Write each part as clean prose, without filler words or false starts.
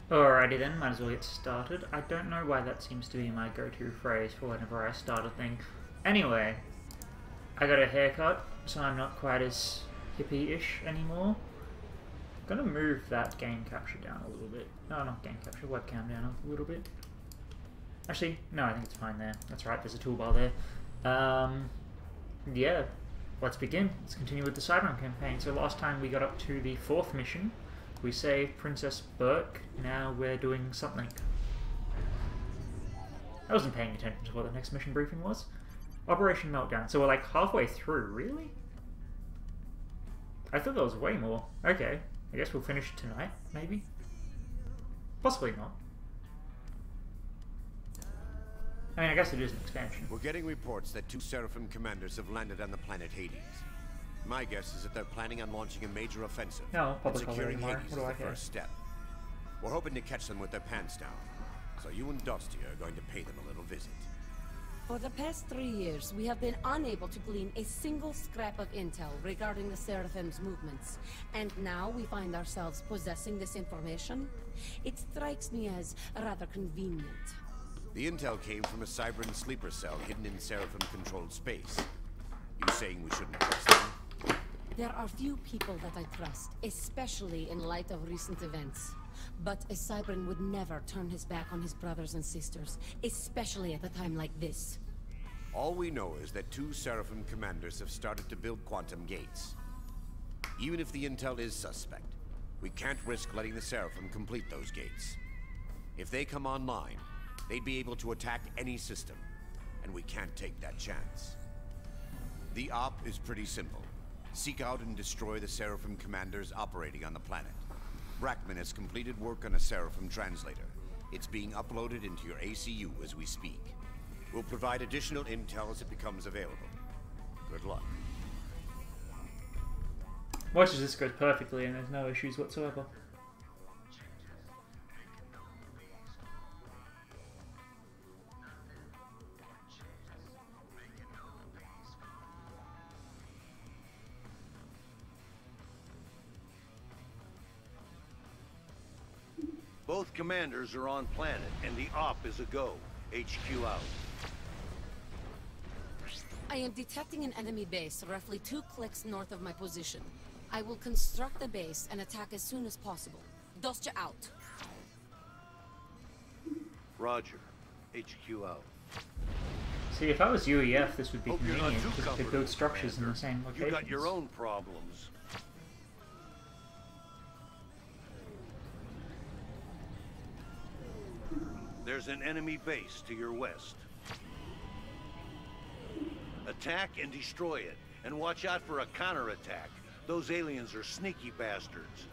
Alrighty then, might as well get started. I don't know why that seems to be my go-to phrase for whenever I start a thing. Anyway, I got a haircut, so I'm not quite as hippie-ish anymore. I'm gonna move that game capture down a little bit. No, not game capture, webcam down a little bit. Actually, no, I think it's fine there. That's right, there's a toolbar there. Yeah, let's begin. Let's continue with the Cyberrun campaign. So last time we got up to the 4th mission. We saved Princess Burke. Now we're doing something. I wasn't paying attention to what the next mission briefing was. Operation Meltdown. So we're like halfway through, really? I thought there was way more. Okay, I guess we'll finish tonight, maybe? Possibly not. I mean, I guess it is an expansion. We're getting reports that 2 Seraphim commanders have landed on the planet Hades. My guess is that they're planning on launching a major offensive. No, and securing anymore. Hades is the first step. We're hoping to catch them with their pants down. So you and Dusty are going to pay them a little visit. For the past 3 years, we have been unable to glean a single scrap of intel regarding the Seraphim's movements. And now we find ourselves possessing this information? It strikes me as rather convenient. The intel came from a Cybran sleeper cell hidden in Seraphim-controlled space. You saying we shouldn't trust them? There are few people that I trust, especially in light of recent events. But a Cybran would never turn his back on his brothers and sisters, especially at a time like this. All we know is that 2 Seraphim commanders have started to build quantum gates. Even if the intel is suspect, we can't risk letting the Seraphim complete those gates. If they come online, they'd be able to attack any system, and we can't take that chance. The op is pretty simple. Seek out and destroy the Seraphim commanders operating on the planet. Brackman has completed work on a Seraphim translator. It's being uploaded into your ACU as we speak. We'll provide additional intel as it becomes available. Good luck. Watch as this goes perfectly and there's no issues whatsoever. Both commanders are on planet, and the op is a go. HQ out. I am detecting an enemy base roughly 2 clicks north of my position. I will construct the base and attack as soon as possible. Dostya out. Roger. HQ out. See, if I was UEF, this would be Hope you're not convenient too because we could build structures in the same You locations. got your own problems. There's an enemy base to your west. Attack and destroy it, and watch out for a counterattack. Those aliens are sneaky bastards.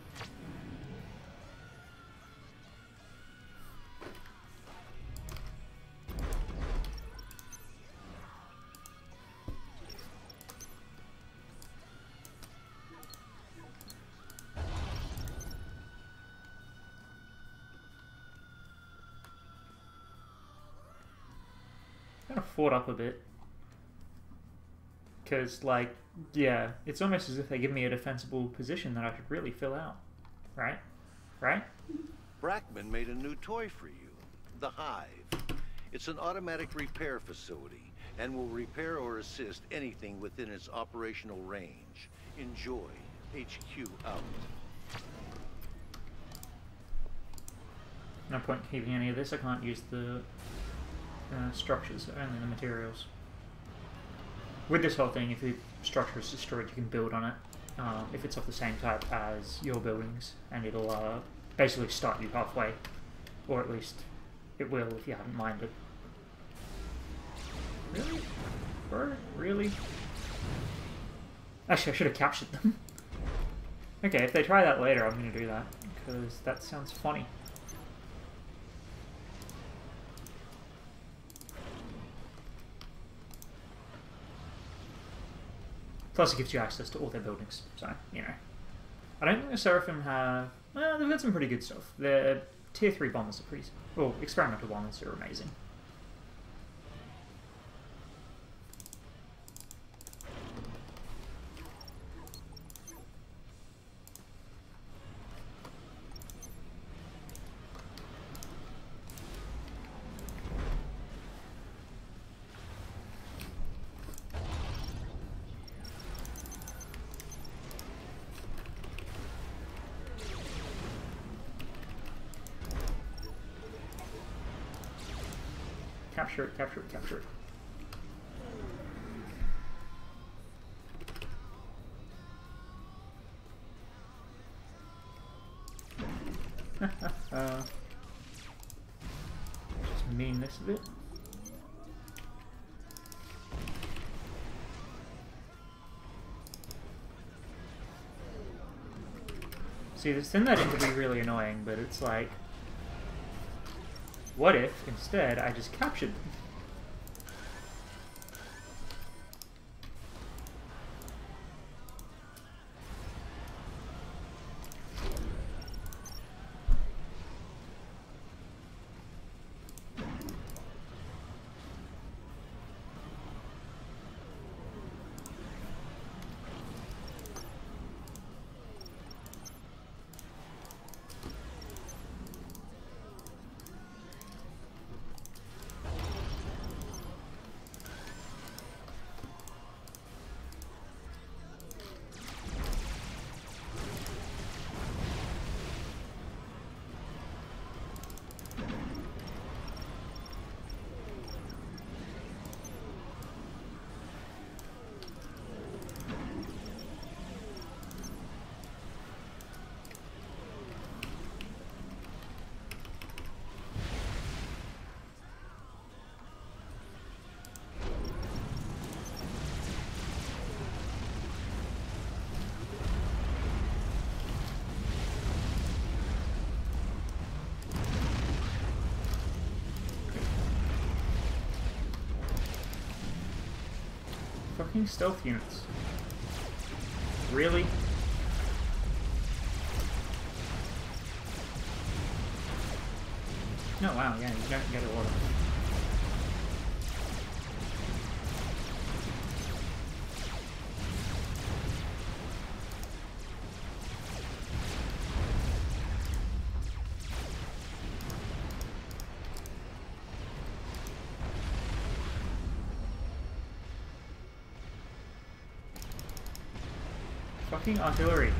Kind of fought up a bit. Because, like, yeah, it's almost as if they give me a defensible position that I should really fill out. Right? Right? Brackman made a new toy for you, the Hive. It's an automatic repair facility, and will repair or assist anything within its operational range. Enjoy. HQ out. No point keeping any of this. I can't use the structures, only the materials. With this whole thing, if the structure is destroyed, you can build on it. If it's of the same type as your buildings, and it'll basically start you halfway. Or at least it will if you haven't mined it. Really? Bro? Really? Actually, I should have captured them. Okay, if they try that later, I'm going to do that. Because that sounds funny. Plus it gives you access to all their buildings, so, you know. I don't think the Seraphim have... Well, they've got some pretty good stuff. Their tier 3 bombers are pretty... Well, experimental bombers are amazing. Capture it, capture it, capture it. Just mean this a bit. See, this turned that into be really annoying, but it's like, what if instead I just captured them? Fucking stealth units. Really? No, wow, yeah, you don't get a lot of... Fucking artillery.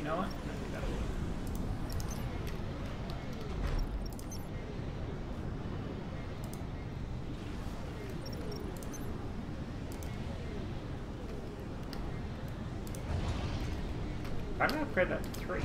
you know what? Why did I upgrade that to 3?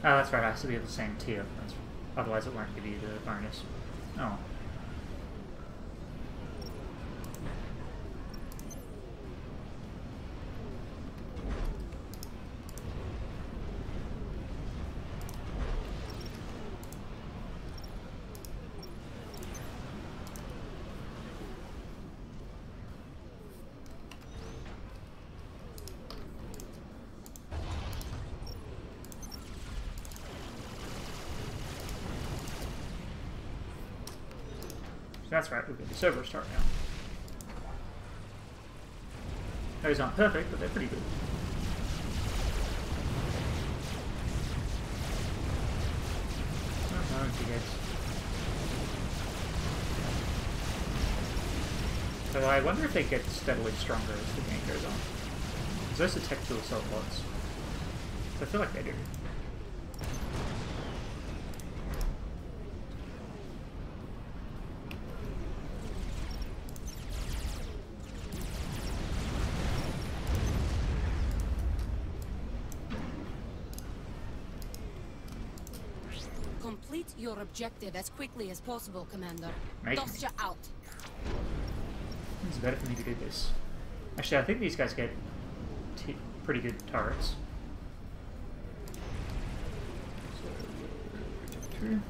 Oh, that's right, it has to be of the same tier. Otherwise it won't give you the bonus. Oh. So that's right, we've got the server start now. Those aren't perfect, but they're pretty good. Oh, no, so I wonder if they get steadily stronger as the game goes on. Because those are tech to assault bots. So I feel like they do. Complete your objective as quickly as possible, Commander. Make Dostya out. It's better for me to do this. Actually, I think these guys get pretty good turrets. So, protector.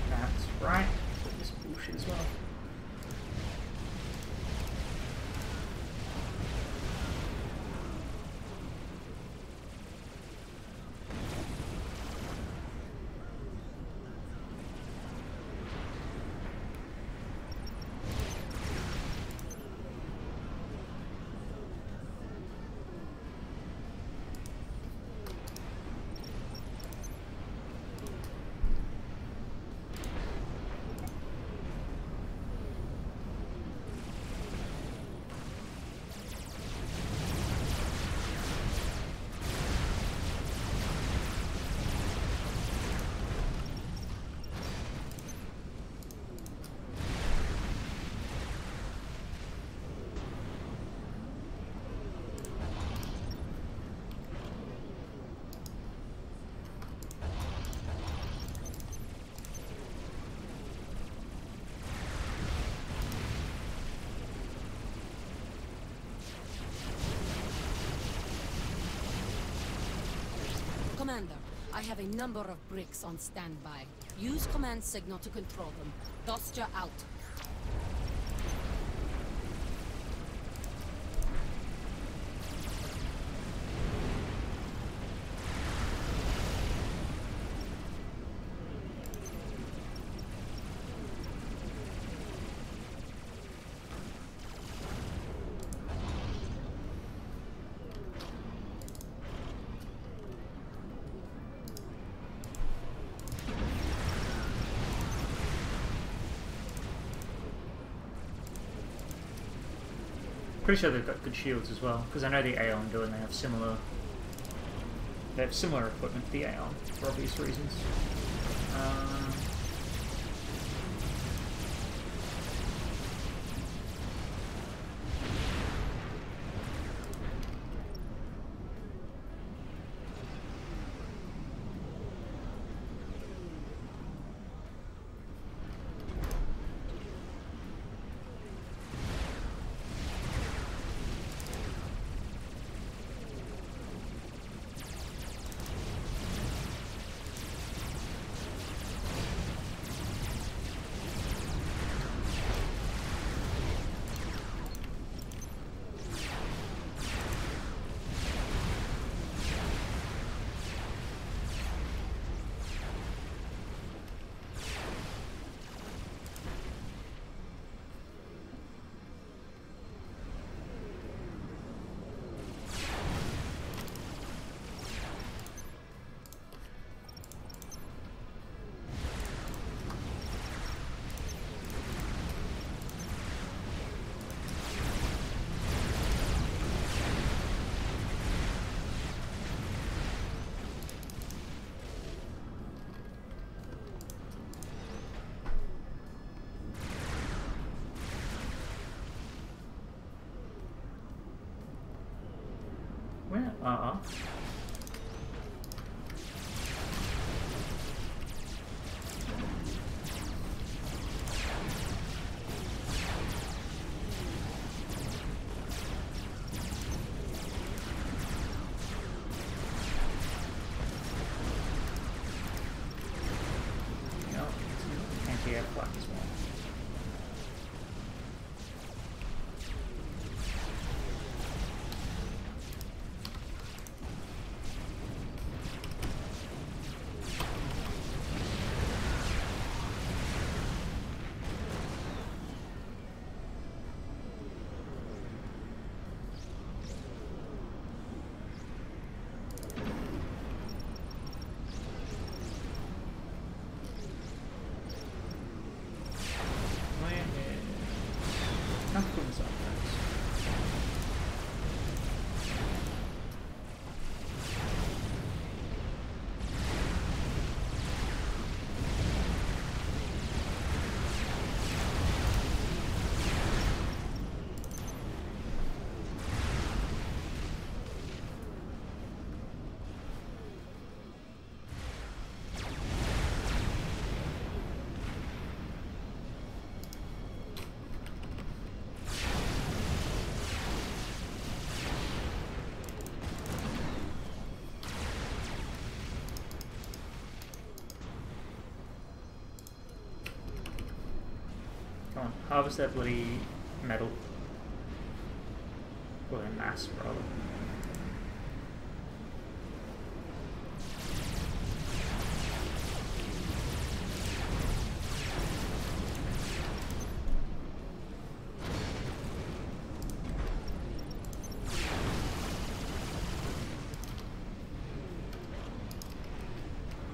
That's right. So this bullshit as well. Commander, I have a number of bricks on standby. Use command signal to control them. Dostya out. Pretty sure they've got good shields as well, because I know the Aeon do, and they have similar. They have similar equipment to the Aeon for obvious reasons. Where are... No, anti-air flak as well. Come on, harvest that bloody metal. Or mass, rather.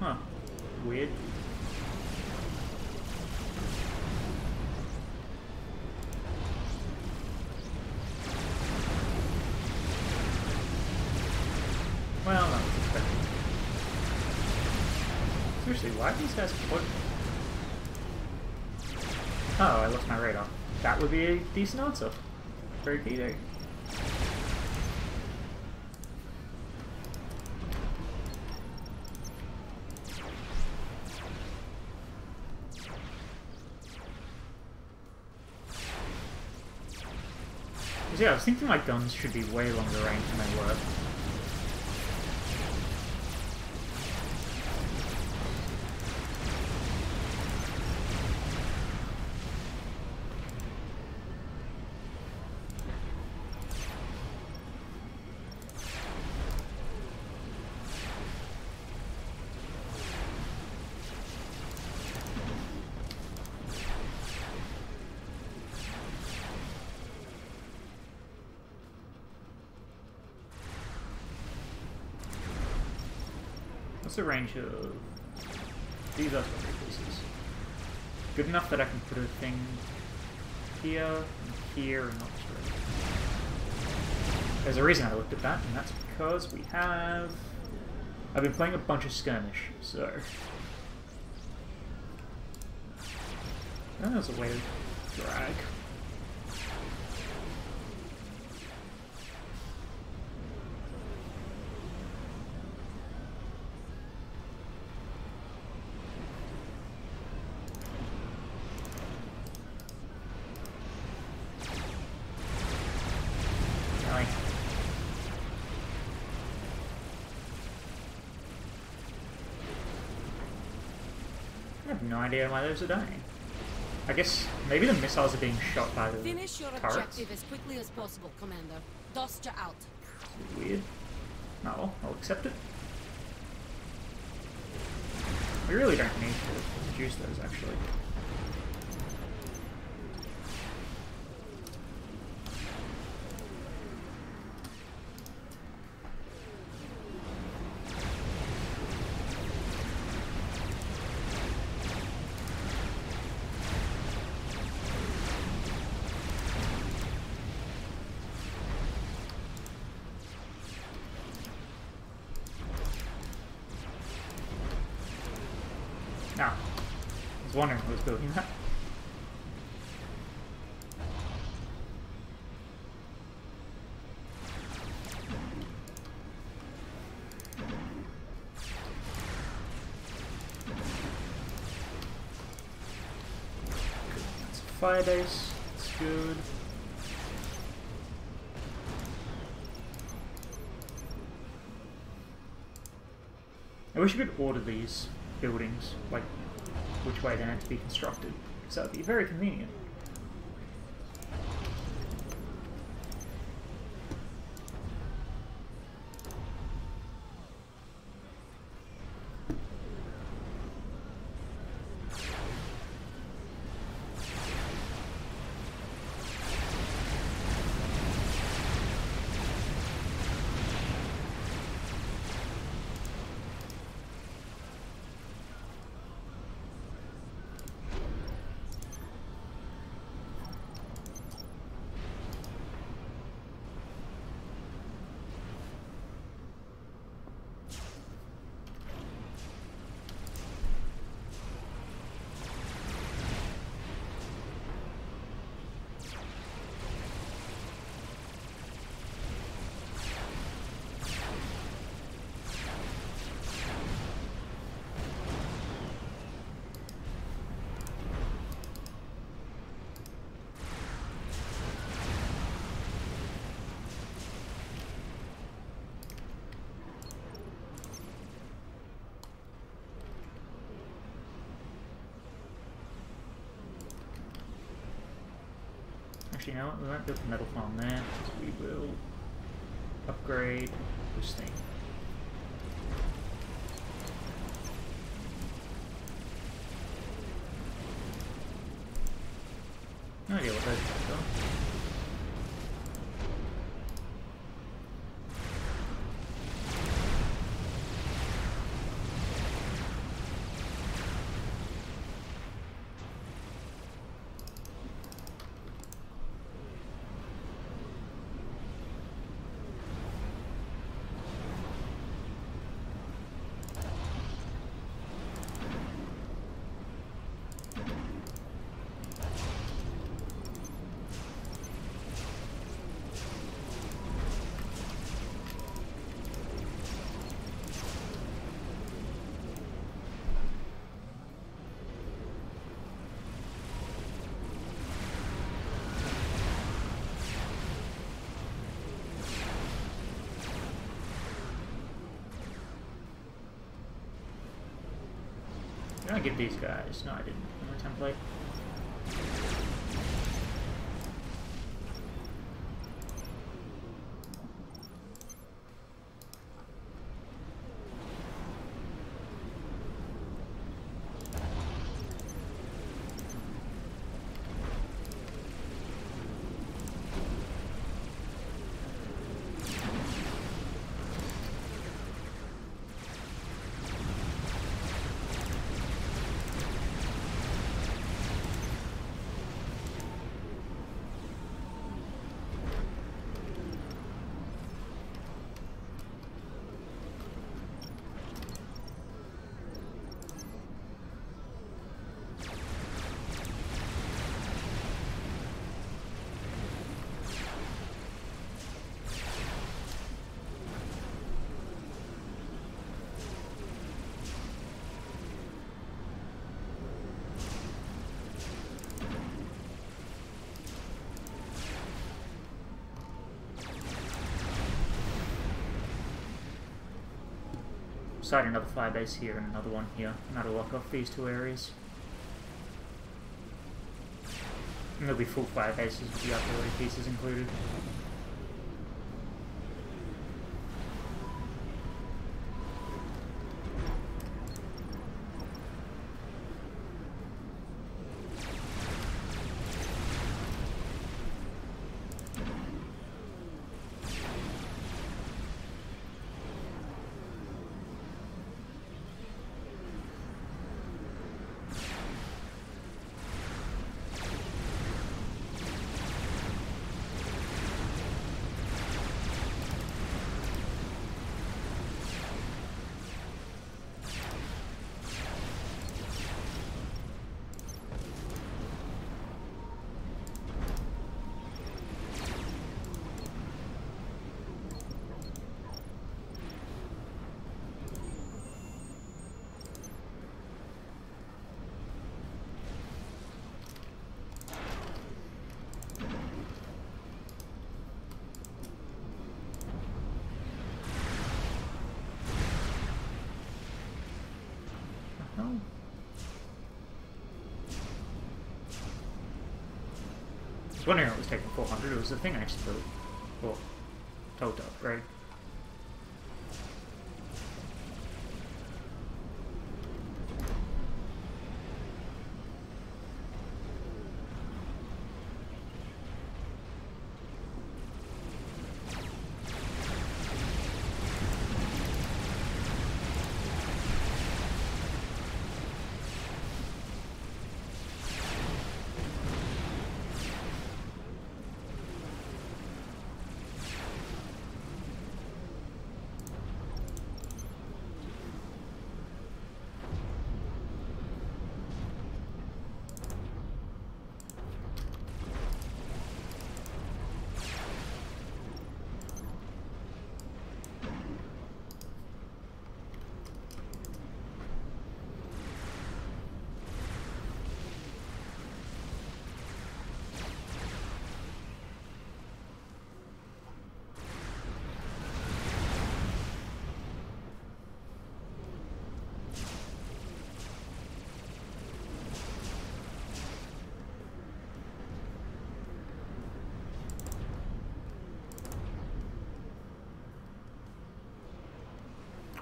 Huh. Weird. Well, that was expected. Seriously, why are these guys floating? Oh, I lost my radar. That would be a decent answer. Very key. Yeah, I was thinking my guns should be way longer range than they were. What's the range of these other pieces? Good enough that I can put a thing here and here and not sure. There's a reason I looked at that, and that's because we have... I've been playing a bunch of skirmish, so... That was a way to drag. I have no idea why those are dying. I guess maybe the missiles are being shot by the Finish your turrets. objective as quickly as possible, Commander. Dostja out. Weird. Oh, I'll accept it. We really don't need to use those, actually. Ah, I was wondering who was building that. That's a fire base. That's good. I wish we could order these buildings, like which way they're meant to be constructed, because that would be very convenient. Actually, you know what? We won't build the metal farm there. We will upgrade this thing. No idea what those guys are. Did I give these guys? No, I didn't. In the template. site another firebase here and another one here, and that'll lock off these two areas. And there'll be full firebases with the artillery pieces included. I was wondering what was taking 400. It was the thing I actually built. Or told to upgrade.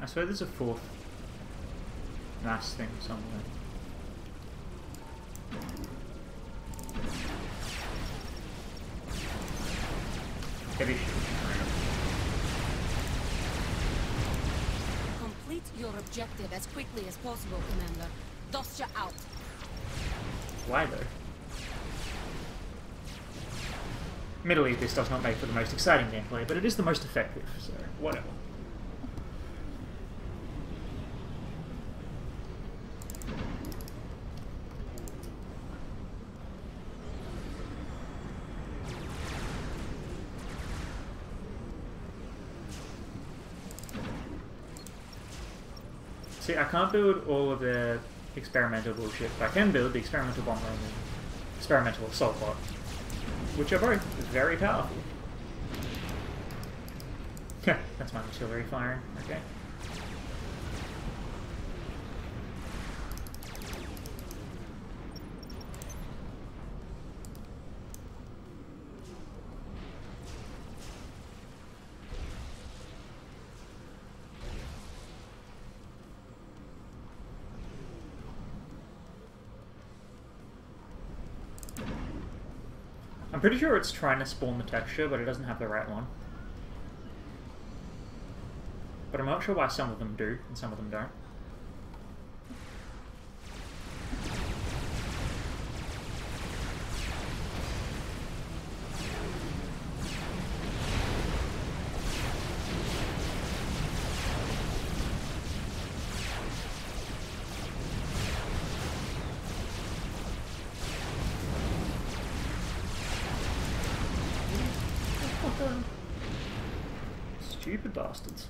I swear there's a fourth mass thing somewhere. Heavy shooting. Complete your objective as quickly as possible, Commander. Dostya out. Why though? Admittedly, this does not make for the most exciting gameplay, but it is the most effective, so whatever. See, I can't build all of the experimental bullshit, but I can build the experimental bomber and the experimental assault bot, which are both very powerful. That's my artillery firing, okay. I'm pretty sure it's trying to spawn the texture, but it doesn't have the right one. But I'm not sure why some of them do, and some of them don't. Stupid bastards.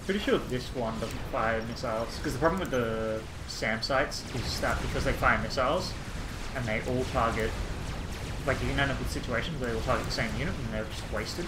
Pretty sure this one doesn't fire missiles, because the problem with the SAM sites is that because they fire missiles, and they all target, like you can end up with situations where they all target the same unit and they're just wasted.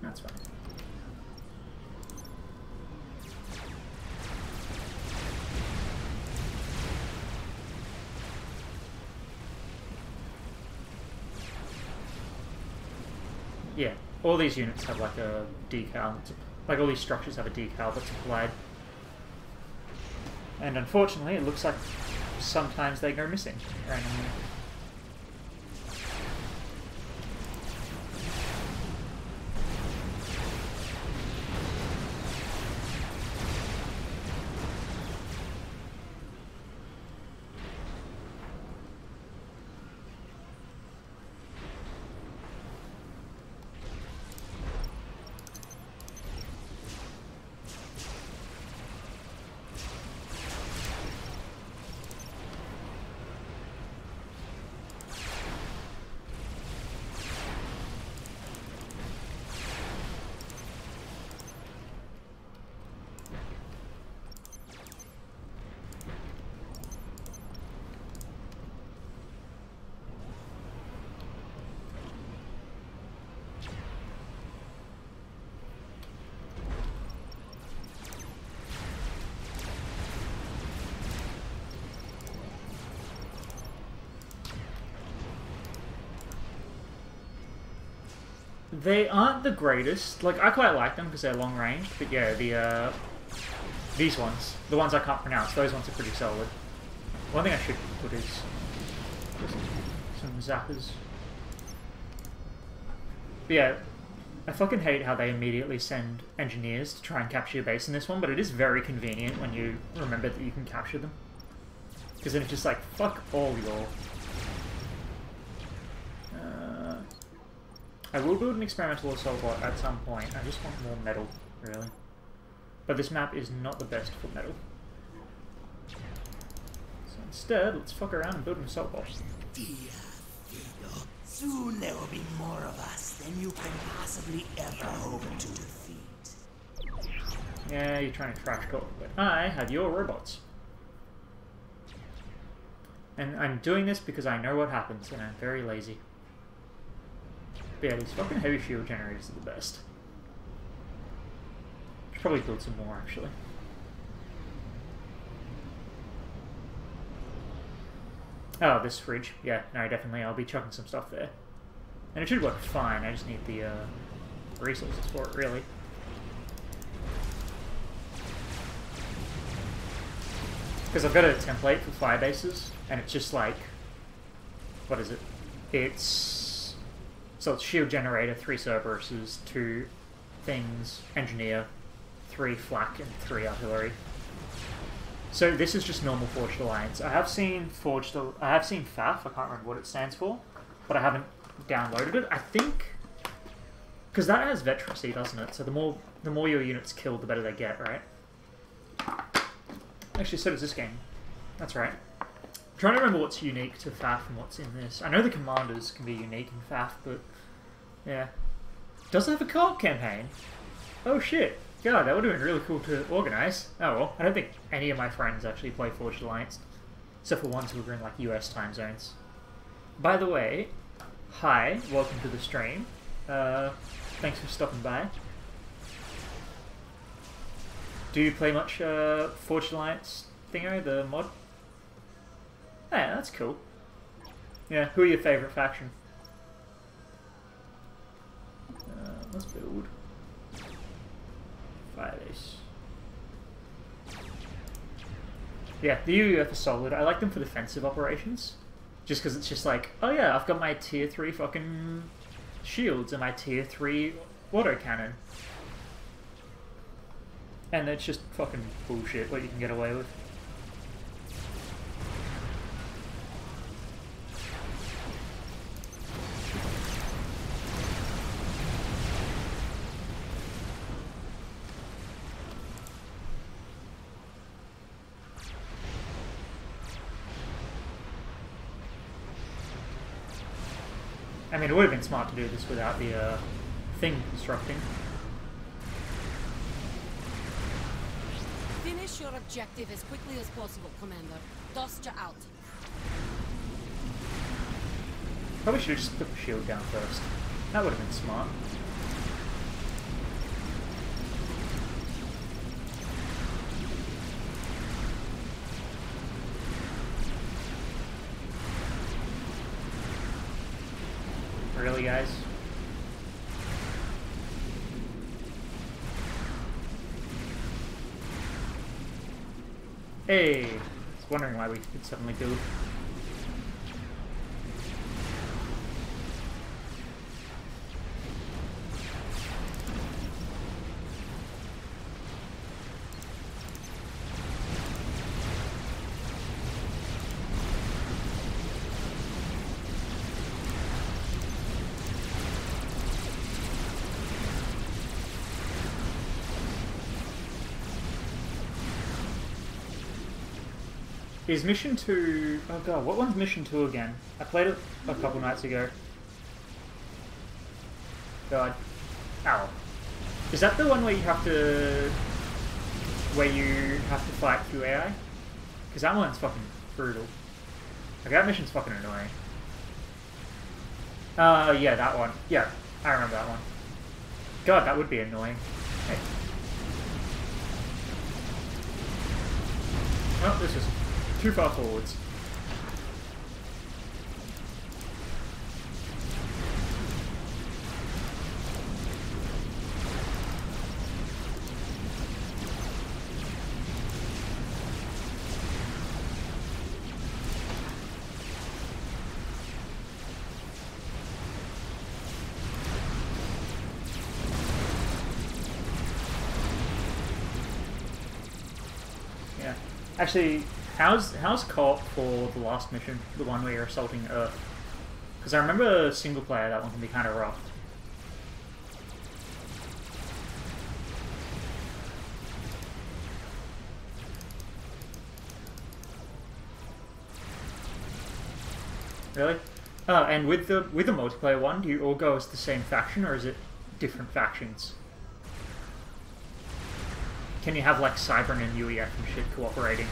That's fine. Yeah, all these units have like a decal. Like all these structures have a decal that's applied. And unfortunately, it looks like sometimes they go missing randomly. They aren't the greatest. Like, I quite like them because they're long range, but yeah, these ones, the ones I can't pronounce, those ones are pretty solid. One thing I should put is just some zappers. But yeah, I fucking hate how they immediately send engineers to try and capture your base in this one, but it is very convenient when you remember that you can capture them. Because then it's just like, fuck all your... I will build an experimental assault bot at some point. I just want more metal, really. But this map is not the best for metal. So instead, let's fuck around and build an assault bot. Dear Fido, soon there will be more of us than you can possibly ever hope to defeat. Yeah, you're trying to trash talk, but I have your robots. And I'm doing this because I know what happens, and I'm very lazy. But yeah, these fucking heavy shield generators are the best. Should probably build some more, actually. Oh, this fridge. Yeah, no, definitely. I'll be chucking some stuff there. And it should work fine. I just need the resources for it, really. Because I've got a template for fire bases, and it's just like... What is it? So it's shield generator, 3 Cerberuses, 2 things, engineer, 3 flak, and 3 artillery. So this is just normal Forged Alliance. I have seen FAF, I can't remember what it stands for, but I haven't downloaded it. I think because that has veterancy, doesn't it? So the more your units kill, the better they get, right? Actually, so does this game. That's right. I'm trying to remember what's unique to FAF and what's in this. I know the commanders can be unique in FAF, but yeah. Does it have a co-op campaign? Oh shit. God, that would have been really cool to organise. Oh well, I don't think any of my friends actually play Forged Alliance, except for ones who are in like US time zones. By the way, hi, welcome to the stream. Thanks for stopping by. Do you play much Forged Alliance thingo, the mod? Yeah, that's cool. Yeah, who are your favourite faction? Let's build. Fire base. Yeah, the UUF is solid. I like them for defensive operations. Just because it's just like, oh yeah, I've got my tier 3 fucking shields and my tier 3 autocannon. And it's just fucking bullshit what you can get away with. I mean, it would have been smart to do this without the thing constructing. Finish your objective as quickly as possible, Commander. Dostja out. Probably should have just put the shield down first. That would have been smart. Really, guys? Hey! I was wondering why we could suddenly build. Is Mission 2... Oh god, what one's Mission 2 again? I played it a couple nights ago. God. Ow. Is that the one where you have to... Where you have to fight QAI? Because that one's fucking brutal. Like, that mission's fucking annoying. Yeah, that one. Yeah, I remember that one. God, that would be annoying. Hey. Oh, this is too far forwards. Yeah. Actually, how's co-op for the last mission, the one where you're assaulting Earth? Because I remember single player, that one can be kind of rough. Really? Oh, and with the multiplayer one, do you all go as the same faction, or is it different factions? Can you have like Cybern and UEF and shit cooperating?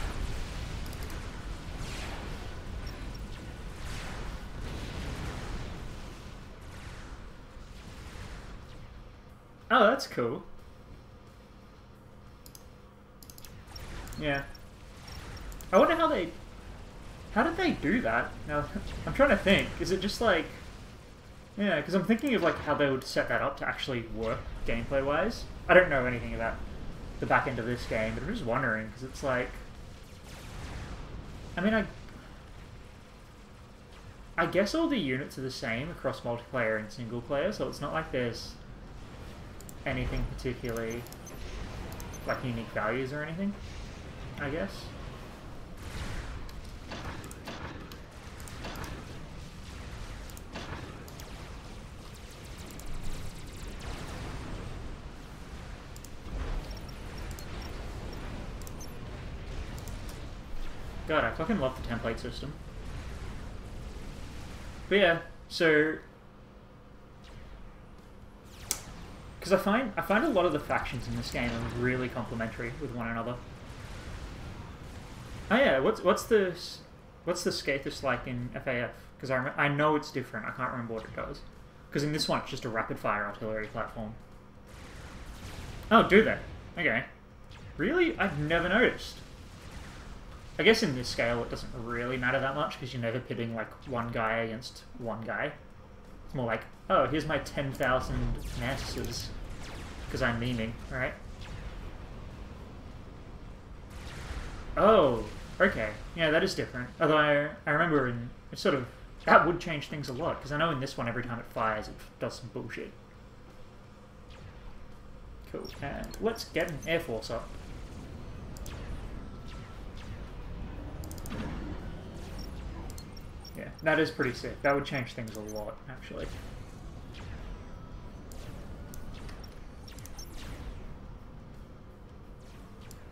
Oh, that's cool. Yeah. I wonder how they... How did they do that? Now, I'm trying to think. Is it just like... Yeah, because I'm thinking of like how they would set that up to actually work gameplay-wise. I don't know anything about the back end of this game, but I'm just wondering, because it's like... I mean, I guess all the units are the same across multiplayer and single player, so it's not like there's anything particularly like unique values or anything, I guess. God, I fucking love the template system. But yeah, so... Because I find a lot of the factions in this game are really complementary with one another. Oh yeah, what's the Scathus like in FAF? Because I know it's different. I can't remember what it does. Because in this one, it's just a rapid-fire artillery platform. Oh, do they? Okay. Really? I've never noticed. I guess in this scale, it doesn't really matter that much because you're never pitting like one guy against one guy. It's more like, oh, here's my 10,000 mantises, because I'm memeing, right? Oh, okay. Yeah, that is different. Although I remember in it's sort of that would change things a lot, because I know in this one every time it fires it does some bullshit. Cool. And let's get an Air Force up. Yeah, that is pretty sick. That would change things a lot, actually.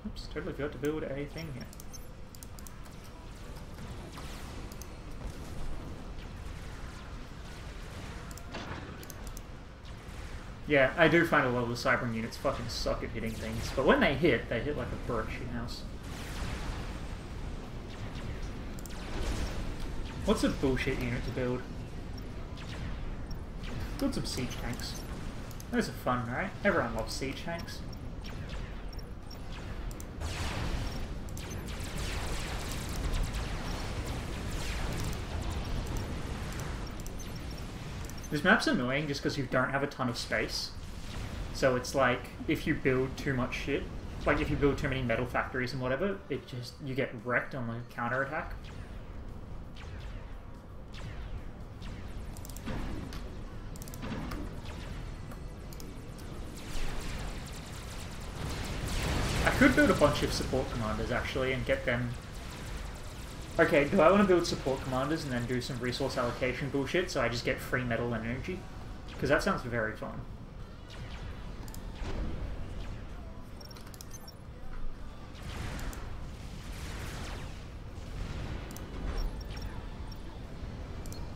Oops, totally forgot to build a thing here. Yeah, I do find a lot of the Cybran units fucking suck at hitting things, but when they hit like a brick shithouse. What's a bullshit unit to build? Build some siege tanks. Those are fun, right? Everyone loves siege tanks. This map's annoying just because you don't have a ton of space. So it's like, if you build too much shit, like if you build too many metal factories and whatever, it just, you get wrecked on the counterattack. I could build a bunch of support commanders actually and get them... Okay, do I want to build support commanders and then do some resource allocation bullshit so I just get free metal and energy? Because that sounds very fun.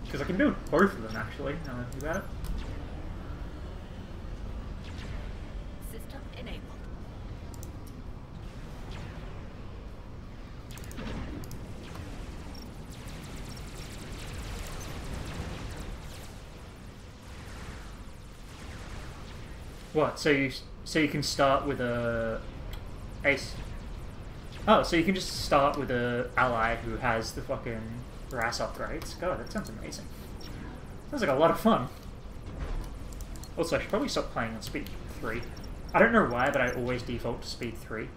Because I can build both of them actually, now that I think about it. System enabled. What? So you can start with a ace. Oh, so you can just start with a ally who has the fucking brass upgrades. God, that sounds amazing. Sounds like a lot of fun. Also, I should probably stop playing on speed 3. I don't know why, but I always default to speed 3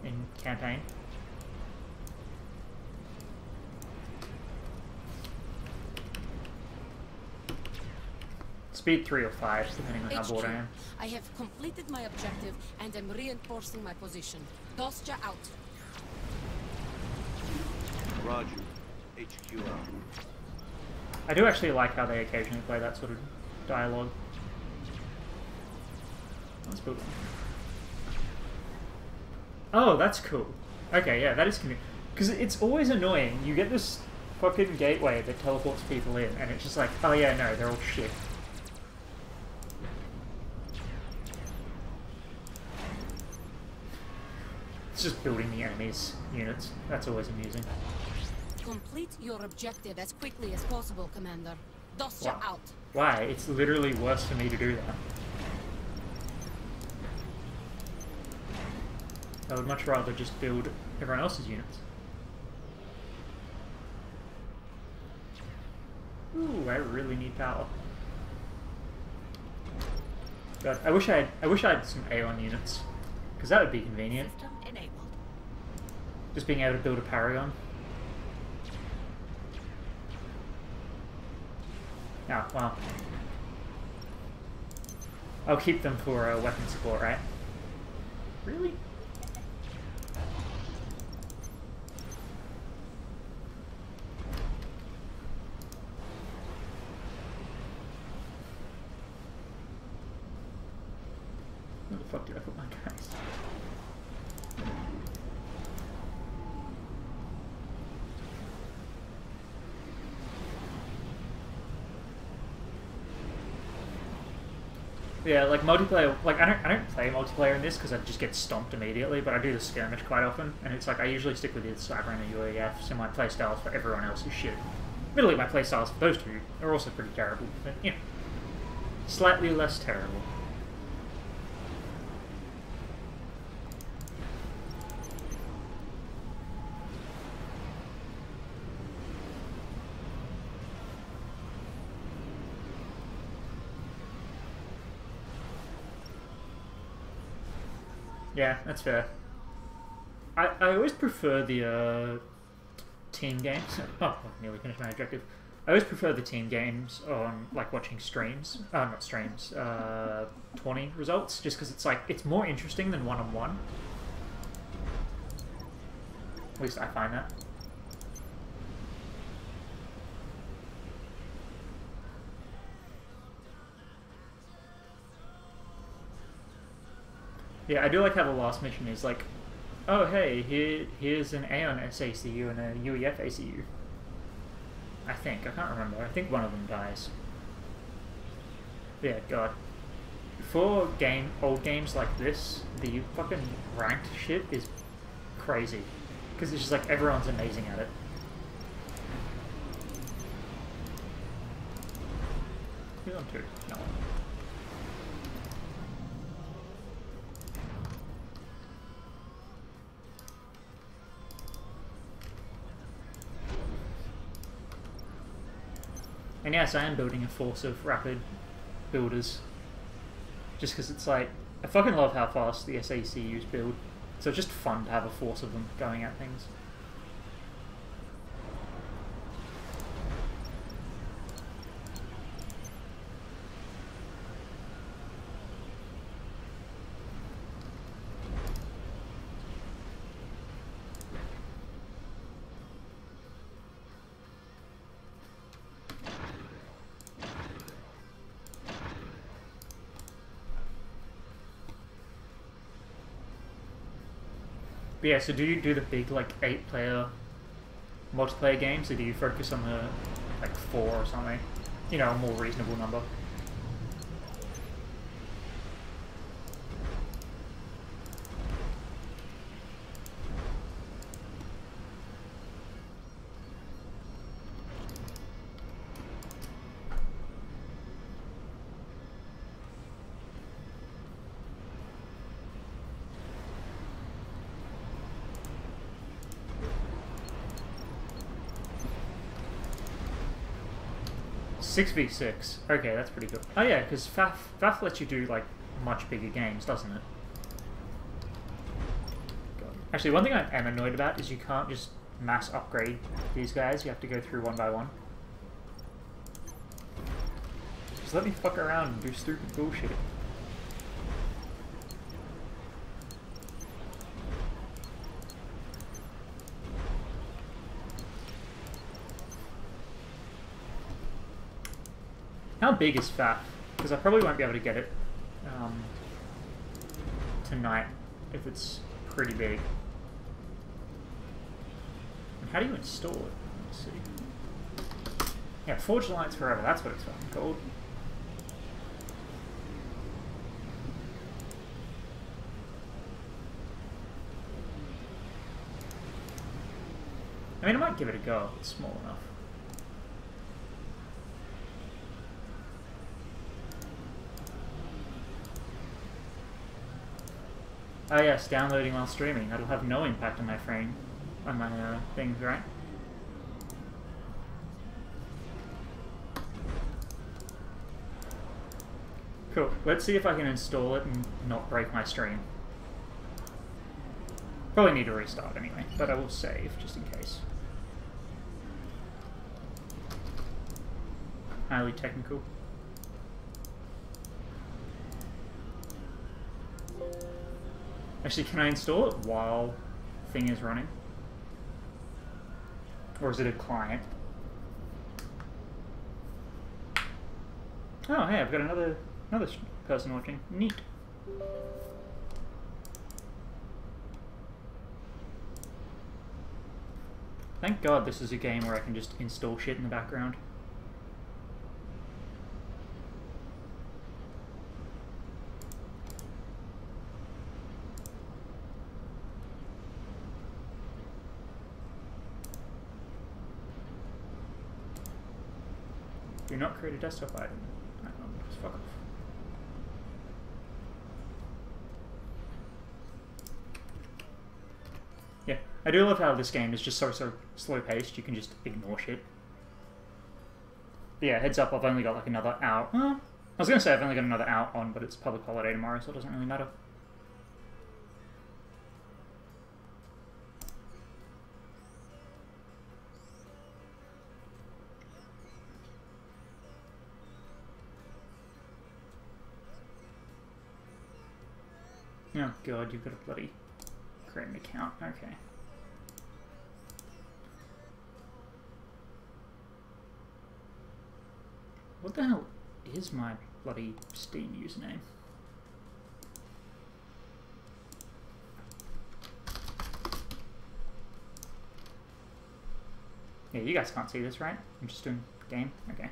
in campaign. Speed 3 or 5, depending on how bored I am. I have completed my objective and am reinforcing my position. Dostja out. Roger. HQ out. I do actually like how they occasionally play that sort of dialogue. Let's build one. Oh, that's cool. Okay, yeah, that is convenient. Because it's always annoying. You get this fucking gateway that teleports people in, and it's just like, oh yeah, no, they're all shit. It's just building the enemy's units. That's always amusing. Complete your objective as quickly as possible, Commander. Dostja out. Why? It's literally worse for me to do that. I would much rather just build everyone else's units. Ooh, I really need power. God, I wish I had some Aeon units, because that would be convenient. System enabled. Just being able to build a Paragon. Oh, well. I'll keep them for weapon support, right? Really? Where the fuck did I put my guys? Yeah, like multiplayer, like I don't play multiplayer in this because I just get stomped immediately, but I do the skirmish quite often, and it's like I usually stick with the Cybran and UEF, so my playstyles for everyone else is shit. Admittedly, my playstyles for those two are also pretty terrible, but you know, slightly less terrible. Yeah, that's fair. I always prefer the team games. Oh, I've nearly finished my objective. I always prefer the team games on like watching streams. Not streams. Tourney results, just because it's like it's more interesting than one-on-one. At least I find that. Yeah, I do like how the last mission is like, oh hey, here's an Aeon SACU and a UEF ACU. I think, I can't remember. I think one of them dies. Yeah, God. For old games like this, the fucking ranked shit is crazy. Because it's just like everyone's amazing at it. Who's on 2? No one. And yes, I am building a force of rapid builders. Just because it's like, I fucking love how fast the SACUs build. So it's just fun to have a force of them going at things. But yeah, so do you do the big, like, 8-player multiplayer games, or do you focus on the, like, 4 or something? You know, a more reasonable number. Six v 6. Okay, that's pretty good. Oh yeah, because FAF lets you do like much bigger games, doesn't it? God. Actually, one thing I am annoyed about is you can't just mass upgrade these guys. You have to go through one by one. Just let me fuck around and do stupid bullshit. How big is FAF? Because I probably won't be able to get it tonight if it's pretty big. And how do you install it? Let's see. Yeah, Forge Alliance Forever, that's what it's fucking called. I mean, I might give it a go if it's small enough. Oh yes, downloading while streaming. That'll have no impact on my frame, on my things, right? Cool. Let's see if I can install it and not break my stream. Probably need to restart anyway, but I will save just in case. Highly technical. Actually, can I install it while thing is running? Or is it a client? Oh, hey, I've got another person watching. Neat. Thank God this is a game where I can just install shit in the background. Do not create a desktop item. Just fuck off. Yeah, I do love how this game is just so slow paced. You can just ignore shit. But yeah, heads up, I've only got like another hour. Well, I was gonna say I've only got another hour on, but it's public holiday tomorrow, so it doesn't really matter. Oh god, you've got to bloody create an account. Okay. What the hell is my bloody Steam username? Yeah, you guys can't see this, right? I'm just doing game? Okay.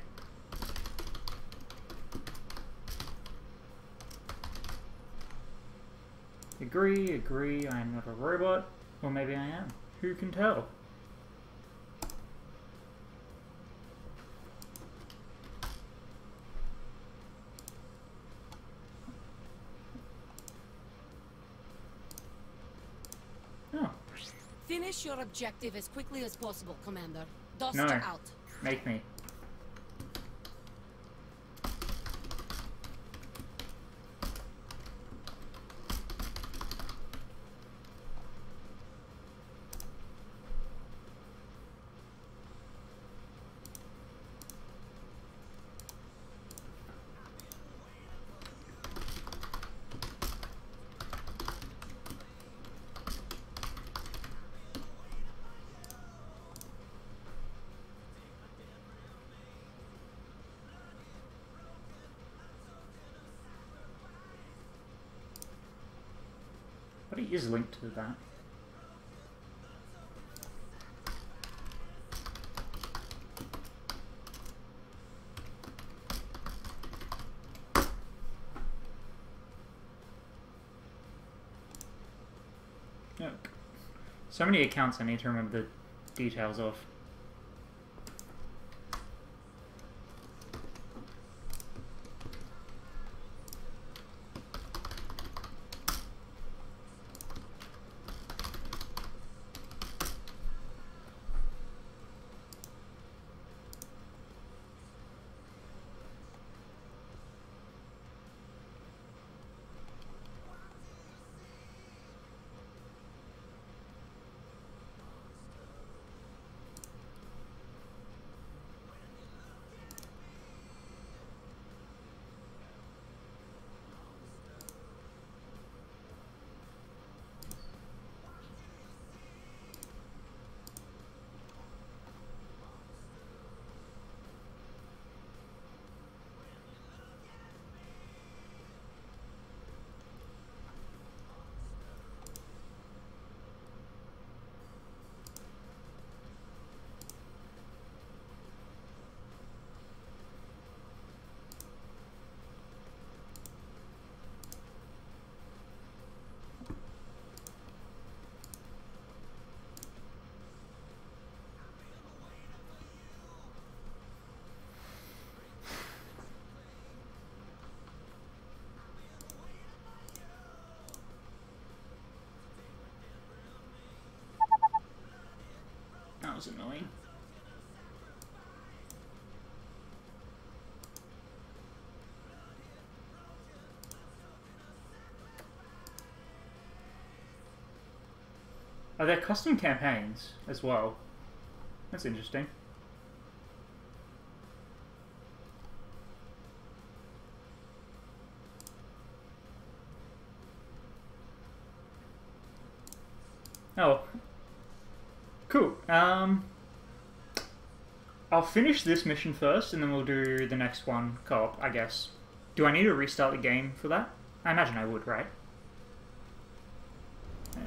Agree, I am not a robot. Or maybe I am. Who can tell? Oh. Finish your objective as quickly as possible, Commander. Dust No. out. Make me. But it is linked to that. Look. So many accounts I need to remember the details of. That was annoying. Are there custom campaigns as well? That's interesting. Oh. Cool. I'll finish this mission first, and then we'll do the next one co-op, I guess. Do I need to restart the game for that? I imagine I would, right? Yeah.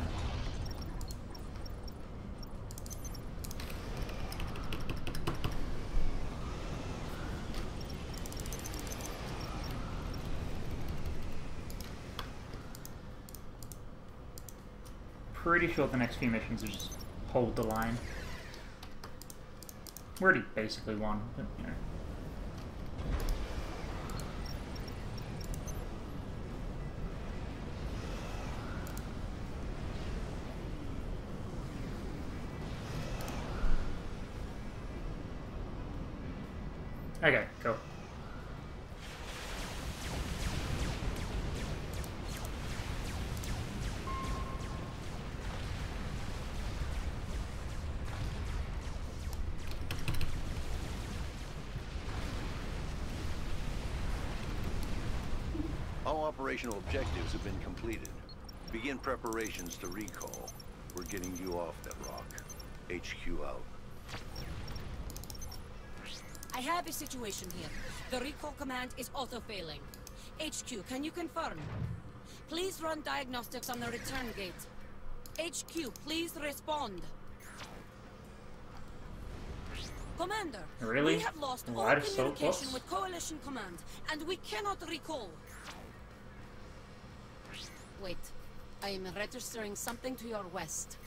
Pretty sure the next few missions are just hold the line. We already basically won, but, you know. Okay, go. All operational objectives have been completed. Begin preparations to recall. We're getting you off that rock. HQ out. I have a situation here. The recall command is auto-failing. HQ, can you confirm? Please run diagnostics on the return gate. HQ, please respond. Commander, Really? we have lost all Why so communication close? with Coalition Command, and we cannot recall. Wait, I am registering something to your west.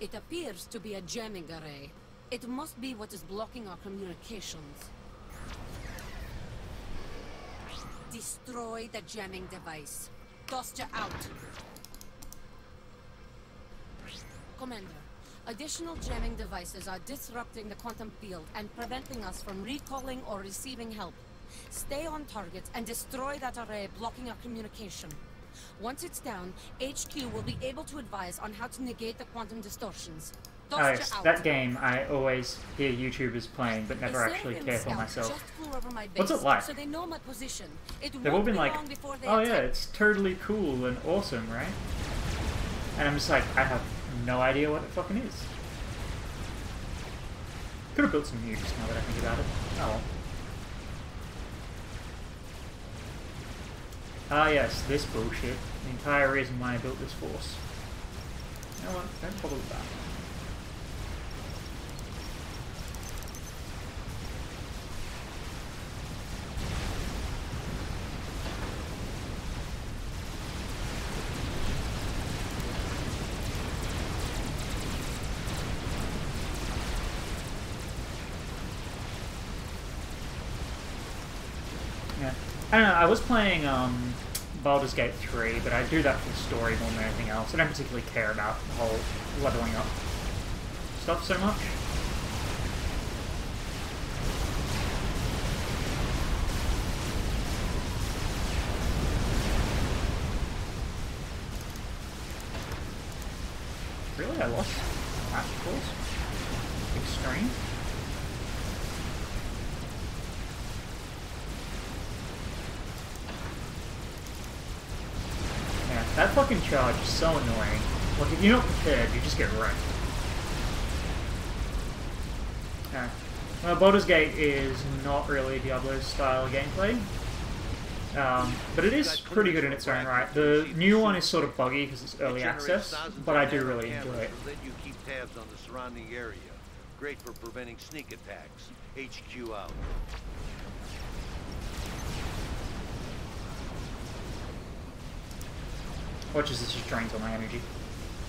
It appears to be a jamming array. It must be what is blocking our communications. Destroy the jamming device. Dostja out. Commander, additional jamming devices are disrupting the quantum field and preventing us from recalling or receiving help. Stay on target and destroy that array blocking our communication. Once it's down, HQ will be able to advise on how to negate the quantum distortions. Oh, yes, that game I always hear YouTubers playing, but never actually care for myself. What's it like? So they know my position. They've all been like, oh yeah, it's totally cool and awesome, right? And I'm just like, I have no idea what it fucking is. Could have built some nukes now that I think about it. Oh well. Ah yes, this bullshit. The entire reason why I built this force. You know what? Don't bother with that. Yeah. I don't know, I was playing Baldur's Gate 3, but I do that for the story more than anything else. I don't particularly care about the whole leveling up stuff so much. Really? I lost that course? Extreme? That fucking charge is so annoying. Like, if you're not prepared, you just get wrecked. Yeah. Well, Baldur's Gate is not really Diablo's style of gameplay. But it is pretty good in its own right. The new one is sort of buggy because it's early access, but I do really enjoy it. Let you keep tabs on the surrounding area. Great for preventing sneak attacks. HQ out. Watch as this just drains all my energy.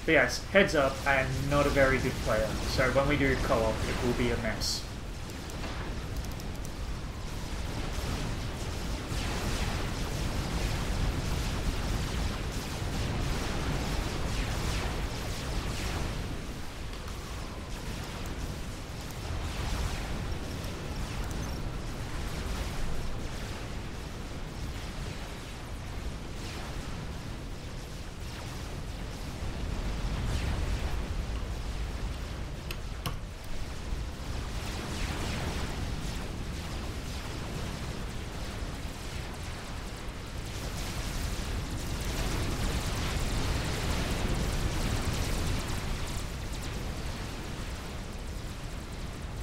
But yes, heads up, I am not a very good player, so when we do co-op, it will be a mess.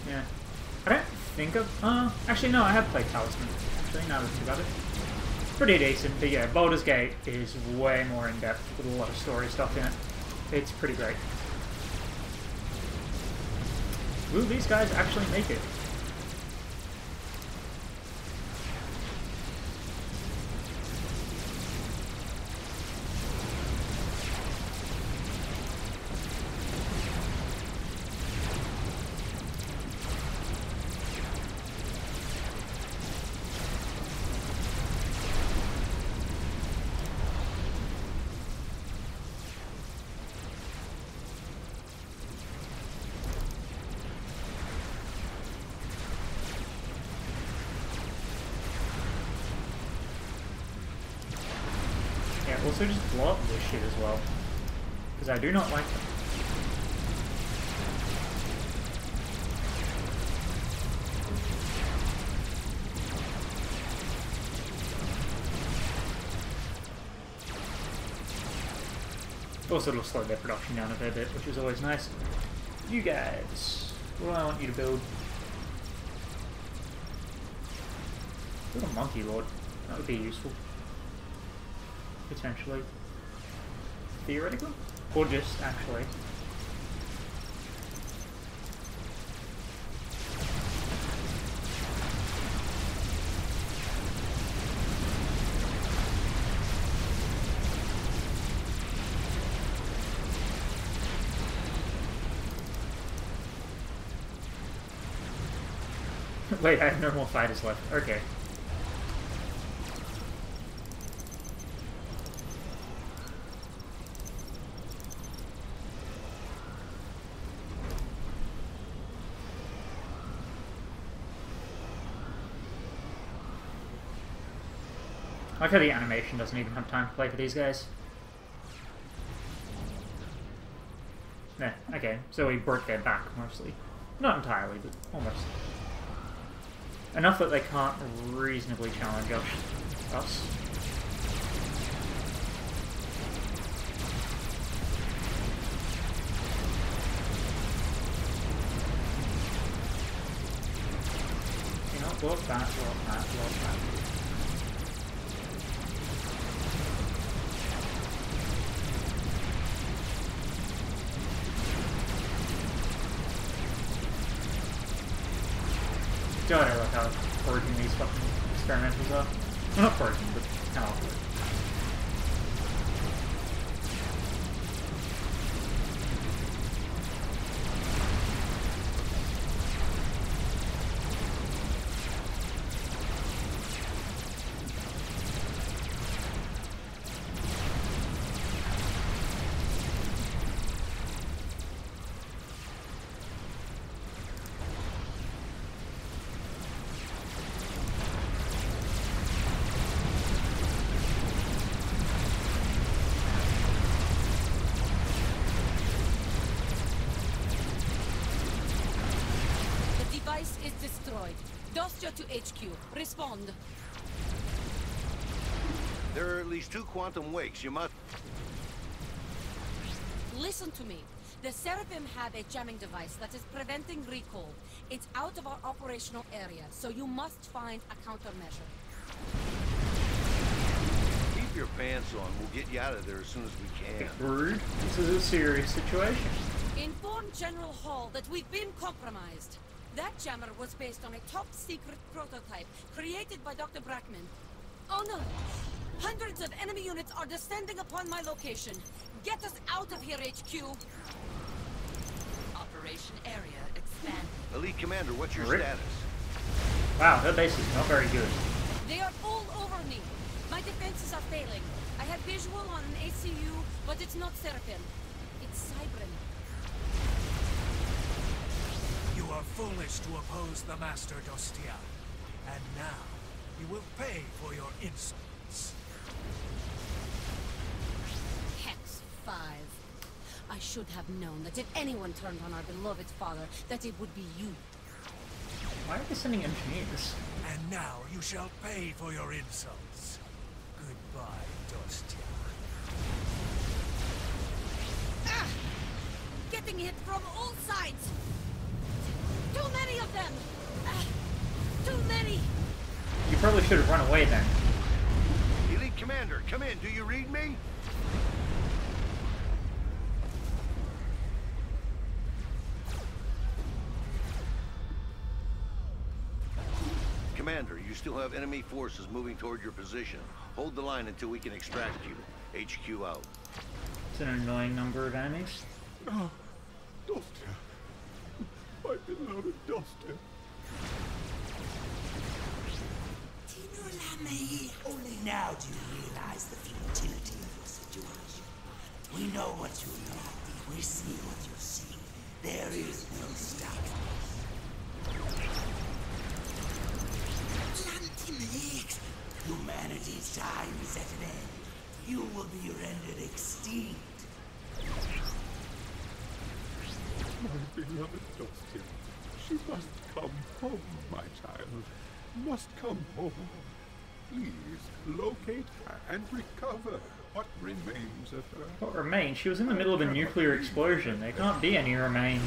Yeah. I don't think of... actually, no, I have played Talisman. Actually, now that I think about it. Pretty decent, but yeah, Baldur's Gate is way more in-depth with a lot of story stuff in it. It's pretty great. Will these guys actually make it? Also just blow up this shit as well, because I do not like them. Also it'll slow their production down a fair bit, which is always nice. You guys, what do I want you to build? Build a monkey lord, that would be useful. Potentially. Theoretically? Or just actually. Wait, I have no more fighters left. Okay. I like how the animation doesn't even have time to play for these guys. Nah, okay, so we broke their back, mostly. Not entirely, but almost. Enough that they can't reasonably challenge us. You know, blow that, blow that, blow that. God, I like how broken these fucking experimentals are. Well, not broken, but kind of awkward. Is destroyed. Dostia to HQ. Respond. There are at least 2 quantum wakes. You must... Listen to me. The Seraphim have a jamming device that is preventing recall. It's out of our operational area, so you must find a countermeasure. Keep your pants on. We'll get you out of there as soon as we can. Rude. This is a serious situation. Inform General Hall that we've been compromised. That jammer was based on a top-secret prototype created by Dr. Brackman. Oh no! Hundreds of enemy units are descending upon my location. Get us out of here, HQ! Operation area expanded. Elite Commander, what's your Rip. status? Wow, her base is not very good. They are all over me. My defenses are failing. I have visual on an ACU, but it's not Seraphim. It's Cybrin. You are foolish to oppose the Master Dostia. And now, you will pay for your insolence. Hex 5. I should have known that if anyone turned on our beloved father, that it would be you. Why are they sending engineers? And now you shall pay for your insults. Goodbye, Dostia. Ah! Getting hit from all sides! Too many of them! Too many! You probably should have run away then. Elite Commander, come in. Do you read me? Commander, you still have enemy forces moving toward your position. Hold the line until we can extract you. HQ out. It's an annoying number of enemies. Oh, Dostia. My beloved Dostia. Only now do you realize the futility of your situation. We know what you know. We see what you see. There is no stopping. Humanity's time is at an end. You will be rendered extinct. My beloved Dostia. She must come home, my child. Must come home. Please, locate her and recover what remains of her. What remains? She was in the middle of a nuclear explosion. There can't be any remains.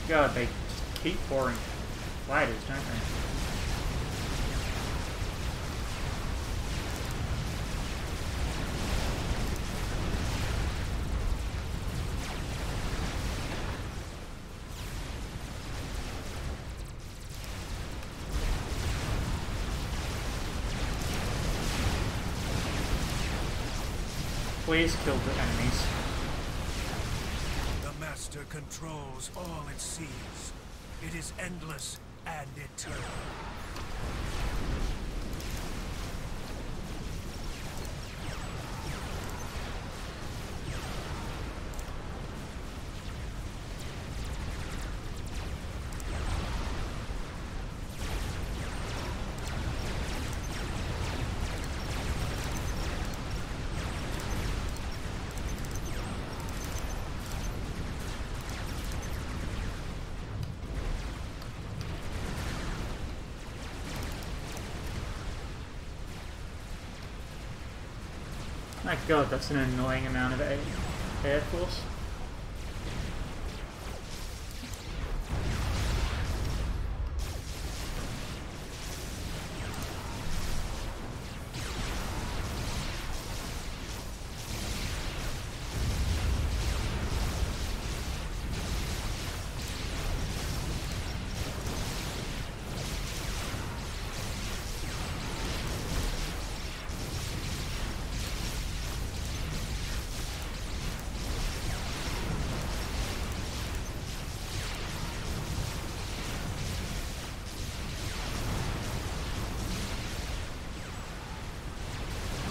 God, they just keep pouring fighters, don't they? Please kill the enemies. The Master controls all it sees. It is endless and eternal. My god, that's an annoying amount of air force.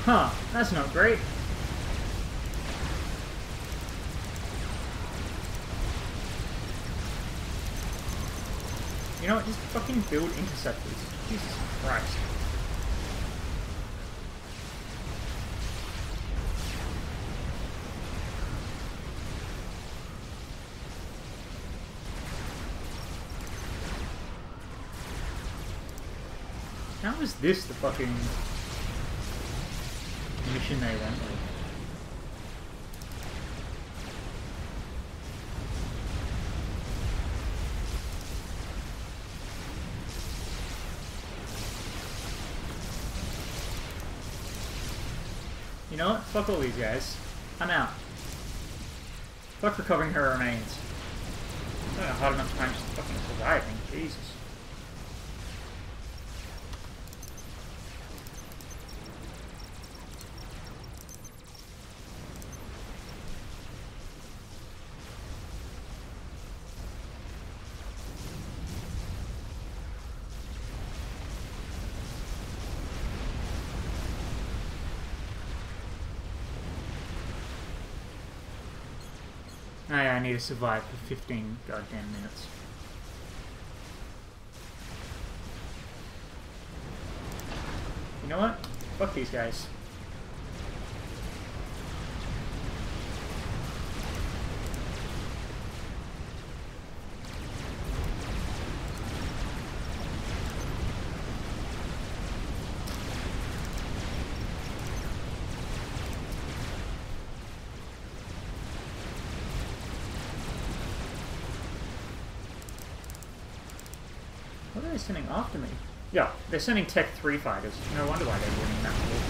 Huh, that's not great. You know what, just fucking build interceptors. Jesus Christ. How is this the fucking mission they went with? You know what? Fuck all these guys. I'm out. Fuck recovering her remains. I don't know hard enough time just fucking surviving. Jesus. I need to survive for 15 goddamn minutes. You know what? Fuck these guys. What are they sending after me? Yeah, they're sending Tech 3 fighters. No wonder why they're winning that war.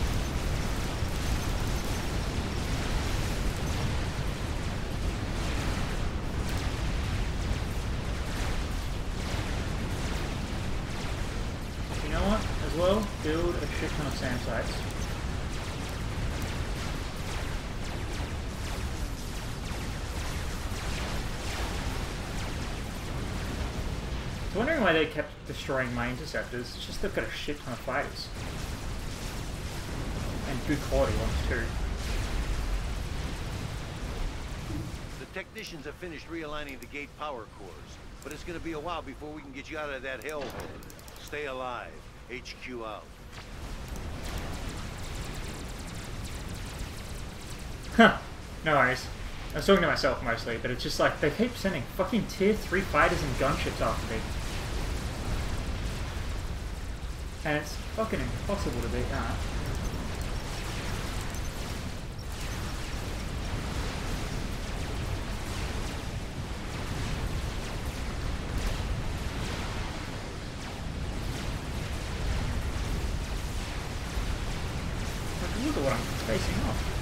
You know what? As well, build a shit ton of SAM sites. I'm wondering why they kept destroying my interceptors. It's just they've got a shit ton of fighters. And good quality ones too. The technicians have finished realigning the gate power cores, but it's gonna be a while before we can get you out of that hellhole. Stay alive. HQ out. Huh. No worries. I was talking to myself mostly, but it's just like, they keep sending fucking tier 3 fighters and gunships after me. And it's fucking impossible to beat that. what I'm facing off.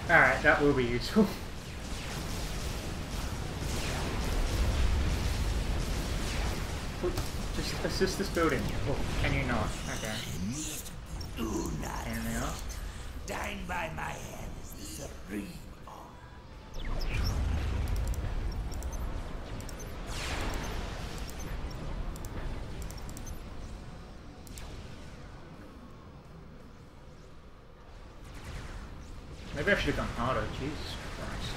Alright, that will be useful. Just assist this building. Oh, can you not? Okay. Do not. Anything else? Dying by my hand is the supreme honor. Maybe I should have gone harder. Jesus Christ.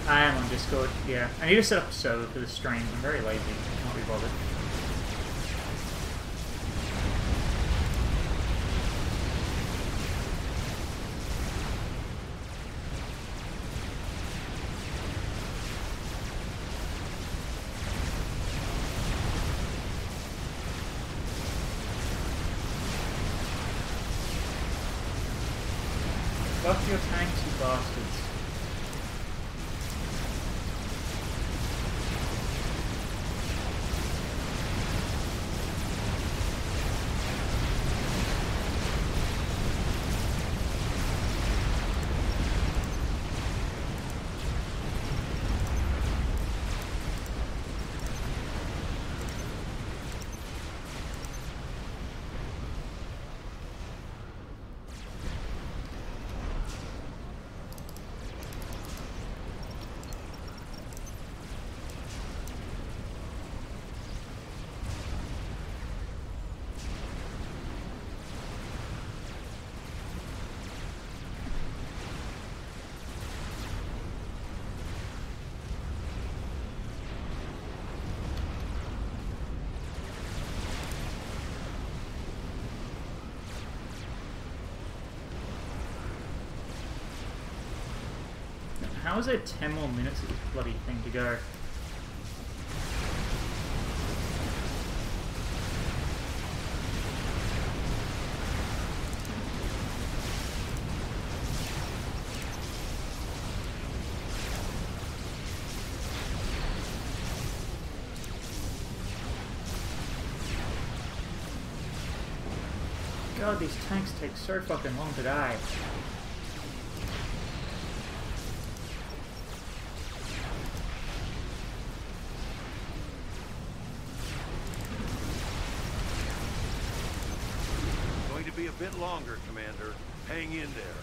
I am on Discord, yeah. I need to set up a server for the stream. I'm very lazy. Can't be bothered. Fuck your tanks, you bastards. How is there 10 more minutes of this bloody thing to go? God, these tanks take so fucking long to die. Be a bit longer, Commander. Hang in there.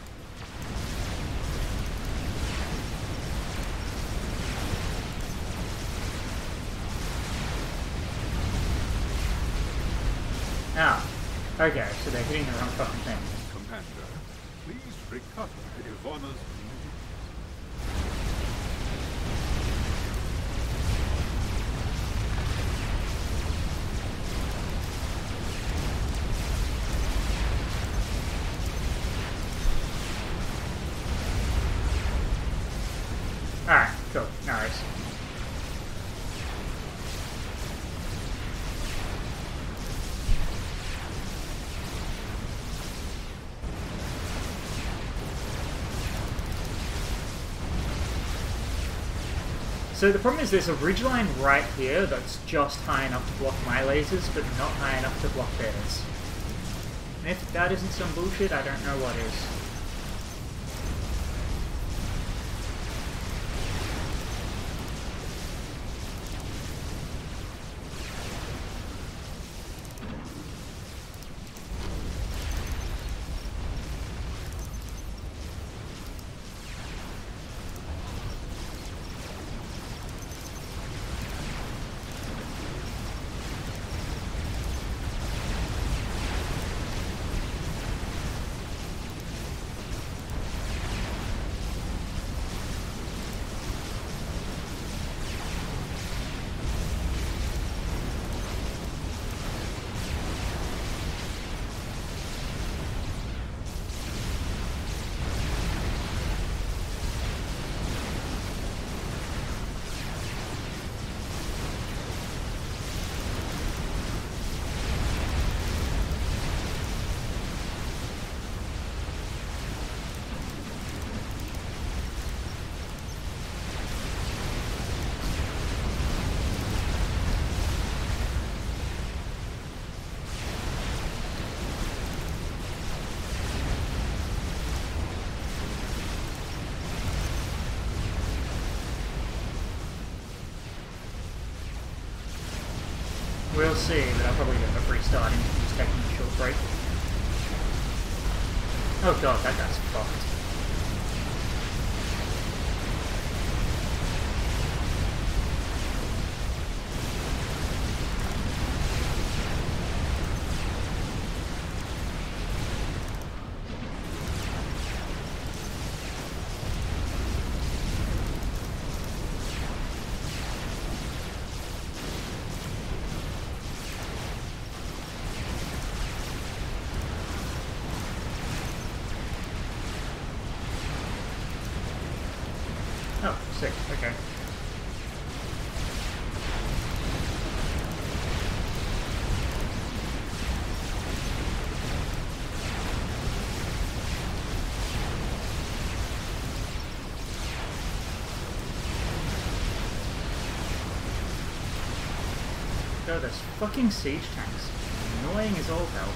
Ah, okay, so they're hitting the wrong fucking thing. Commander, please recover Ivana's Alright, So the problem is there's a ridgeline right here that's just high enough to block my lasers, but not high enough to block theirs. And if that isn't some bullshit, I don't know what is. We'll see, but I'll probably get a free start into just taking a short break. Oh god, that guy's fucked. Oh, sick, okay. Oh, those fucking siege tanks. Annoying as all hell.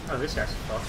Oh, this guy's fucked.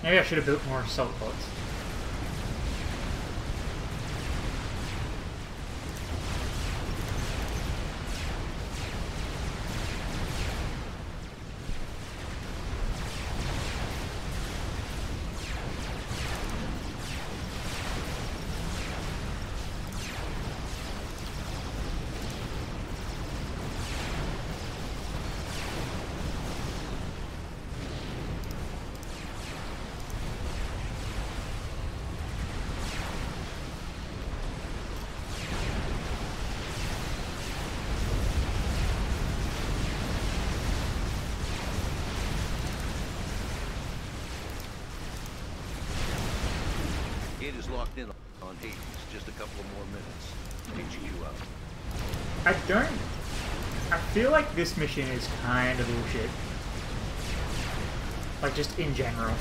Maybe I should have built more assault pods. Gate is locked in on Hades. Just a couple of more minutes. HQ out. I don't I feel like this mission is kind of bullshit. Like, just in general.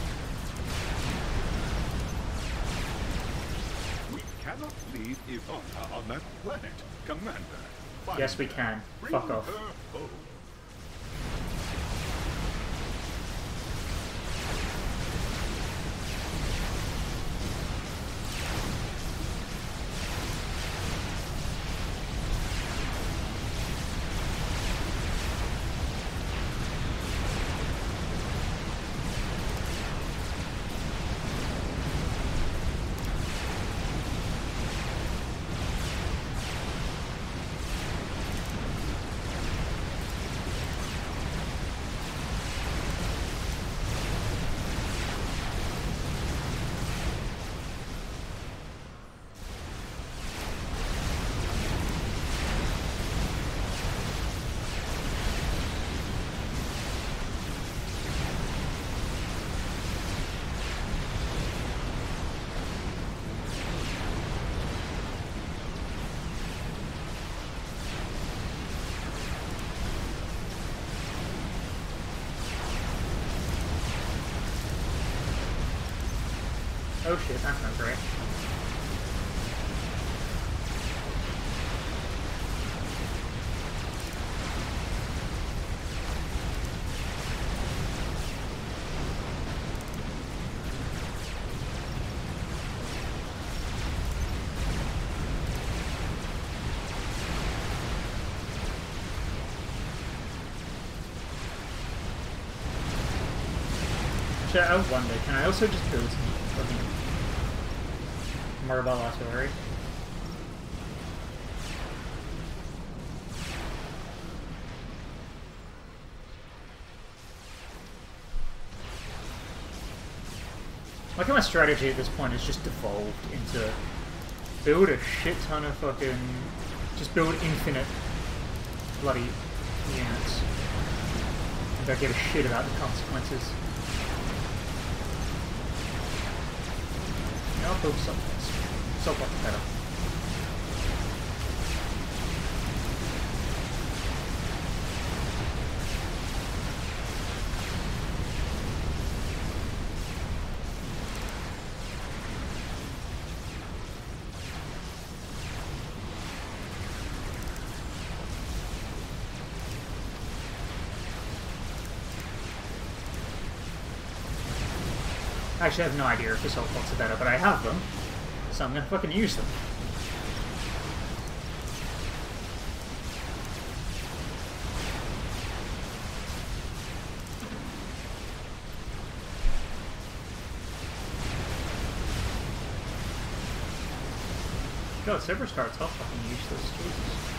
We cannot leave Ivana on that planet, Commander. Yes, we can. Fuck off. Her home. Oh shit, that's not great. Actually, I wonder, can I also just build some fucking mobile artillery? Like, my strategy at this point is just devolved into build a shit ton of fucking... just build infinite bloody units. And don't give a shit about the consequences. I'll build something else. So much better. Actually, I have no idea if assault bots are better, but I have them, so I'm gonna fucking use them. God, Superstar's all fucking useless, Jesus.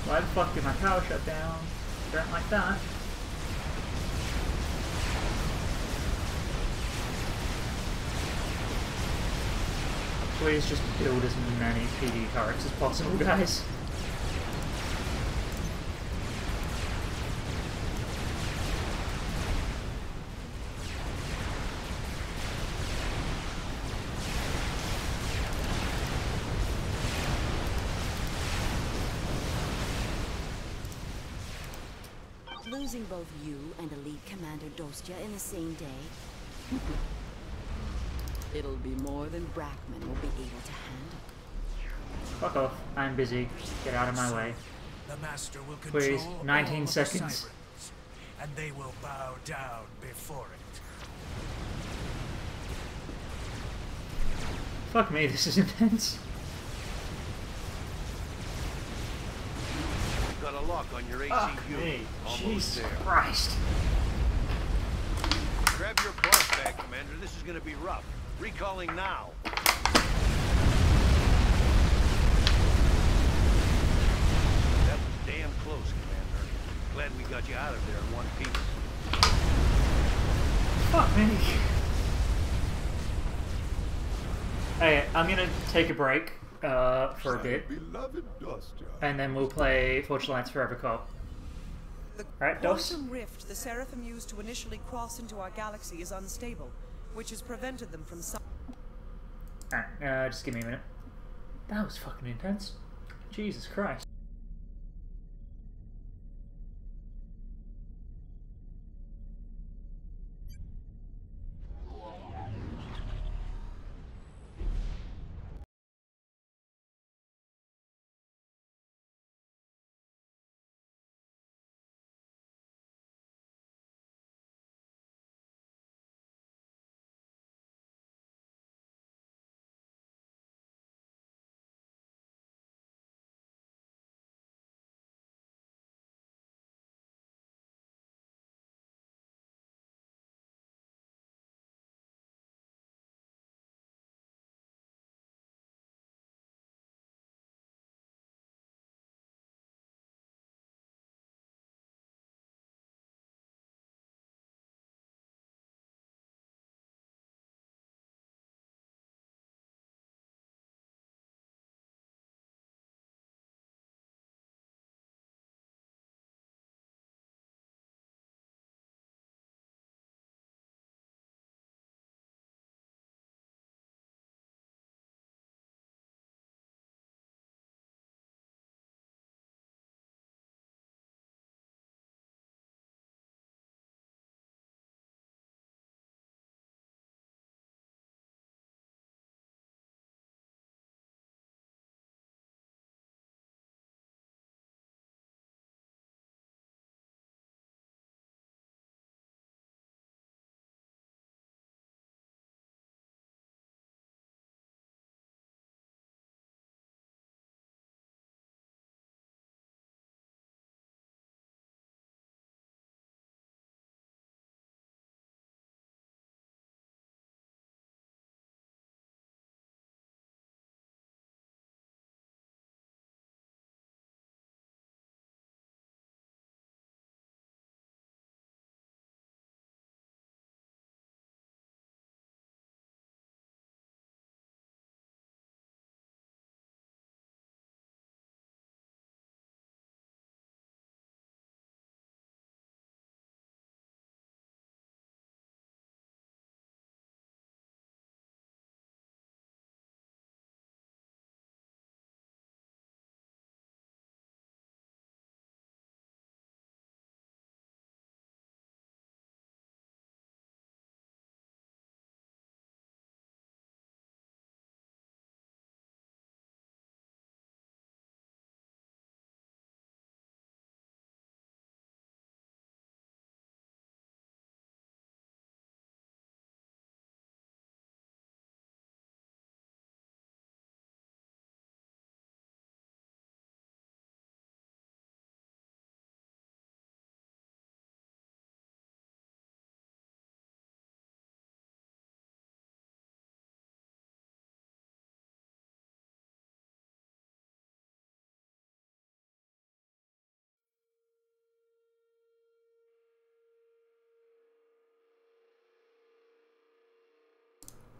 Why the fuck did my power shut down? Don't like that. Please just build as many PD turrets as possible, guys. Losing both you and Elite Commander Dostia in the same day? It'll be more than Brackman will be able to handle. Fuck off. I'm busy. Get out of my way. The Master will control Please, 19 all of the seconds. Sirens, and they will bow down before it. Fuck me, this is intense. Got a lock on your Fuck ACU. me. Almost Jesus there. Christ. Grab your cloth bag, Commander. This is gonna be rough. Recalling now. That was damn close, Commander. Glad we got you out of there in one piece. Fuck me. Hey, I'm gonna take a break for a bit, Beloved Dostia. and then we'll play Fortune Alliance Forever Co-op. The Right, Dos? quantum rift the Seraphim used to initially cross into our galaxy is unstable, which has prevented them from... Alright, just give me a minute. That was fucking intense. Jesus Christ.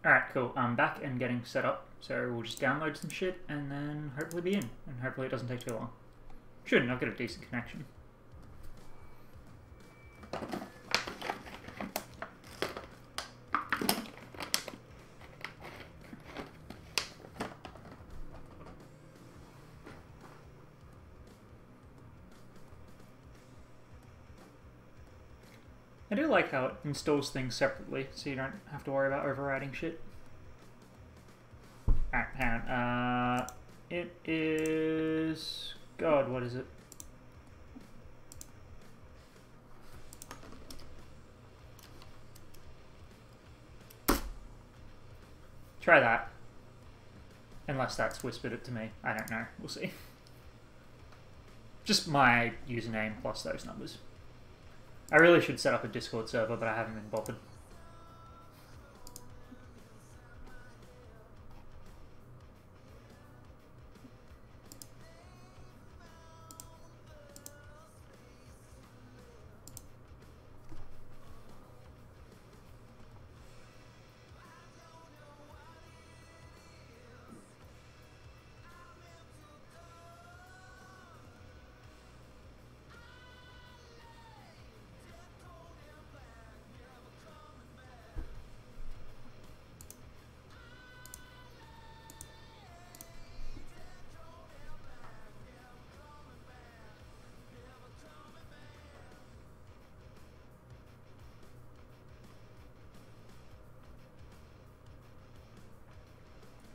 Alright, cool. I'm back and getting set up, so we'll just download some shit and then hopefully be in. And hopefully it doesn't take too long. Shouldn't, I've got a decent connection. I do like how it installs things separately, so you don't have to worry about overriding shit. Alright, hang on. It is... God, what is it? Try that. Unless that's whispered it to me. I don't know. We'll see. Just my username plus those numbers. I really should set up a Discord server, but I haven't been bothered.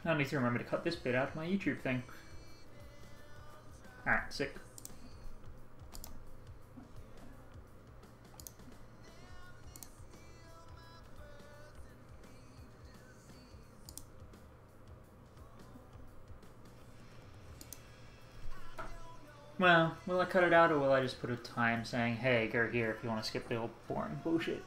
I need to remember to cut this bit out of my YouTube thing. Alright, sick. Well, will I cut it out or will I just put a time saying, hey, go here if you want to skip the old boring bullshit?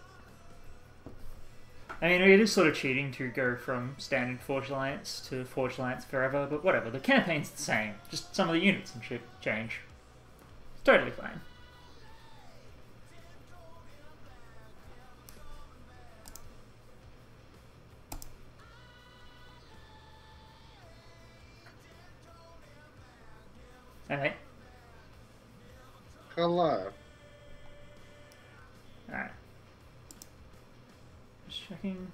I mean, it is sort of cheating to go from standard Forge Alliance to Forge Alliance Forever, but whatever, the campaign's the same. Just some of the units and shit change. It's totally fine. Alright. Hello. Alright. Just checking.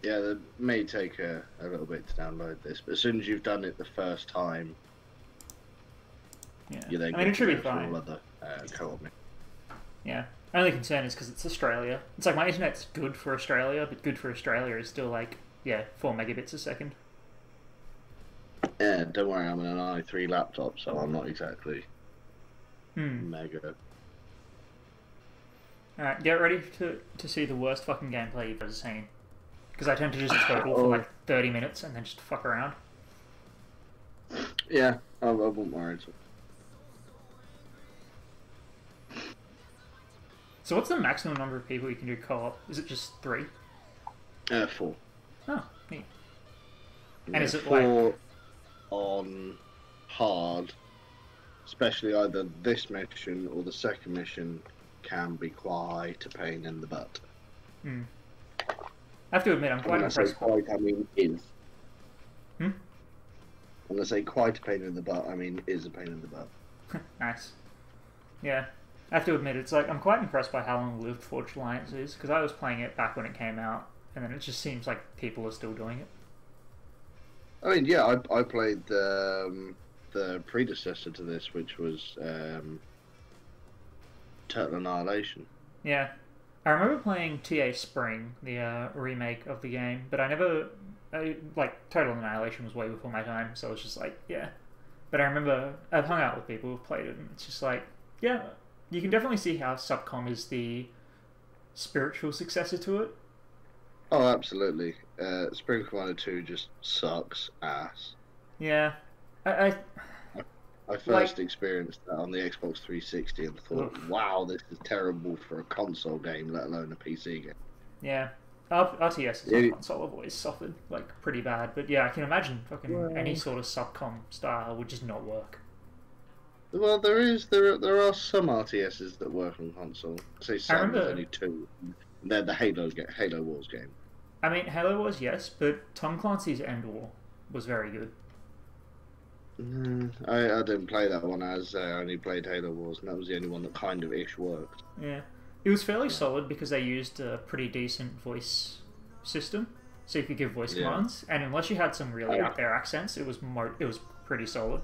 Yeah, it may take a little bit to download this, but as soon as you've done it the first time, yeah, you then I mean, it should be get fine. all other co-op. Yeah. Only concern is because it's Australia. It's like my internet's good for Australia, but good for Australia is still like, yeah, 4 megabits a second. Yeah, don't worry, I'm on an i3 laptop, so I'm not exactly mega. Alright, get ready to see the worst fucking gameplay you've ever seen. Because I tend to just total for like 30 minutes and then just fuck around. Yeah, I won't worry. So what's the maximum number of people you can do co-op? Is it just 3? 4. Oh, neat. Yeah, And is it 4 like... on hard, especially either this mission or the second mission, can be quite a pain in the butt. I have to admit, I'm quite when impressed. I say quite, I mean is. When I say quite a pain in the butt, I mean is a pain in the butt. Nice. Yeah. I have to admit, it's like, I'm quite impressed by how long-lived Forged Alliance is, because I was playing it back when it came out, and then it just seems like people are still doing it. I mean, yeah, I played the predecessor to this, which was Total Annihilation. Yeah. I remember playing TA Spring, the remake of the game, but like, Total Annihilation was way before my time, so it was just like, yeah. But I remember, I've hung out with people who've played it, and it's just like, yeah, you can definitely see how Subcom is the spiritual successor to it. Oh, absolutely. Spring Commander 2 just sucks ass. Yeah. I first experienced that on the Xbox 360 and thought, wow, this is terrible for a console game, let alone a PC game. Yeah. RTSs on console have always suffered, like, pretty bad. But yeah, I can imagine fucking any sort of Subcom style would just not work. Well, there are some RTSs that work on console. I say some, there's only 2. They're the Halo Wars game. I mean, Halo Wars, yes, but Tom Clancy's End War was very good. I didn't play that one, as I only played Halo Wars, and that was the only one that kind of ish worked. Yeah. It was fairly solid because they used a pretty decent voice system, so you could give voice commands, and unless you had some really out there accents, it was pretty solid.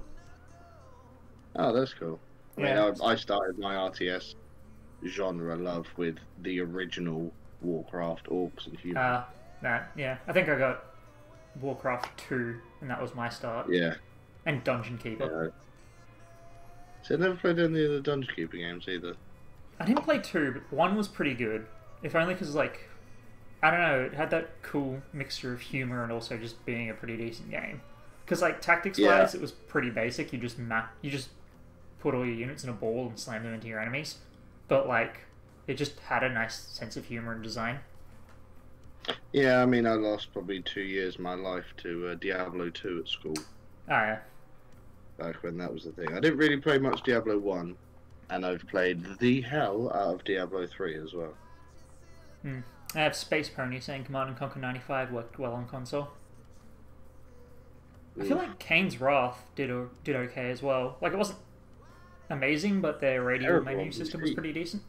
Oh, that's cool. I mean, I started my RTS genre love with the original Warcraft Orcs and Humans. Nah, yeah. I think I got Warcraft 2, and that was my start. Yeah. And Dungeon Keeper. Yeah. So I never played any of the Dungeon Keeper games either. I didn't play 2, but 1 was pretty good. If only because, like, I don't know, it had that cool mixture of humor and also just being a pretty decent game. Because, like, tactics-wise, it was pretty basic. You just put all your units in a ball and slam them into your enemies. But, like, it just had a nice sense of humor and design. Yeah, I mean, I lost probably 2 years of my life to Diablo 2 at school. Oh, yeah. Back when that was the thing. I didn't really play much Diablo 1, and I've played the hell out of Diablo 3 as well. I have Space Pony saying Command & Conquer 95 worked well on console. I feel like Kane's Wrath did okay as well. Like, it wasn't amazing, but their radio menu system was pretty decent.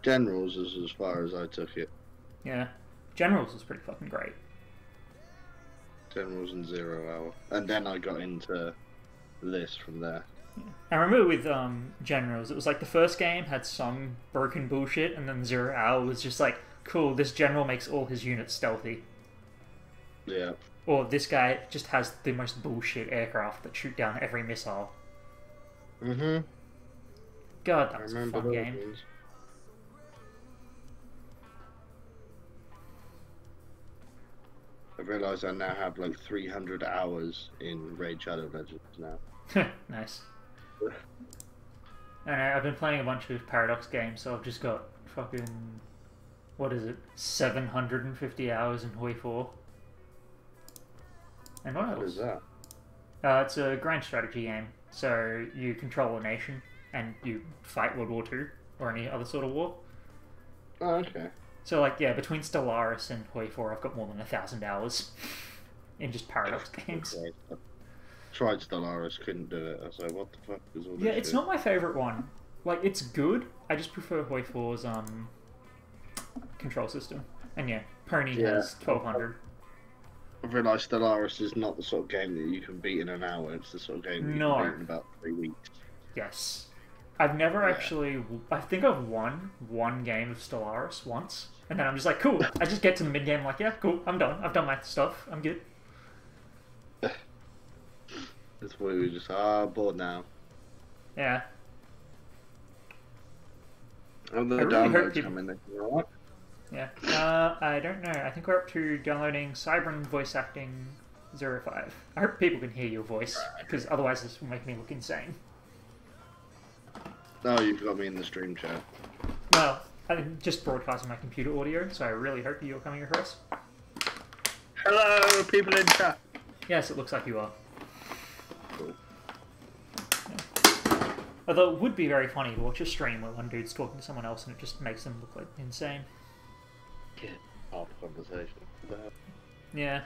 Generals is as far as I took it. Yeah. Generals was pretty fucking great. Generals and 0 Hour. And then I got into this from there. Yeah. I remember with Generals, it was like the first game had some broken bullshit, and then 0 Hour was just like, cool, this general makes all his units stealthy. Yeah. Or this guy just has the most bullshit aircraft that shoot down every missile. Mm-hmm. God, that was a fun game. Ones. I realise I now have like 300 hours in Raid Shadow Legends now. Nice. And I've been playing a bunch of Paradox games, so I've just got fucking, what is it, 750 hours in Hoi 4. And what else? What is that? It's a grand strategy game. So you control a nation and you fight World War II or any other sort of war. Oh, okay. So, like, yeah, between Stellaris and Hoi 4, I've got more than 1,000 hours in just Paradox games. Okay. I tried Stellaris, couldn't do it. I was like, what the fuck is all this Yeah, it's shit? not my favourite one. Like, it's good. I just prefer Hoi 4's control system. And yeah, Pony has 1,200. I've realised Stellaris is not the sort of game that you can beat in an hour. It's the sort of game that you can beat in about 3 weeks. Yes. I've never actually... I think I've won one game of Stellaris once. And then I'm just like, cool. I just get to the mid-game like, yeah, cool, I'm done. I've done my stuff. I'm good. That's why we were just, bored now. Yeah. Oh, the I really downloads coming in. Alright? Yeah. I don't know. I think we're up to downloading Cybran voice acting 05. I hope people can hear your voice, because otherwise this will make me look insane. Oh, you've got me in the stream chat. Well, I'm just broadcasting my computer audio, so I really hope you're coming across. Hello, people in chat. Yes, it looks like you are. Cool. Yeah. Although it would be very funny to watch a stream where one dude's talking to someone else and it just makes them look like insane. Yeah, half a conversation. Yeah.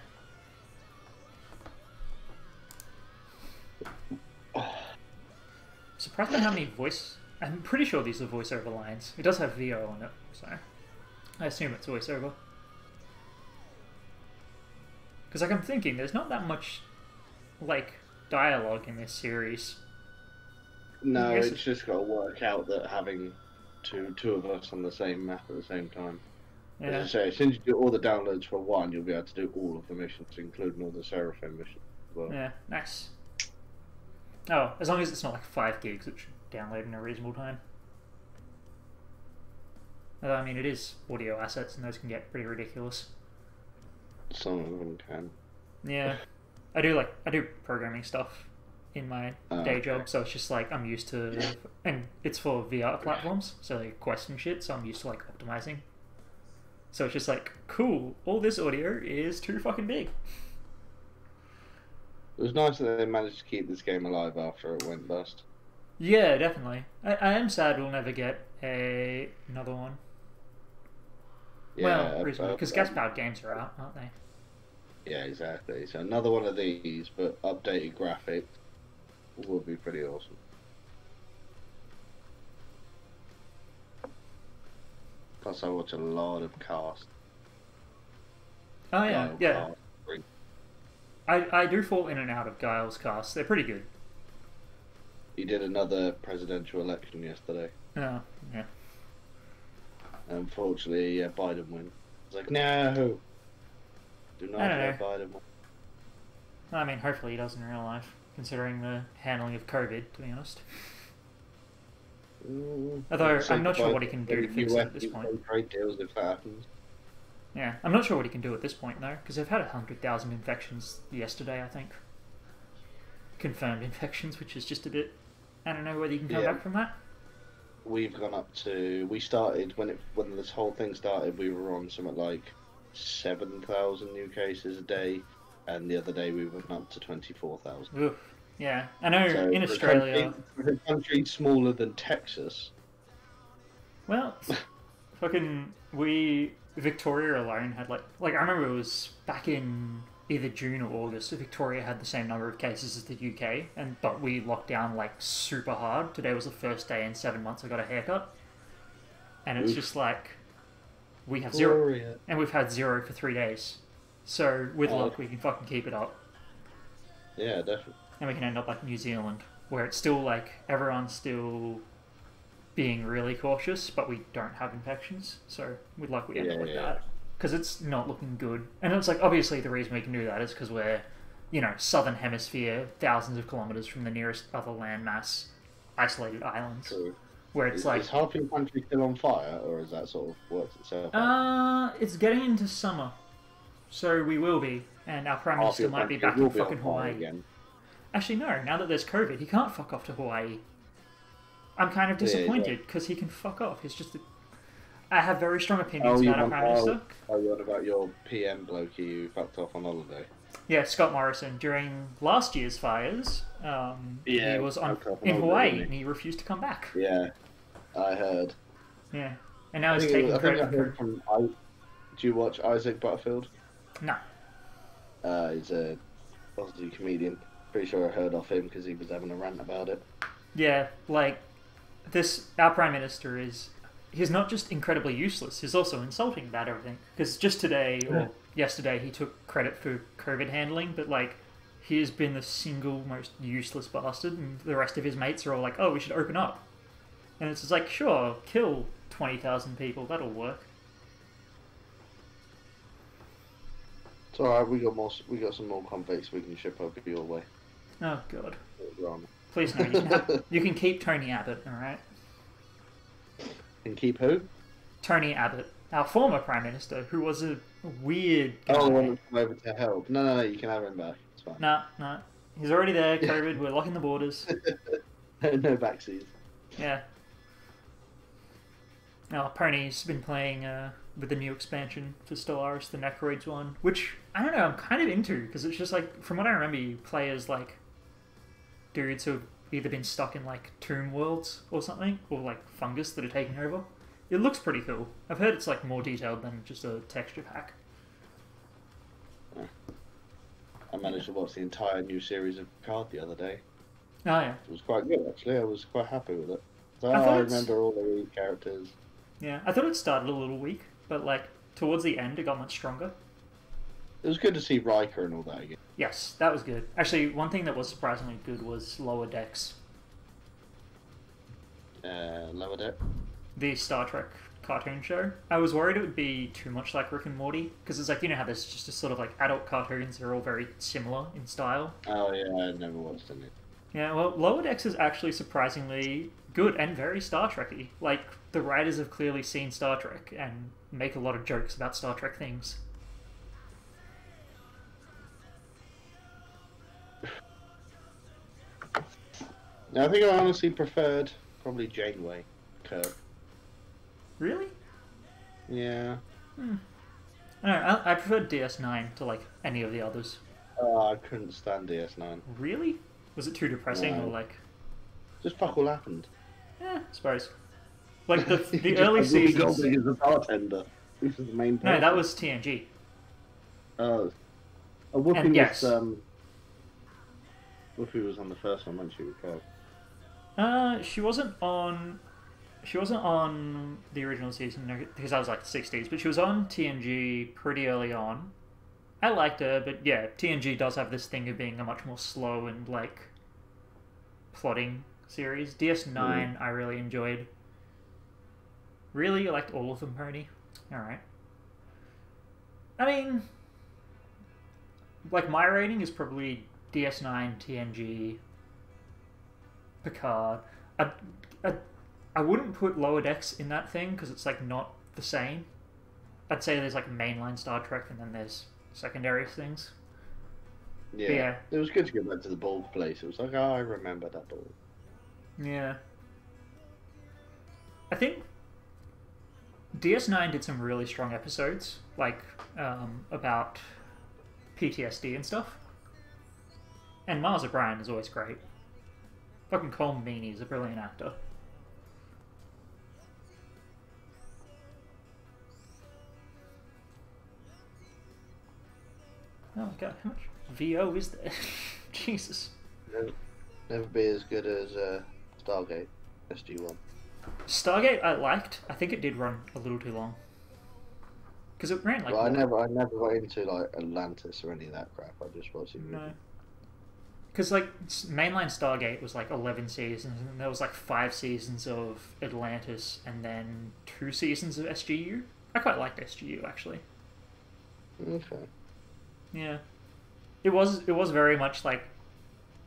Surprised by how many I'm pretty sure these are voiceover lines. It does have VO on it, so I assume it's voiceover. Because like I'm thinking, there's not that much like dialogue in this series. No, it's just got to work out that having two of us on the same map at the same time. Yeah. As I say, since you do all the downloads for one, you'll be able to do all of the missions, including all the Seraphim missions as well. Yeah, nice. Oh, as long as it's not like 5 gigs, it should download in a reasonable time. Although, I mean, it is audio assets, and those can get pretty ridiculous. Some of them can. Yeah. I do programming stuff in my day job, so it's just like I'm used to, and it's for VR platforms, so like Quest and shit, so I'm used to like optimizing. So it's just like, cool, all this audio is too fucking big. It was nice that they managed to keep this game alive after it went bust. Yeah, definitely. I am sad we'll never get another one. Yeah, well, reasonably, because gas-powered games are out, aren't they? Yeah, exactly. So another one of these, but updated graphics would be pretty awesome. Plus, I watch a lot of cast. Oh yeah, yeah. I do fall in and out of Guile's casts. They're pretty good. He did another presidential election yesterday. Oh, yeah. Unfortunately, Biden win. It's like, no, do not I don't let know. Biden. I mean, hopefully he does in real life, considering the handling of COVID, to be honest. Although, I'm not sure what he can do to fix it at this point. Trade deals if that happens. Yeah, I'm not sure what he can do at this point, though, because they've had 100,000 infections yesterday, I think. Confirmed infections, which is just a bit... I don't know whether you can come back from that. We've gone up to... We started, when this whole thing started, we were on something like 7,000 new cases a day, and the other day we went up to 24,000. Yeah, I know So in Australia... For a country smaller than Texas... Well, fucking... Victoria alone had like I remember it was back in either June or August, Victoria had the same number of cases as the UK, but we locked down like super hard. Today was the first day in 7 months I got a haircut. And it's just like, we have zero, and we've had 0 for 3 days. So with luck we can fucking keep it up. Yeah, definitely. And we can end up like New Zealand, where it's still like, everyone's still being really cautious, but we don't have infections, so we'd like we end up like that, because it's not looking good. And it's like, obviously the reason we can do that is because we're, you know, southern hemisphere, thousands of kilometers from the nearest other landmass, isolated islands. True. Where it's like, is half your country still on fire, or is that sort of worked itself out? It's getting into summer, so we will be, and our Prime Minister might be back in fucking Hawaii again. Actually no, now that there's COVID, he can't fuck off to Hawaii. I'm kind of disappointed because he can fuck off. It's just I have very strong opinions about our Prime Minister. What about your PM bloke who fucked off on holiday? Yeah, Scott Morrison. During last year's fires, he was in Hawaii and he refused to come back. Yeah, I heard. Yeah, and now he's taking credit for... Do you watch Isaac Butterfield? No. He's a Aussie comedian. Pretty sure I heard of him because he was having a rant about it. Yeah, like... our Prime Minister he's not just incredibly useless, he's also insulting about everything. Because just today, or yesterday, he took credit for COVID handling, but like, he has been the single most useless bastard, and the rest of his mates are all like, oh, we should open up. And it's just like, sure, kill 20,000 people, that'll work. It's alright, we got some more convicts we can ship over your way. Oh god. Please no, you can keep Tony Abbott, alright? And keep who? Tony Abbott, our former Prime Minister, who was a weird guy. Oh, I want to come over to help. No, you can have him back. It's fine. No. He's already there, COVID, we're locking the borders. No backseas. Yeah. Now, Pony's been playing with the new expansion for Stellaris, the Necroids one, which, I don't know, I'm kind of into, because it's just like, from what I remember, you play as like dudes who have either been stuck in like tomb worlds or something, or like fungus that are taking over. It looks pretty cool. I've heard it's like more detailed than just a texture pack. I managed to watch the entire new series of Picard the other day. Oh yeah. It was quite good actually, I was quite happy with it. So I remember all the lead characters. Yeah, I thought it started a little weak, but like towards the end it got much stronger. It was good to see Riker and all that again. Yes, that was good. Actually, one thing that was surprisingly good was Lower Decks. Lower Deck? The Star Trek cartoon show. I was worried it would be too much like Rick and Morty, because it's like, you know how there's just a sort of like adult cartoons that are all very similar in style. Oh yeah, I never watched any. Yeah, well, Lower Decks is actually surprisingly good and very Star Trek-y. Like, the writers have clearly seen Star Trek and make a lot of jokes about Star Trek things. I think I honestly preferred probably Janeway, Kirk. Really? Yeah. I don't know, I preferred DS9 to like any of the others. I couldn't stand DS9. Really? Was it too depressing or like? Just fuck all happened. Yeah, I suppose. Like the early seasons. Is a bartender. This is the main. No, that was TNG. Oh. Whoopi and yes. Whoopi was on the first one, wasn't she? She wasn't on the original season because that was like the 60s, but she was on TNG pretty early on. I liked her, but yeah, TNG does have this thing of being a much more slow and like plotting series. DS9 I really enjoyed. Really? You liked all of them, Pony? Alright. I mean, like, my rating is probably DS9, TNG, Picard. I wouldn't put Lower Decks in that thing because it's like not the same. I'd say there's like mainline Star Trek and then there's secondary things. Yeah. Yeah. It was good to go back to the Borg place. It was like, oh, I remember that Borg. Yeah. I think DS9 did some really strong episodes, like about PTSD and stuff. And Miles O'Brien is always great. Fucking Colm Meaney is a brilliant actor. Oh my god, how much VO is there? Jesus. Never be as good as Stargate SG-1. Stargate I liked. I think it did run a little too long. Because it ran like... Well, I never got into like Atlantis or any of that crap. I just watched it. No. Because like mainline Stargate was like 11 seasons, and there was like 5 seasons of Atlantis, and then 2 seasons of SGU. I quite liked SGU actually. Okay. Yeah. It was very much like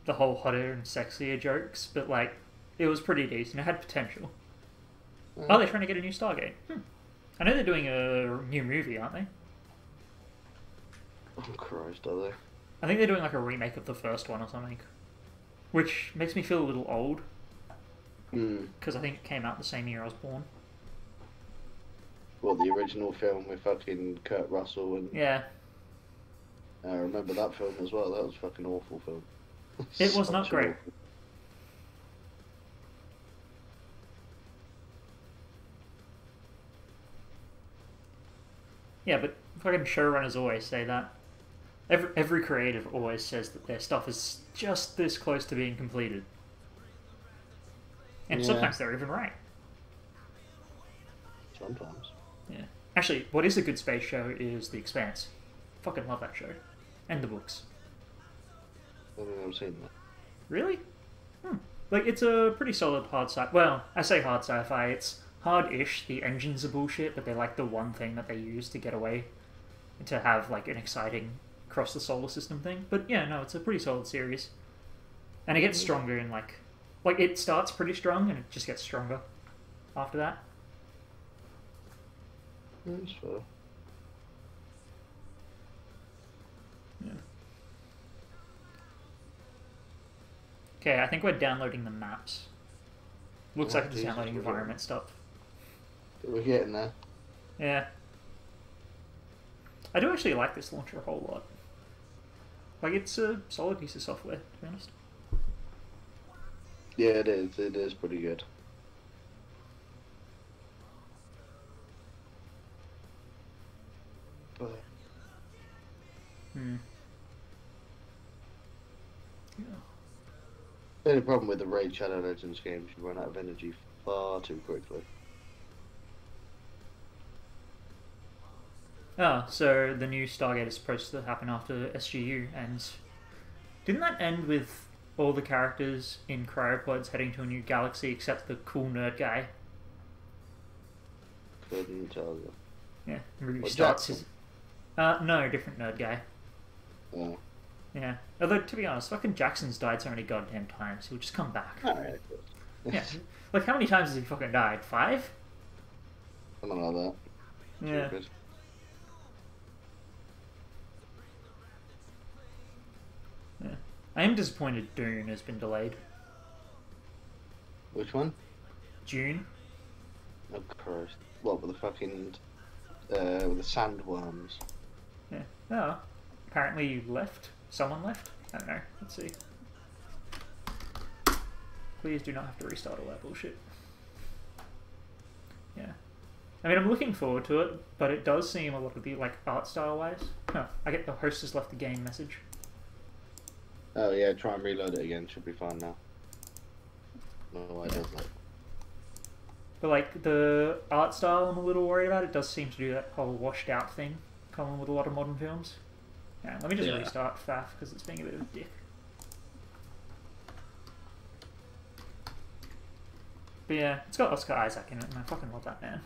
the whole hotter and sexier jokes, but like it was pretty decent. It had potential. Oh, they're trying to get a new Stargate. I know they're doing a new movie, aren't they? Oh Christ, are they? I think they're doing like a remake of the first one or something, which makes me feel a little old. Because I think it came out the same year I was born. Well, the original film with fucking Kurt Russell and... Yeah. I remember that film as well. That was a fucking awful film. It was not great. Awful. Yeah, but fucking showrunners always say that. Every creative always says that their stuff is just this close to being completed. And sometimes they're even right. Sometimes. Yeah. Actually, what is a good space show is The Expanse. Fucking love that show. And the books. I think I've seen that. Really? Like, it's a pretty solid hard sci-fi. Well, I say hard sci-fi, it's hard-ish. The engines are bullshit, but they're like the one thing that they use to get away. To have, like, an exciting cross the solar system thing. But yeah, no, it's a pretty solid series. And it gets stronger in, like, it starts pretty strong, and it just gets stronger after that. That's fair. Yeah. Okay, I think we're downloading the maps. Looks like it's downloading environment stuff. We're getting there. Yeah. I do actually like this launcher a whole lot. Like, it's a solid piece of software, to be honest. Yeah, it is. It is pretty good. But... Yeah. The only problem with the Raid Shadow Legends games, you run out of energy far too quickly. Oh, so the new Stargate is supposed to happen after SGU, and didn't that end with all the characters in cryopods heading to a new galaxy except the cool nerd guy? Couldn't tell you. Yeah, Ruby What, starts Jackson? his... no, different nerd guy. Oh. Yeah. Although, to be honest, fucking Jackson's died so many goddamn times, he'll just come back. Alright. Yeah. Like, how many times has he fucking died? 5? Something like that. Yeah. Stupid. Yeah. I am disappointed Dune has been delayed. Which one? Dune? Oh Christ. What, with the fucking... with the sandworms? Yeah. Oh. Apparently you left? Someone left? I don't know. Let's see. Please do not have to restart all that bullshit. Yeah. I mean, I'm looking forward to it, but it does seem a lot of the, like, art style-wise. Huh. I get the host has left the game message. Oh yeah, try and reload it again. Should be fine now. No, I don't like. But, like, the art style I'm a little worried about. It does seem to do that whole washed-out thing common with a lot of modern films. Yeah, let me just restart FAF because it's being a bit of a dick. But yeah, it's got Oscar Isaac in it, and I fucking love that man.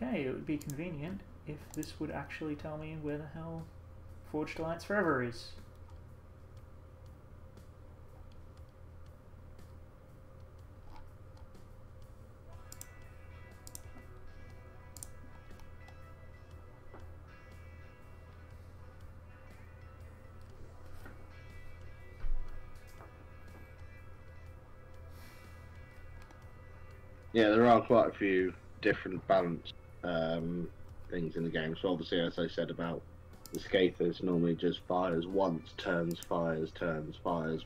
Okay, it would be convenient if this would actually tell me where the hell Forged Alliance Forever is. Yeah, there are quite a few different balance things in the game. So obviously, as I said about the Scathers, normally just fires once, turns, fires,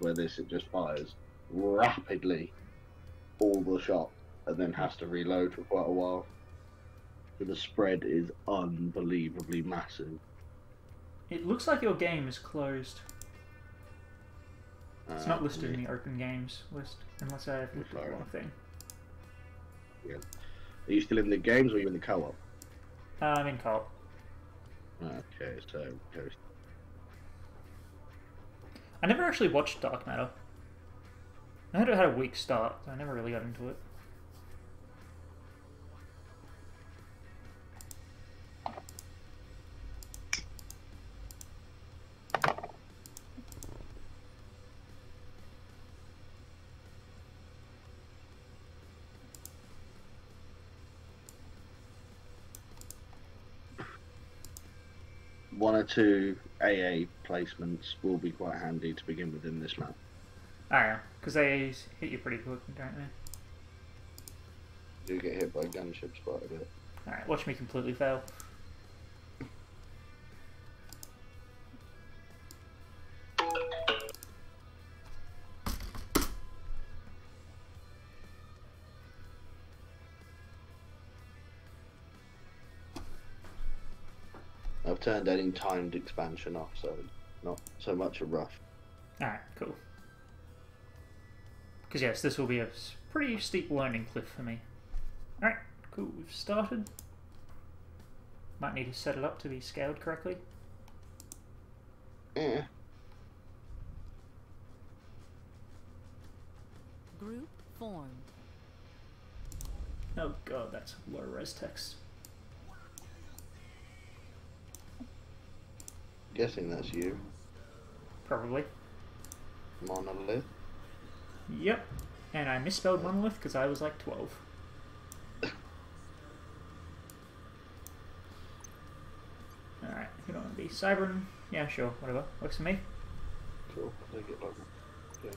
where this it just fires rapidly all the shot and then has to reload for quite a while. So the spread is unbelievably massive. It looks like your game is closed. It's not listed yeah. in the open games list, unless I have looked at the wrong thing. Yeah. Are you still in the games or are you in the co-op? I'm in co-op. Okay, so I never actually watched Dark Matter. I heard it had a weak start, so I never really got into it. one or two AA placements will be quite handy to begin with in this map. Oh yeah, because they hit you pretty quick, don't they? You get hit by gunships quite a bit. Alright, watch me completely fail. I've turned any timed expansion off, so not so much a rough. Alright, cool. Because yes, this will be a pretty steep learning cliff for me. Alright, cool, we've started. Might need to set it up to be scaled correctly. Yeah. Group formed. Oh god, that's low res text. Guessing that's you. Probably. Monolith. Yep. And I misspelled monolith because I was like 12. Alright, if you don't want to be Cybern, yeah, sure, whatever. Works for me. Cool. I'll take it like that. Okay.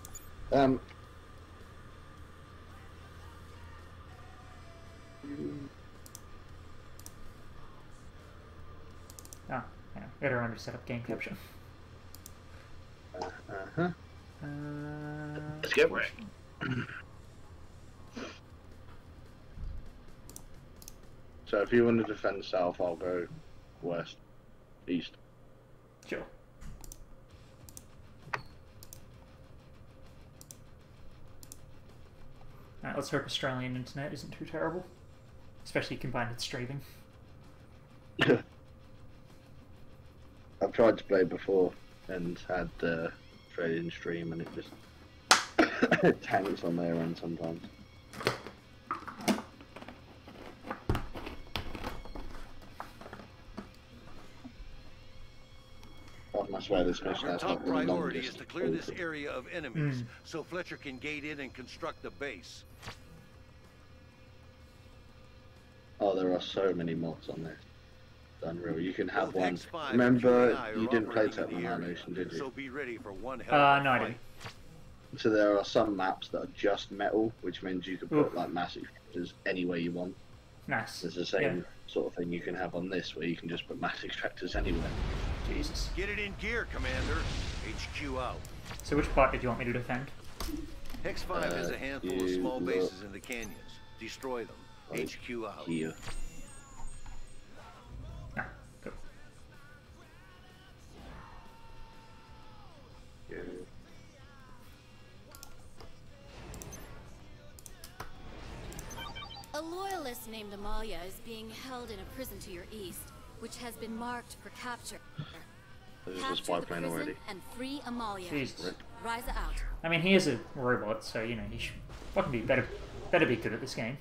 Ah, yeah, better remember to set up game capture. Let's get right. So if you want to defend south, I'll go west, east. Sure. Alright, let's hope Australian internet isn't too terrible. Especially combined with streaming. I've tried to play before and had Australian stream and it just tanks on their end sometimes. I swear this mission Our has top not the priority is longest to clear this open. area of enemies so Fletcher can gate in and construct the base. Oh, there are so many mods on this. It's unreal. You can have Both one. X5 and Remember, QAI you are didn't play operating in the area, Annihilation, did you? So be ready for one hell of a No, I fight. didn't. So there are some maps that are just metal, which means you can put like massive tractors anywhere you want. Nice. There's the same sort of thing you can have on this, where you can just put massive tractors anywhere. Jesus. Get it in gear, Commander. HQ out. So which part did you want me to defend? Hex 5 has a handful of you small look bases in the canyons. Destroy them. right HQ out. here. Ah, cool. Yeah. A loyalist named Amalia is being held in a prison to your east, which has been marked for capture. There's a Capture spy the plane prison already. and free Amalia. Jesus. Ryza out. I mean, he is a robot, so, you know, he should fucking be better be good at this game.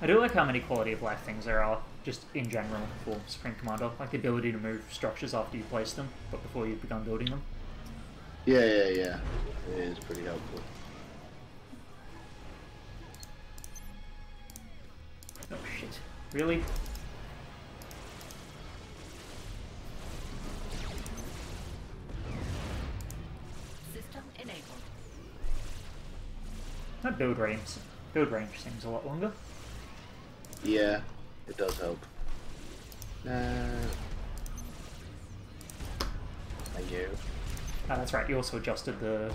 I do like how many quality of life things there are, just in general, for Supreme Commander. Like the ability to move structures after you place them, but before you've begun building them. Yeah. It is pretty helpful. Oh shit. Really? System enabled. That build range seems a lot longer. Yeah, it does help. Thank you. Ah, that's right, you also adjusted the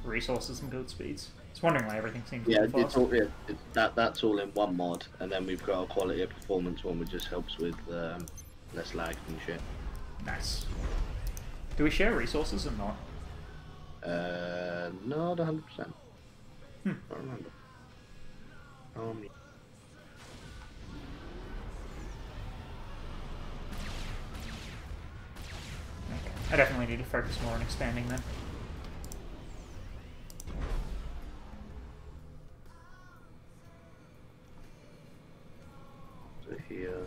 resources and build speeds. I was wondering why everything seems Yeah, so fast. that's all in one mod, and then we've got a quality of performance one which just helps with less lag and shit. Nice. Do we share resources or not? Not 100%. Hmm. I don't remember. Okay. I definitely need to focus more on expanding then. So here.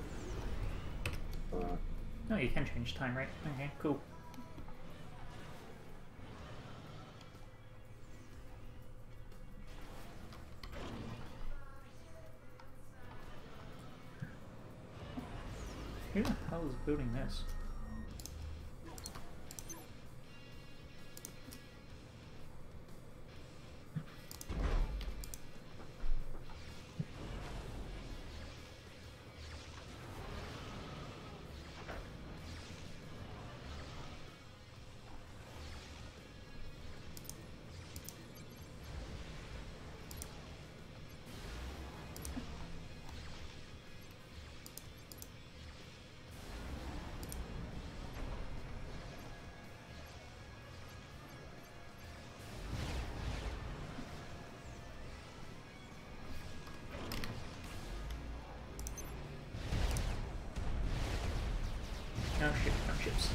No, you can change time rate. Okay, cool. Who the hell is building this? Oh shit, no ships.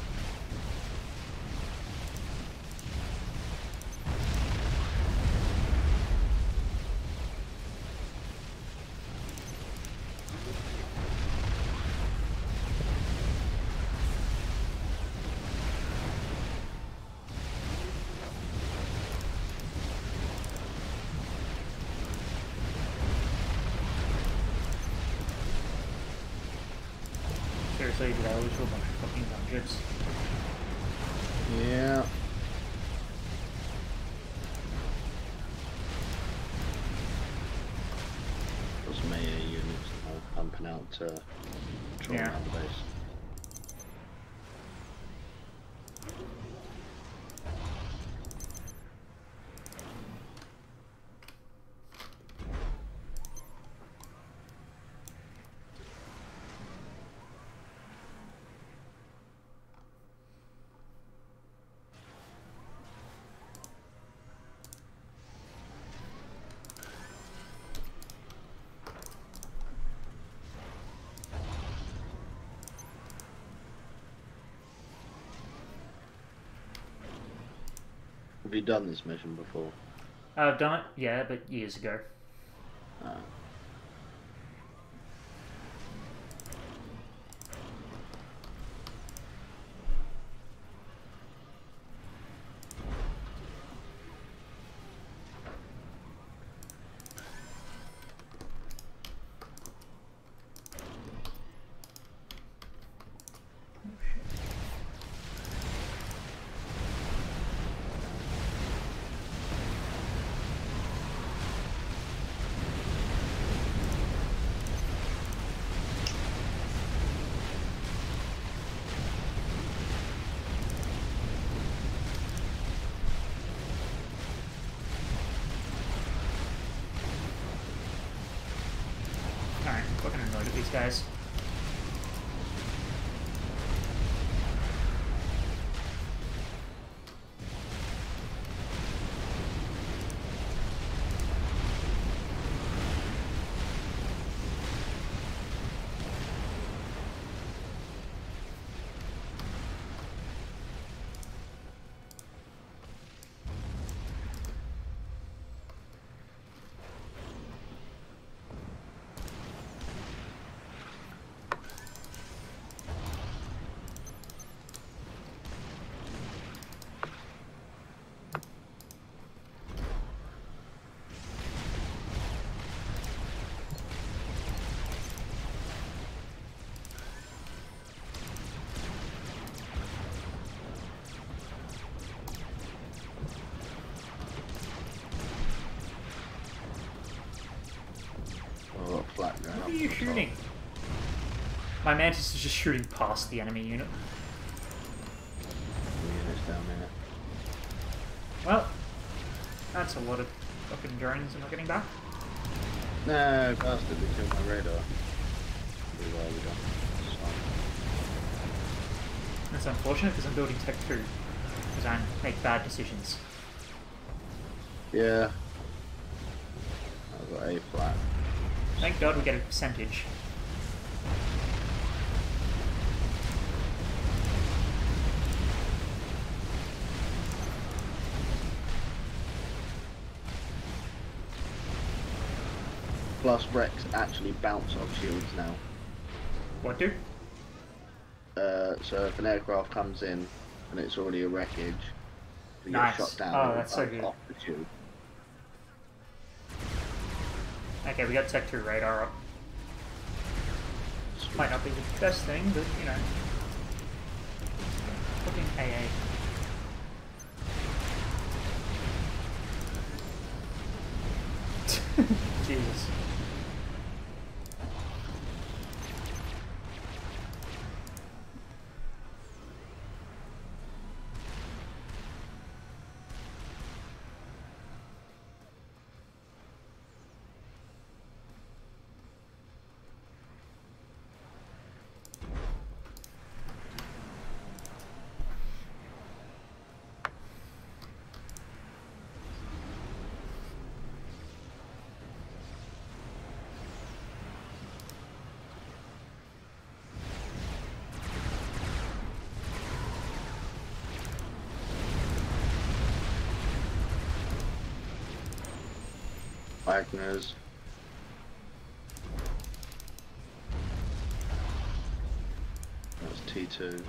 Seriously, did I lose to a bunch of fucking gunships? Yeah. Those Maya units are pumping out to control around the base. Have you done this mission before? I've done it, yeah, but years ago. Alright, I'm fucking annoyed at these guys. shooting? My mantis is just shooting past the enemy unit. Units down there. Well, that's a lot of fucking drones I'm not getting back. No, bastard, they killed my radar. Well, we don't. That's unfortunate because I'm building Tech 2. Because I make bad decisions. Yeah. I've got A flat. Thank God we get a percentage. Plus Rex actually bounce off shields now. What do? So if an aircraft comes in and it's already a wreckage, you Nice. get shot down Oh, that's so good. off the shield. Okay, we got Tech 2 radar up. Might not be the best thing, but you know. Fucking AA. Jesus. Wagners. That's T2.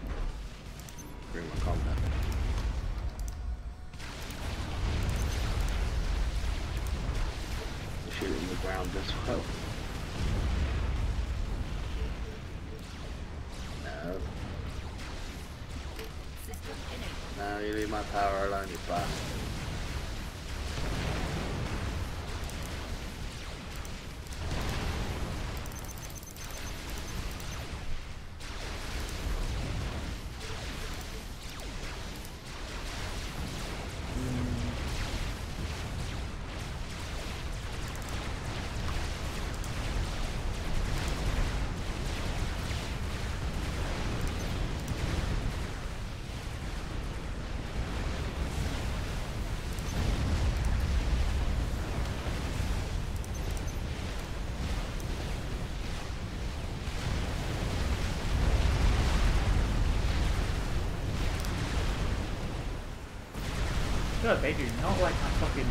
Bring my combat. Shooting the ground as well. No. No, you leave my power alone, you bastard. God, they do not like my fucking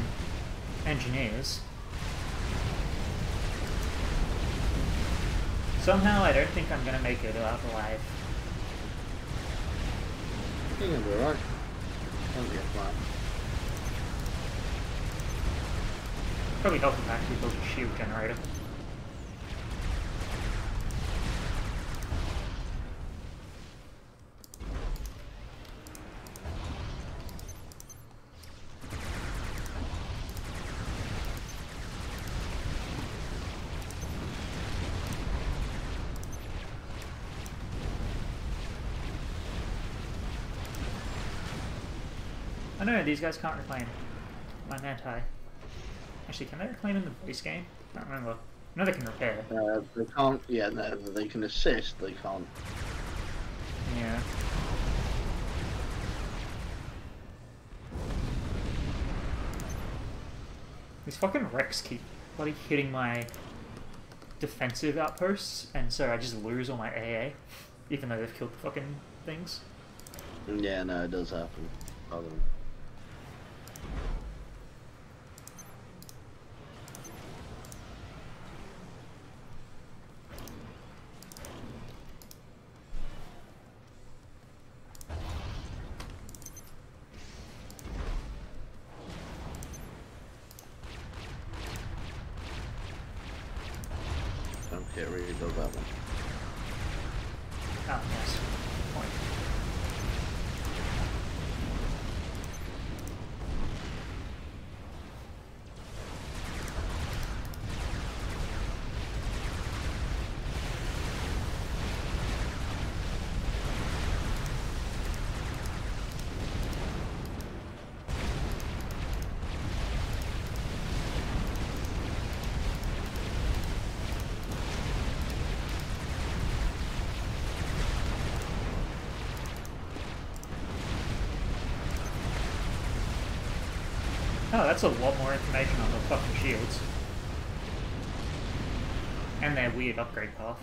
engineers. Somehow I don't think I'm gonna make it out alive. You're gonna be alright. Don't be a flat. Probably help them actually build a shield generator. I know these guys can't reclaim. My manti. Actually, can they reclaim in the base game? I don't remember. I know they can repair. They can't. Yeah, no, they can assist. They can't. Yeah. These fucking wrecks keep bloody hitting my defensive outposts, and so I just lose all my AA, even though they've killed the fucking things. Yeah, no, it does happen. Other than can't really build that one. Oh, yes. Point. Oh, that's a lot more information on the fucking shields. And their weird upgrade path.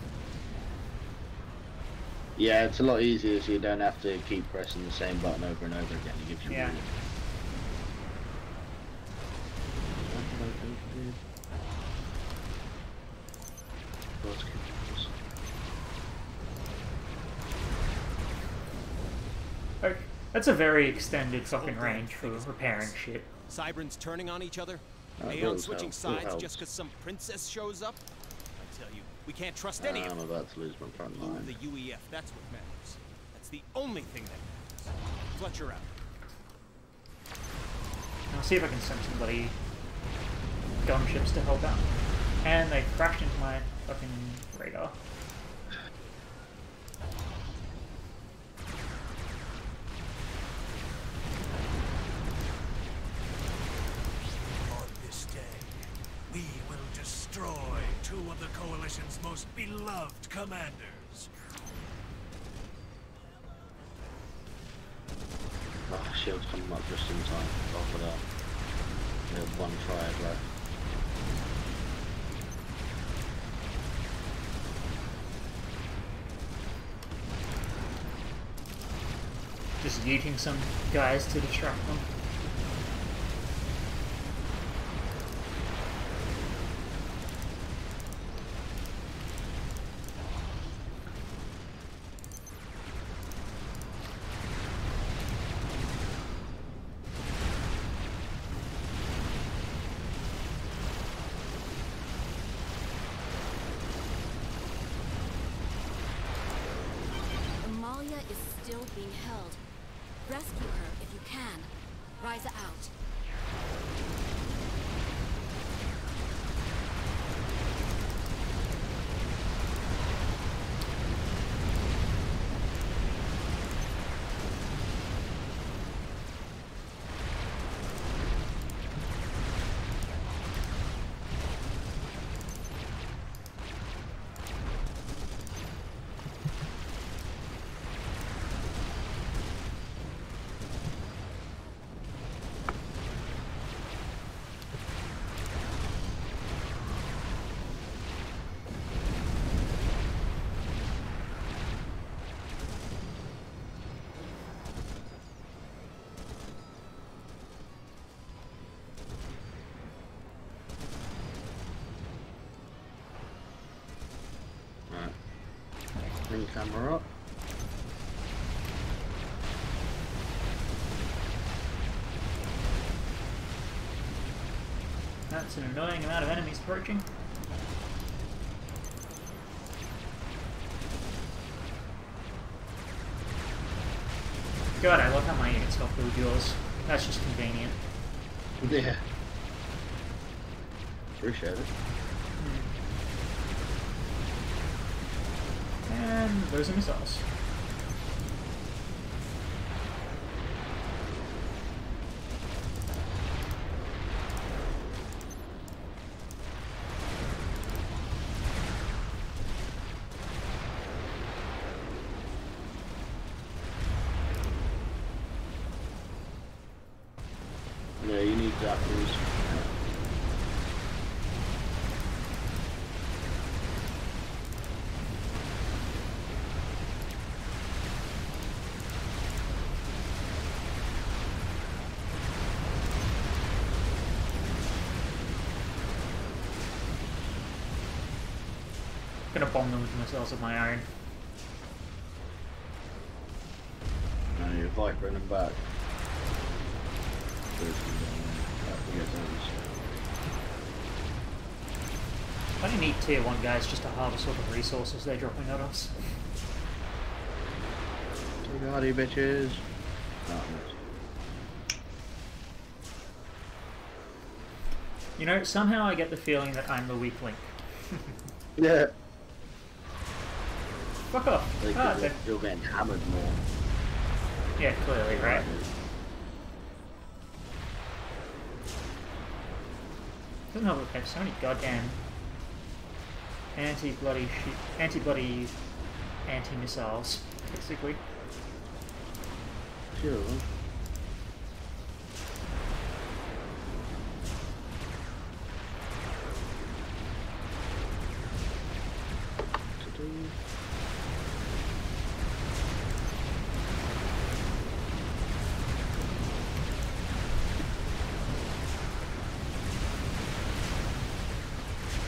Yeah, it's a lot easier so you don't have to keep pressing the same button over and over again. It gives you Yeah. Okay. That's a very extended fucking range for repairing shit. Cyberns turning on each other? Aeon Aeon switching sides helps. just because some princess shows up? I tell you, we can't trust any of I'm them. about to lose my front Move line. the UEF, that's what matters. That's the only thing that matters. Fletcher out. I'll see if I can send somebody gunships to help out. And they crashed into my fucking radar. On this day, we will destroy two of the Coalition's most beloved commanders. Oh, shield's coming up just in time. Off of that. We have one triad left. Just yeeting some guys to distract them. Amalia is still being held. Rescue her if you can. Rise out. Bring camera up. That's an annoying amount of enemies approaching. God, I love how my units help build yours. That's just convenient. Yeah. Appreciate it. And those are missiles. Yeah, you need zappers. Gonna bomb them with missiles of my own. No, you're Vipering them back. I don't need tier 1 guys just to harvest all the resources they're dropping at us. You got it, bitches. You know, somehow I get the feeling that I'm the weak link. Yeah. Fuck off. You're getting hammered more. Yeah, clearly, right? Doesn't help that there's so many goddamn anti-bloody anti-missiles, basically. Sure.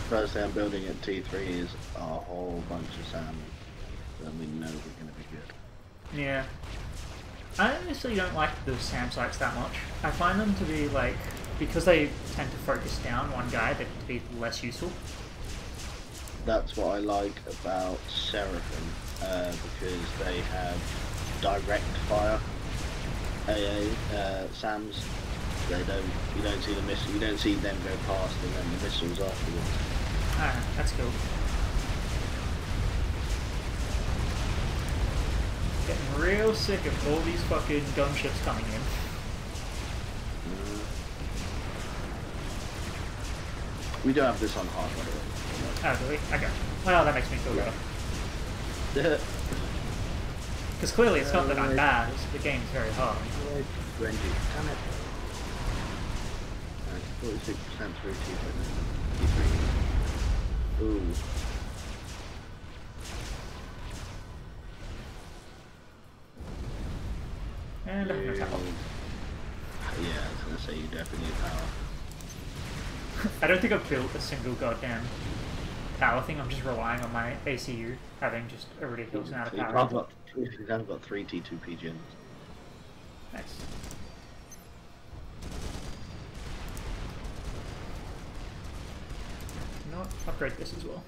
First thing I'm building at T3 is a whole bunch of salmon. Then we know we're going to be good. Yeah. I honestly don't like the SAM sites that much. I find them to be like, because they tend to focus down one guy, they tend to be less useful. That's what I like about Seraphim, because they have direct fire AA SAMs. You don't see the missile, you don't see them go past and then the missiles afterwards. Ah, that's cool. Getting real sick of all these fucking gunships coming in. We don't have this on hard, by the way. Oh, do we? Okay. Well, that makes me feel better. Because clearly it's not that I'm bad, it's the game's very hard. Renji, damn it. 46% through T3. Ooh. And I have no power. Yeah, I was gonna say you definitely need power. I don't think I've built a single goddamn power thing, I'm just relying on my ACU having just a ridiculous amount of power. You've got 3 T2 PGNs. Nice. You know what? Upgrade this as well.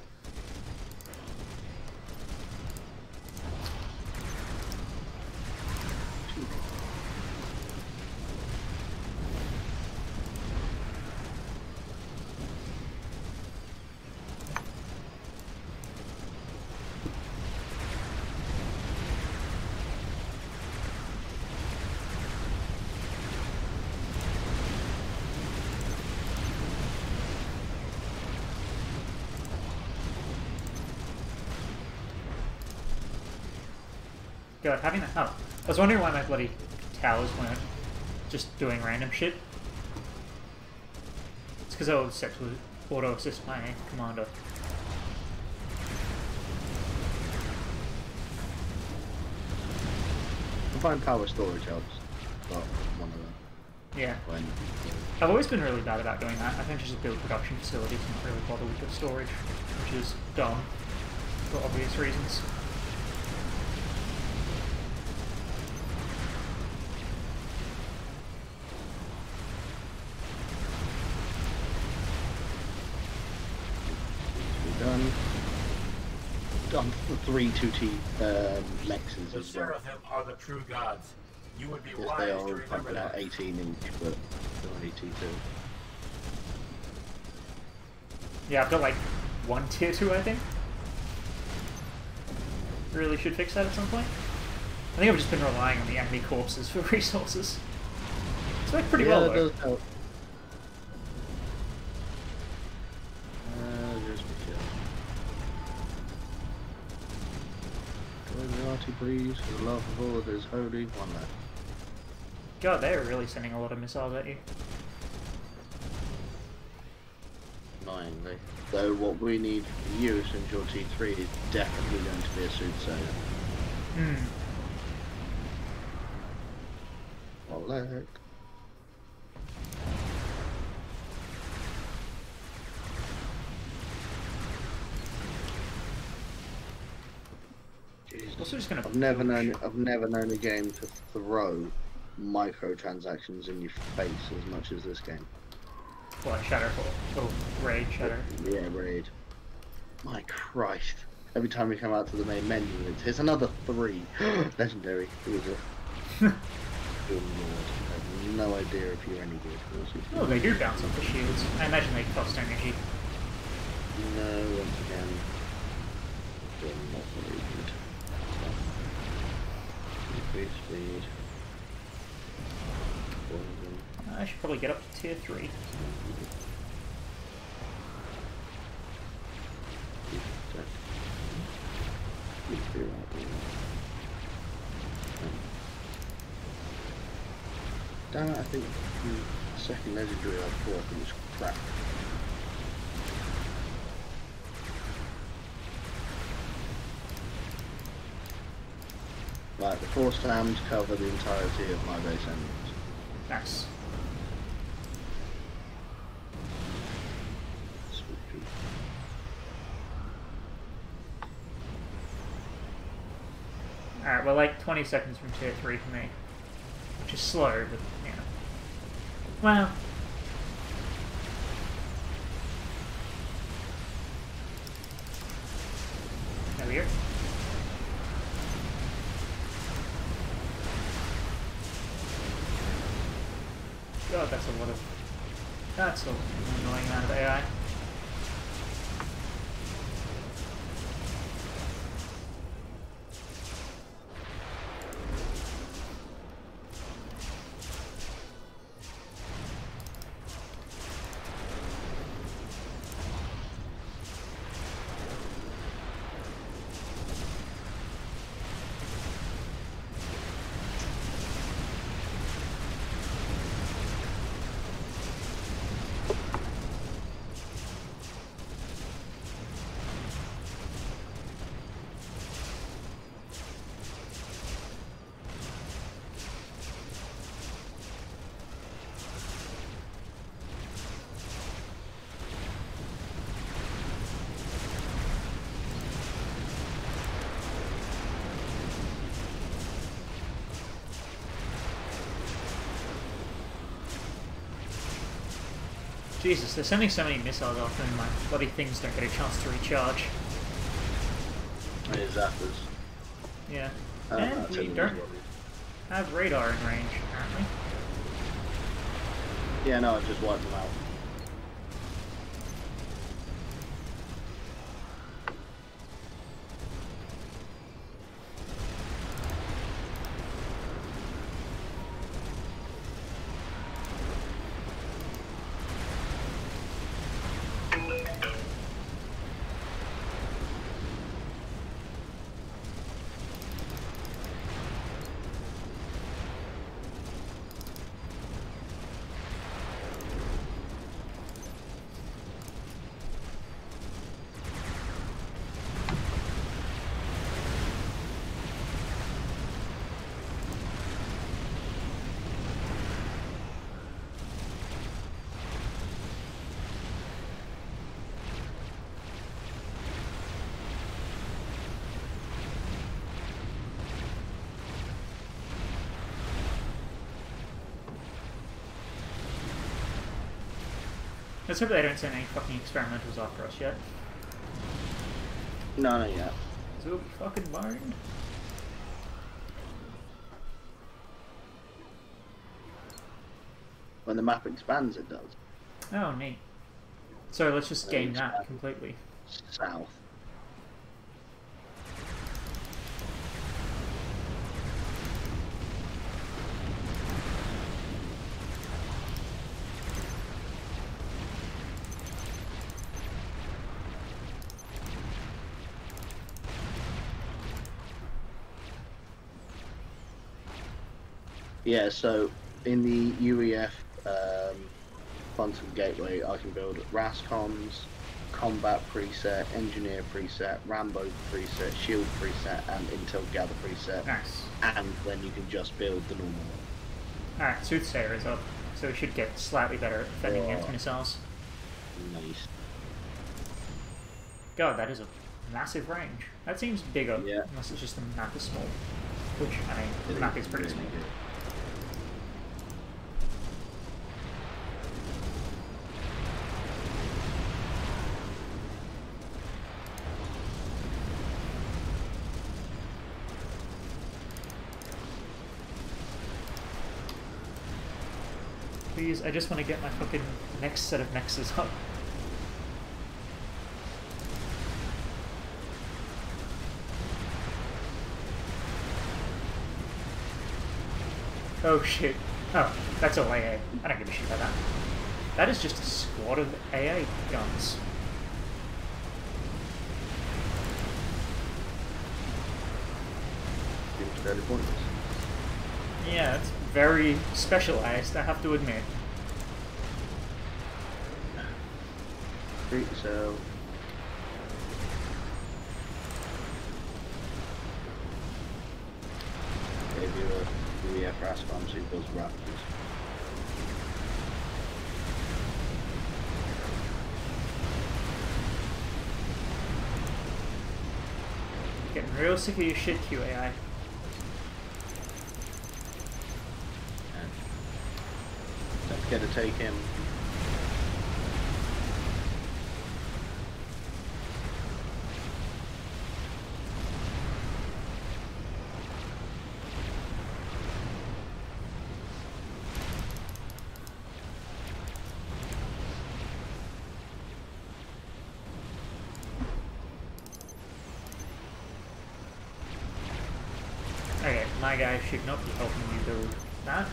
God, having that. Oh, I was wondering why my bloody towers weren't just doing random shit. It's because I was set to auto assist my commander. Combined power storage helps. Well, one of them. Yeah. I've always been really bad about doing that. I tend to just build production facilities and not really bother with the storage, which is dumb for obvious reasons. Done 3 2T Lexes The as well. Seraphim are the true gods. You would be Yes, wise they to are remember pumping out that. 18 inch, but still only T2. Yeah, I've got like 1 tier 2, I think. Really should fix that at some point. I think I've just been relying on the enemy corpses for resources. It's worked pretty well, that though. does help. There's my kill. Join the arty breeze for the love of all that is holy. One left. God, they're really sending a lot of missiles at you. Annoyingly. Though what we need from you since you're T3 is definitely going to be a soothsayer. Oleg. Also just gonna I've never known a game to throw microtransactions in your face as much as this game. What, Shatterfall? Oh, Raid, Shatter. Yeah, Raid. My Christ. Every time we come out to the main menu, it's another 3. Legendary. Who is it? Good lord. I have no idea if you're any good. Oh, they do bounce off the shields. I imagine they cost energy. No, once again. They're not very good. Increase speed. I should probably get up to tier 3. Damn it, I think the second legendary I thought it was crap. Right, the 4 SAMs cover the entirety of my base enemies. Nice. Alright, we're like 20 seconds from tier 3 for me. Which is slow, but, yeah. Well... There we go. God, that's a lot of... That's an annoying amount of AI. Jesus, they're sending so many missiles off and my bloody things don't get a chance to recharge. It is Zappers. Yeah. And we don't have radar in range, apparently. Yeah, no, I've just wiped them out. Let's hope they don't send any fucking experimentals after us yet. No, not yet. So we'll be fucking boned. When the map expands, it does. Oh, neat. So let's just game that completely. South. Yeah, so in the UEF Quantum Gateway, I can build RASCOMs, Combat preset, Engineer preset, Rambo preset, Shield preset, and Intel Gather preset. Nice. And then you can just build the normal one. Alright, Soothsayer is up, so we should get slightly better at defending against missiles. Nice. God, that is a massive range. That seems bigger, yeah. Unless it's just the map is small. Which, I mean, the map is pretty small. Good. Please, I just want to get my fucking next set of nexus up. Oh shit. Oh, that's all AA. I don't give a shit about that. That is just a squad of AA guns. Seems fairly pointless. Yeah, it's very specialized, I have to admit. Treat so. Gave you a UEF RASCOM so he builds Raptors. Getting real sick of your shit, QAI. Gonna take him. Okay, my guy should not be helping you build that.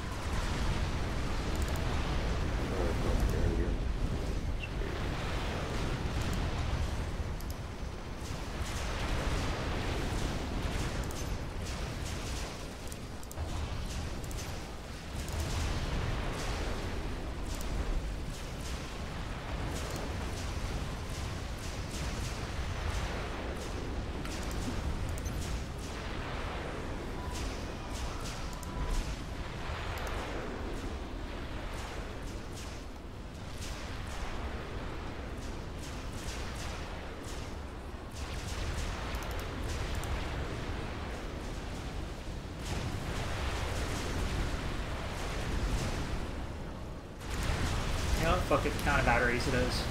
You know what? Fuck it, counter batteries it is.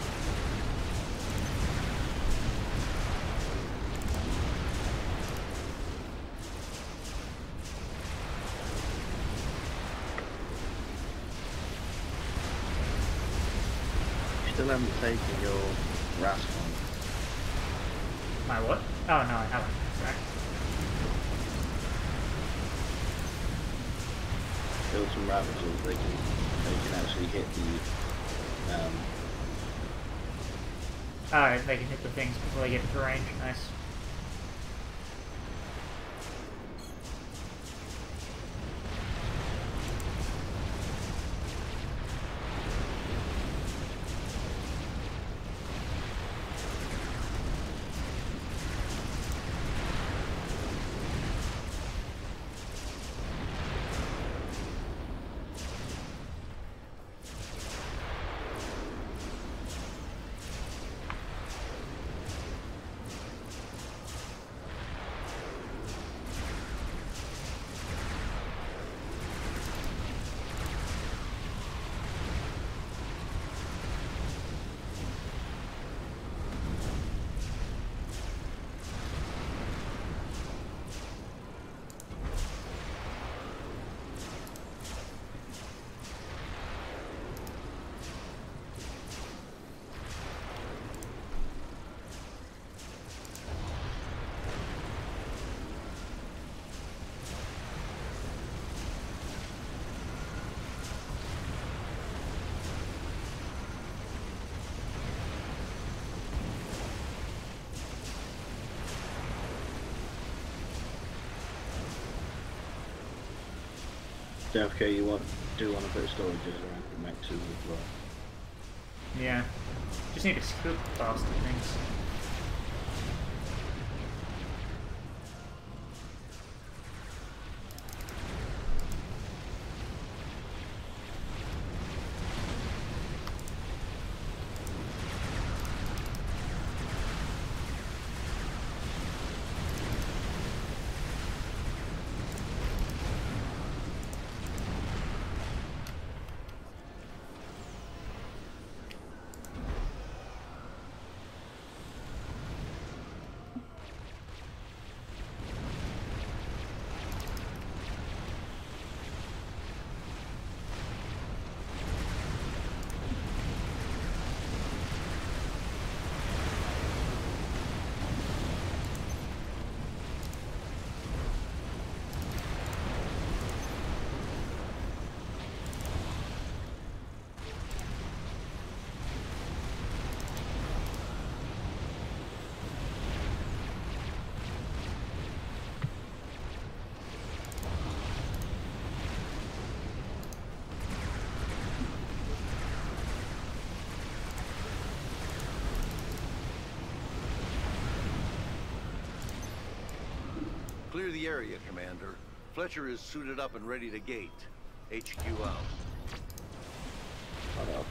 Still haven't taken your rascal. My what? Oh no, I haven't. Sorry. Build some Ravagers, they can actually hit the Alright, they can hit the things before they get into range. Nice. JFK, you do want to put storages around the Mech 2 as well. Yeah. Just need to scoop faster things. Clear the area, Commander. Fletcher is suited up and ready to gate. HQ out. Hold up.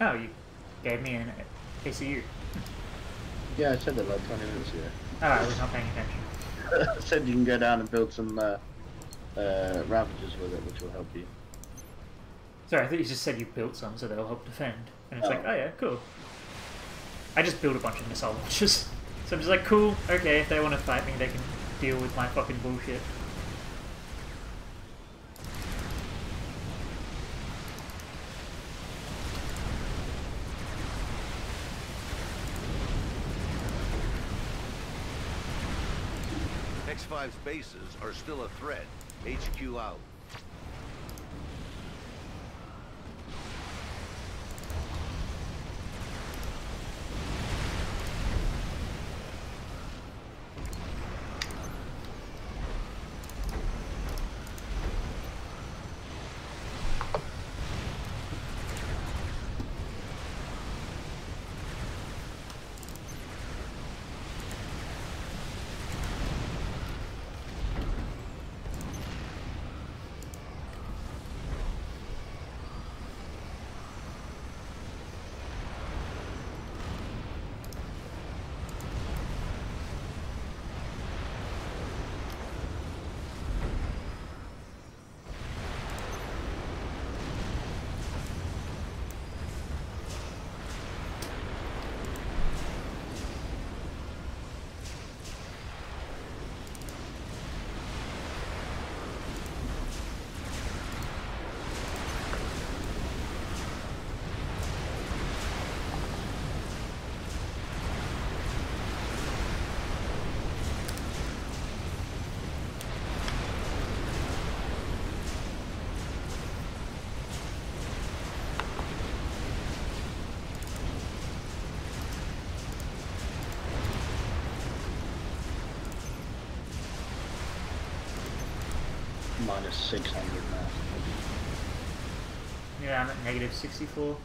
Oh, you gave me an ACU. Yeah, I said that like 20 minutes ago. Oh, I was not paying attention. I said you can go down and build some Ravagers with it, which will help you. Sorry, I thought you just said you built some, so they'll help defend. And it's like, oh yeah, cool. I just built a bunch of missile launchers. So I'm just like, cool, okay, if they want to fight me, they can deal with my fucking bullshit. X5's bases are still a threat. HQ out. Minus 600 now. Yeah, I'm at negative 64.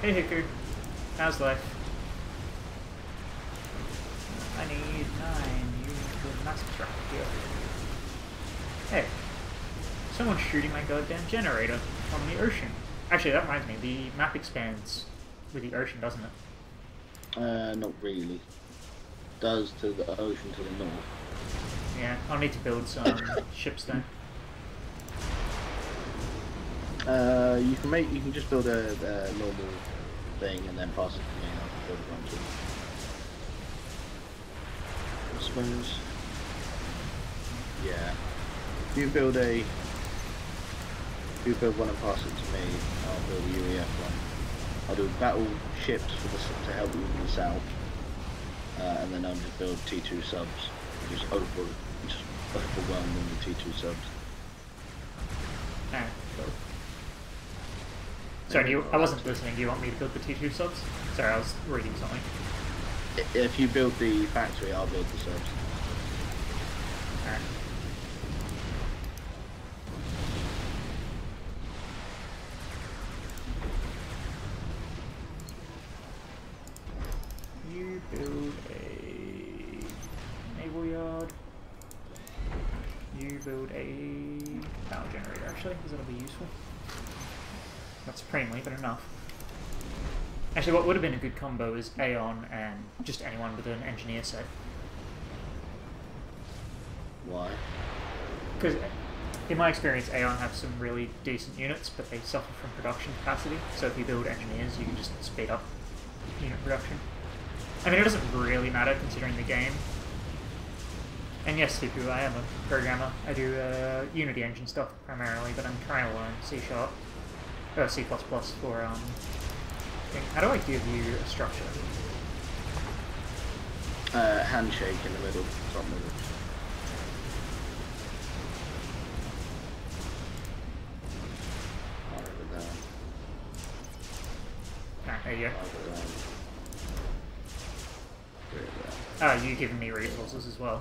Hey Hiku, how's life? I need 9 units of mass extractor here. Hey, someone's shooting my goddamn generator from the ocean. Actually, that reminds me, the map expands with the ocean, doesn't it? Not really. Does to the ocean to the north. Yeah, I'll need to build some ships then. You can just build a normal thing and then pass it to me and I can build a bunch of them. I suppose. Yeah. If you build one and pass it to me, I'll build a UEF one. I'll do battle ships to help you in the south, and then I'll just build T2 subs. Just overwhelm them with T2 subs. Alright, cool. Sorry, I wasn't listening. Do you want me to build the T2 subs? Sorry, I was reading something. If you build the factory, I'll build the subs. Alright. You build a naval yard. You build a power generator, actually, because that'll be useful. Not supremely, but enough. Actually, what would have been a good combo is Aeon and just anyone with an engineer set. Why? Because in my experience, Aeon have some really decent units, but they suffer from production capacity. So if you build engineers, you can just speed up unit production. I mean, it doesn't really matter considering the game. And yes, Hiku, I am a programmer. I do Unity engine stuff primarily, but I'm trying to learn C#, C++ for thing. How do I give you a structure? Handshake in the middle, top middle. Over down. Ah, there you go. Over down. Oh, you giving me resources as well.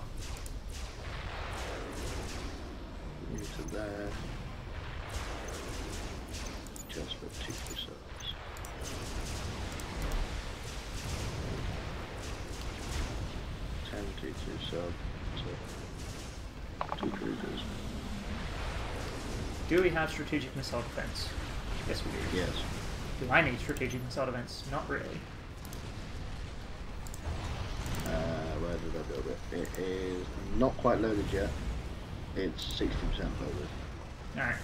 You to there. Just put 2 subs. T2 sub, so 2 cruisers. Do we have strategic missile defense? Yes, we do. Yes. Do I need strategic missile defense? Not really. Where did I build it? It is not quite loaded yet. It's 60% loaded. Alright.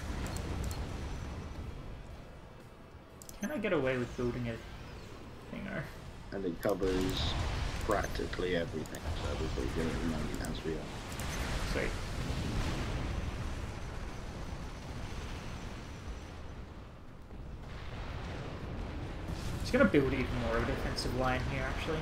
Can I get away with building a thinger? And it covers practically everything, so we're pretty good at the moment as we are. Sweet. Just gonna build even more of a defensive line here, actually.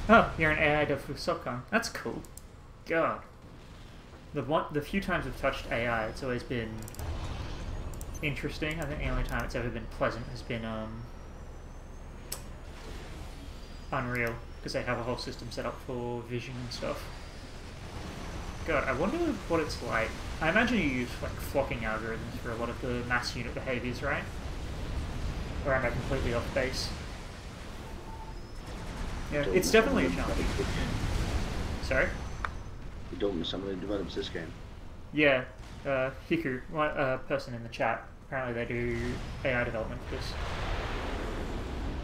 Oh, you're an AI dev for SOCOM. That's cool. God. The few times I've touched AI, it's always been interesting. I think the only time it's ever been pleasant has been Unreal, because they have a whole system set up for vision and stuff. God, I wonder what it's like. I imagine you use like flocking algorithms for a lot of the mass unit behaviors, right? Or am I completely off base? Yeah, it's definitely a challenge. Sorry? You don't know someone who develops this game? Yeah, Hiku, person in the chat. Apparently they do AI development for this.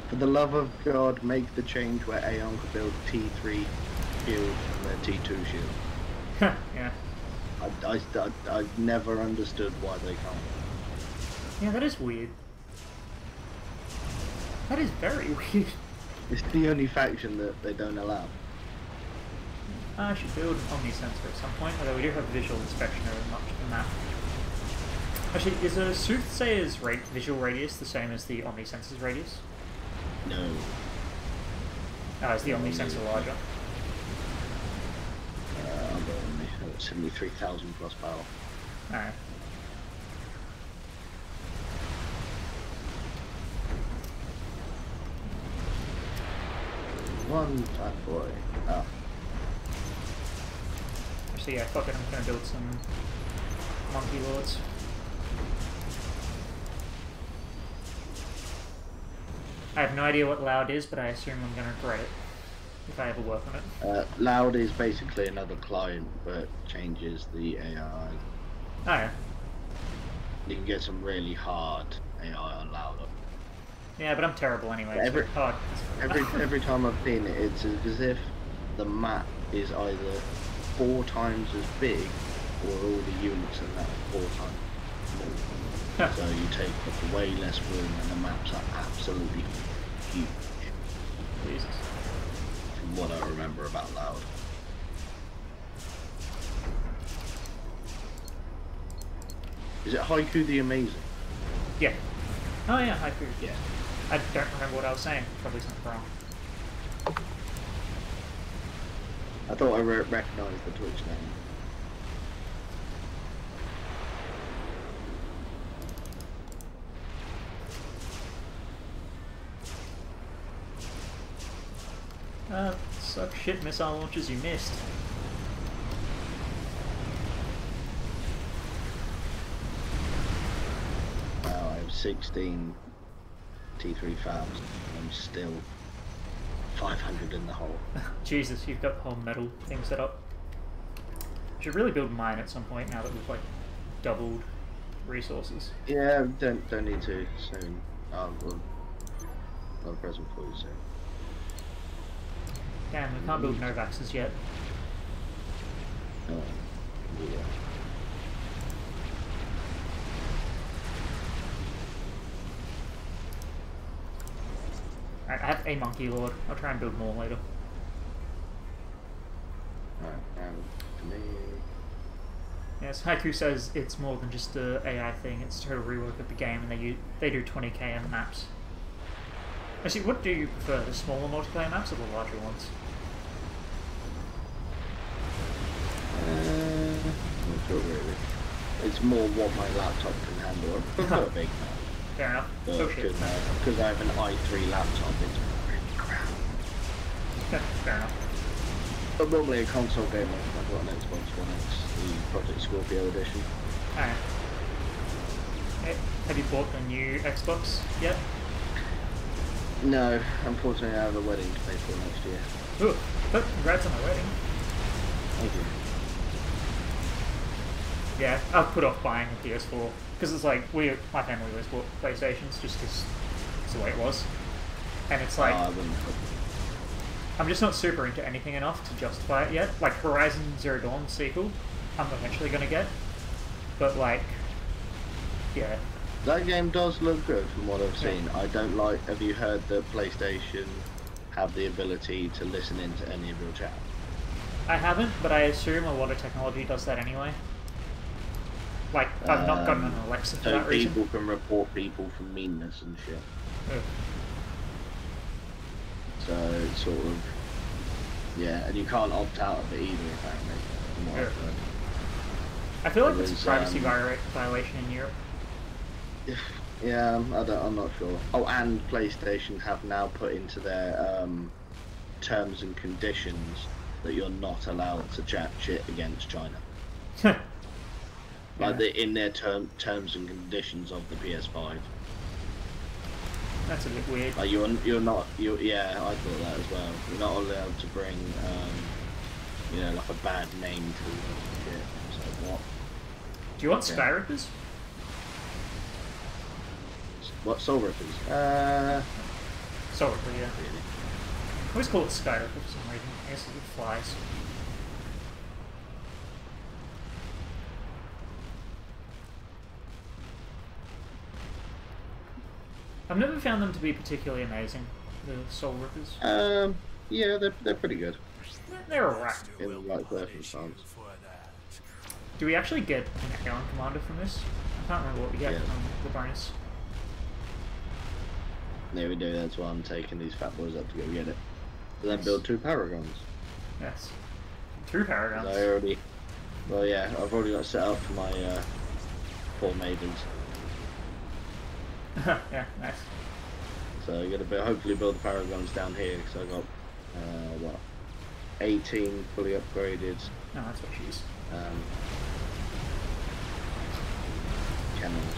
For the love of God, make the change where Aeon could build T3 shield and their T2 shield. Yeah. I've never understood why they can't. Yeah, that is weird. That is very weird. It's the only faction that they don't allow. I should build an Omnisensor at some point, although we do have visual inspection over much of the map. Actually, is a Soothsayer's visual radius the same as the Omnisensor's radius? No. Oh, is the Omnisensor larger? 73,000 plus power. Alright. One fat boy. Ah. Actually, yeah, fuck it, I'm gonna build some Monkey Lords. I have no idea what Loud is, but I assume I'm gonna regret it if I ever work on it. Loud is basically another client, but changes the AI. Oh yeah. You can get some really hard AI on Loud. Yeah, but I'm terrible anyway. Every time I've seen it, it's as if the map is either 4 times as big, or all the units in that 4 times more. So you take up way less room, and the maps are absolutely huge. Jesus. From what I remember about Loud. Is it Haiku the Amazing? Yeah. Oh yeah, Haiku. Yeah. I don't remember what I was saying. Probably something wrong. I thought I recognised the Twitch name. Suck shit missile launches you missed. Wow, I have 16 T3 fabs. I'm still 500 in the hole. Jesus, you've got the whole metal thing set up. Should really build mine at some point now that we've like doubled resources. Yeah, don't need to soon. I'll have a present for you soon. Damn, we can't build Novaxes yet. Oh, yeah. I have a Monkey Lord. I'll try and build more later. Alright, to me. Yes, Haiku says it's more than just a AI thing, it's a total rework of the game, and they do 20 km maps. Actually, what do you prefer, the smaller multiplayer maps or the larger ones? Not sure really. It's more what my laptop can handle. I prefer a big map. Fair enough. Because I have an i3 laptop, it's really crap. Fair enough. I'm normally a console gamer. I've got an Xbox One X, the Project Scorpio edition. Alright. Have you bought the new Xbox yet? No, unfortunately I have a wedding to pay for next year. Ooh, but congrats on the wedding. Thank you. Yeah, I've put off buying a PS4, because it's like, my family always bought PlayStations, just because it's the way it was. And it's like, I'm just not super into anything enough to justify it yet. Like, Horizon Zero Dawn sequel, I'm eventually going to get. But like, yeah. That game does look good from what I've seen. I don't like, have you heard that PlayStation have the ability to listen into any of your chat? I haven't, but I assume a lot of technology does that anyway. Like, I've not gotten an Alexa for that reason. People can report people for meanness and shit. Ugh. So it's sort of, yeah, and you can't opt out of it either apparently. From what I've heard. I feel like it's a privacy violation in Europe. Yeah, I'm not sure. Oh, and PlayStation have now put into their terms and conditions that you're not allowed to chat shit against China. Like in their terms and conditions of the PS5. That's a bit weird. Like yeah, I thought that as well. You're not allowed to bring, you know, like a bad name to shit. So what? Do you want Sky Rippers? What, Soul Rippers? Soul Ripper, yeah. Really? I always call it Sky Ripper for some reason. I guess it flies. I've never found them to be particularly amazing, the Soul Rippers. Yeah, they're pretty good. They're alright. In the right circumstance. Do we actually get an Aeon Commander from this? I can't remember what we get from the bonus. Yeah, we do. That's why I'm taking these fat boys up to go get it. And then build 2 Paragons. Yes. 2 Paragons. Well, yeah, I've already got set up for my 4 Maidens. Yeah, nice. So I'm gonna hopefully build the Paragons down here because I got 18 fully upgraded. No, that's what she's. Cannons.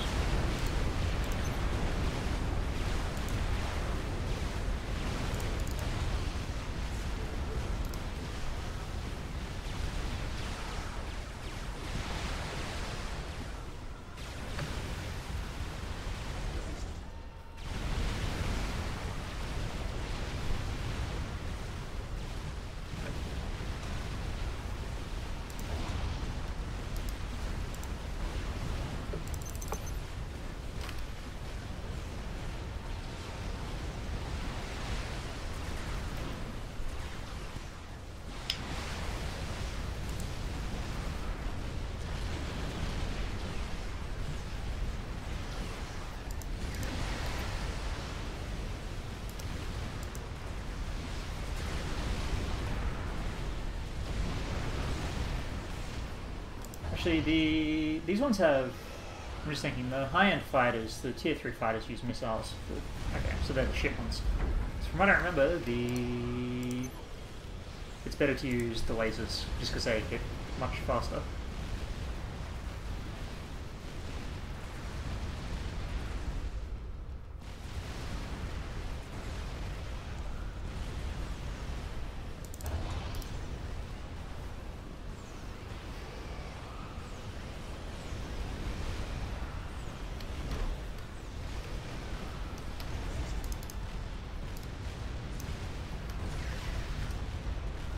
Actually, these ones have. I'm just thinking the high-end fighters, the tier 3 fighters, use missiles. Okay, so they're the shit ones. So from what I remember, it's better to use the lasers just because they hit much faster.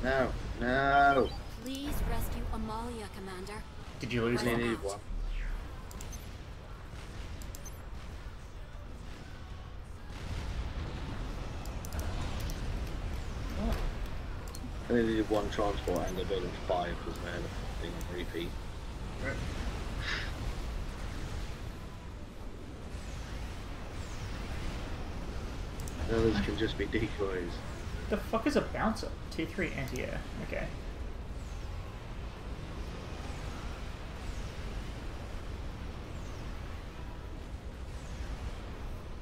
No, no. Please rescue Amalia, Commander. Did you lose one? Need one. And they needed one transport and they're building 5 because they had a thing repeat. Right. Those can just be decoys. The fuck is a bouncer? Tier 3 anti-air. Okay.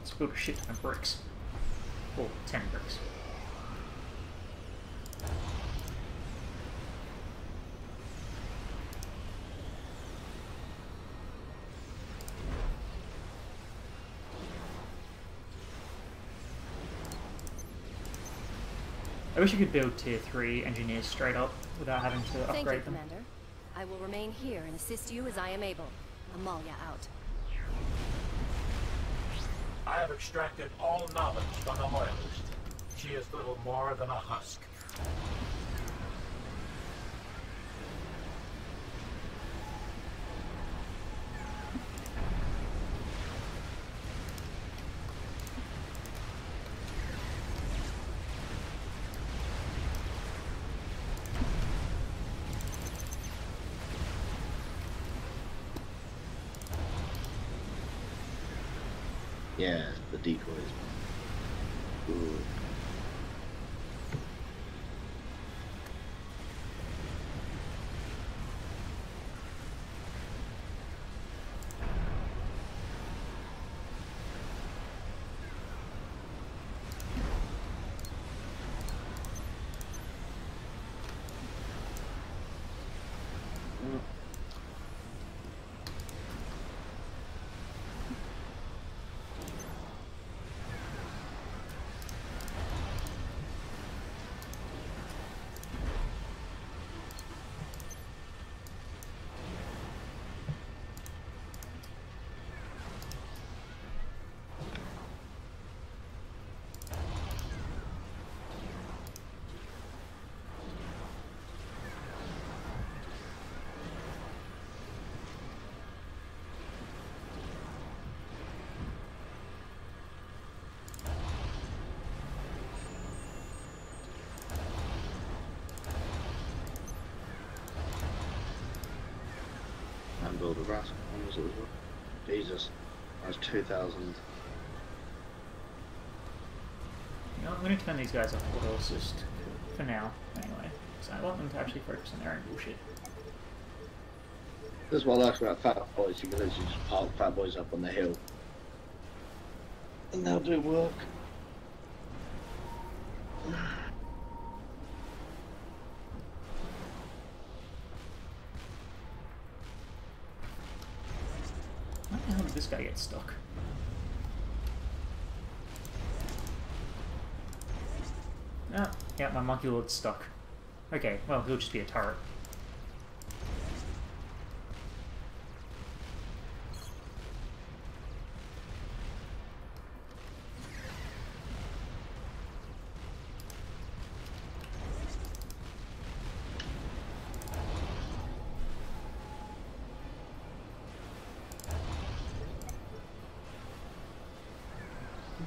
Let's build a shit ton of bricks. Or 10 bricks. I wish you could build tier 3 engineers straight up without having to upgrade Thank you, them. Commander. I will remain here and assist you as I am able. Amalia out. I have extracted all knowledge from the loyalist. She is little more than a husk. Yeah, the decoys. Ooh. And build a rascal ones as well. Jesus, that's 2,000. You know, I'm going to turn these guys off auto assist for now, anyway. So I want them to actually focus on their own bullshit. That's what I like about Fat Boys. You can literally just park Fat Boys up on the hill, and they'll do work. Why the hell did this guy get stuck? Ah, yeah, my monkey lord's stuck. Okay, well, he'll just be a turret.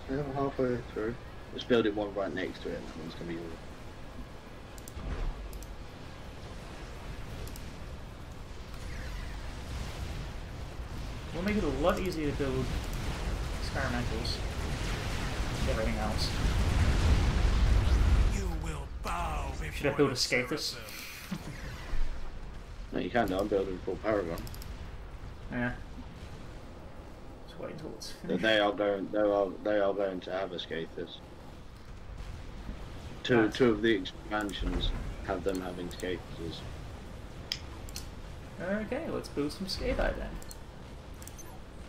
Yeah, I'm halfway through. Just building one right next to it, and that one's gonna be all. We'll make it a lot easier to build experimentals and everything else. You will bow before Should I build a the Scathus? No, you can do. I'm building full Paragon. Yeah. Just wait until it's So finished. they are going to have a Scathus. Two of the expansions have them having Scathuses. Okay, let's build some Scathite then.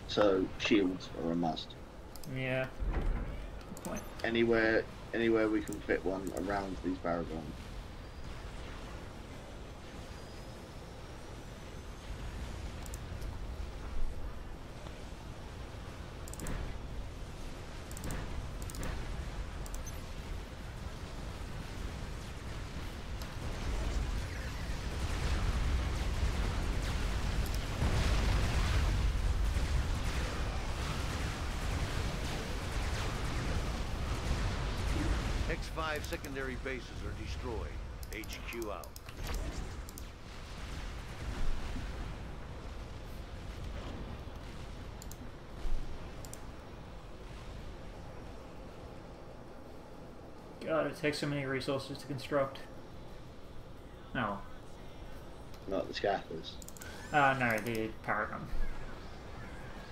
So shields are a must. Yeah. Good point. Anywhere we can fit one around these Paragons. X5 secondary bases are destroyed. HQ out. God, it takes so many resources to construct. No. Not the scatters. No, the Paragon.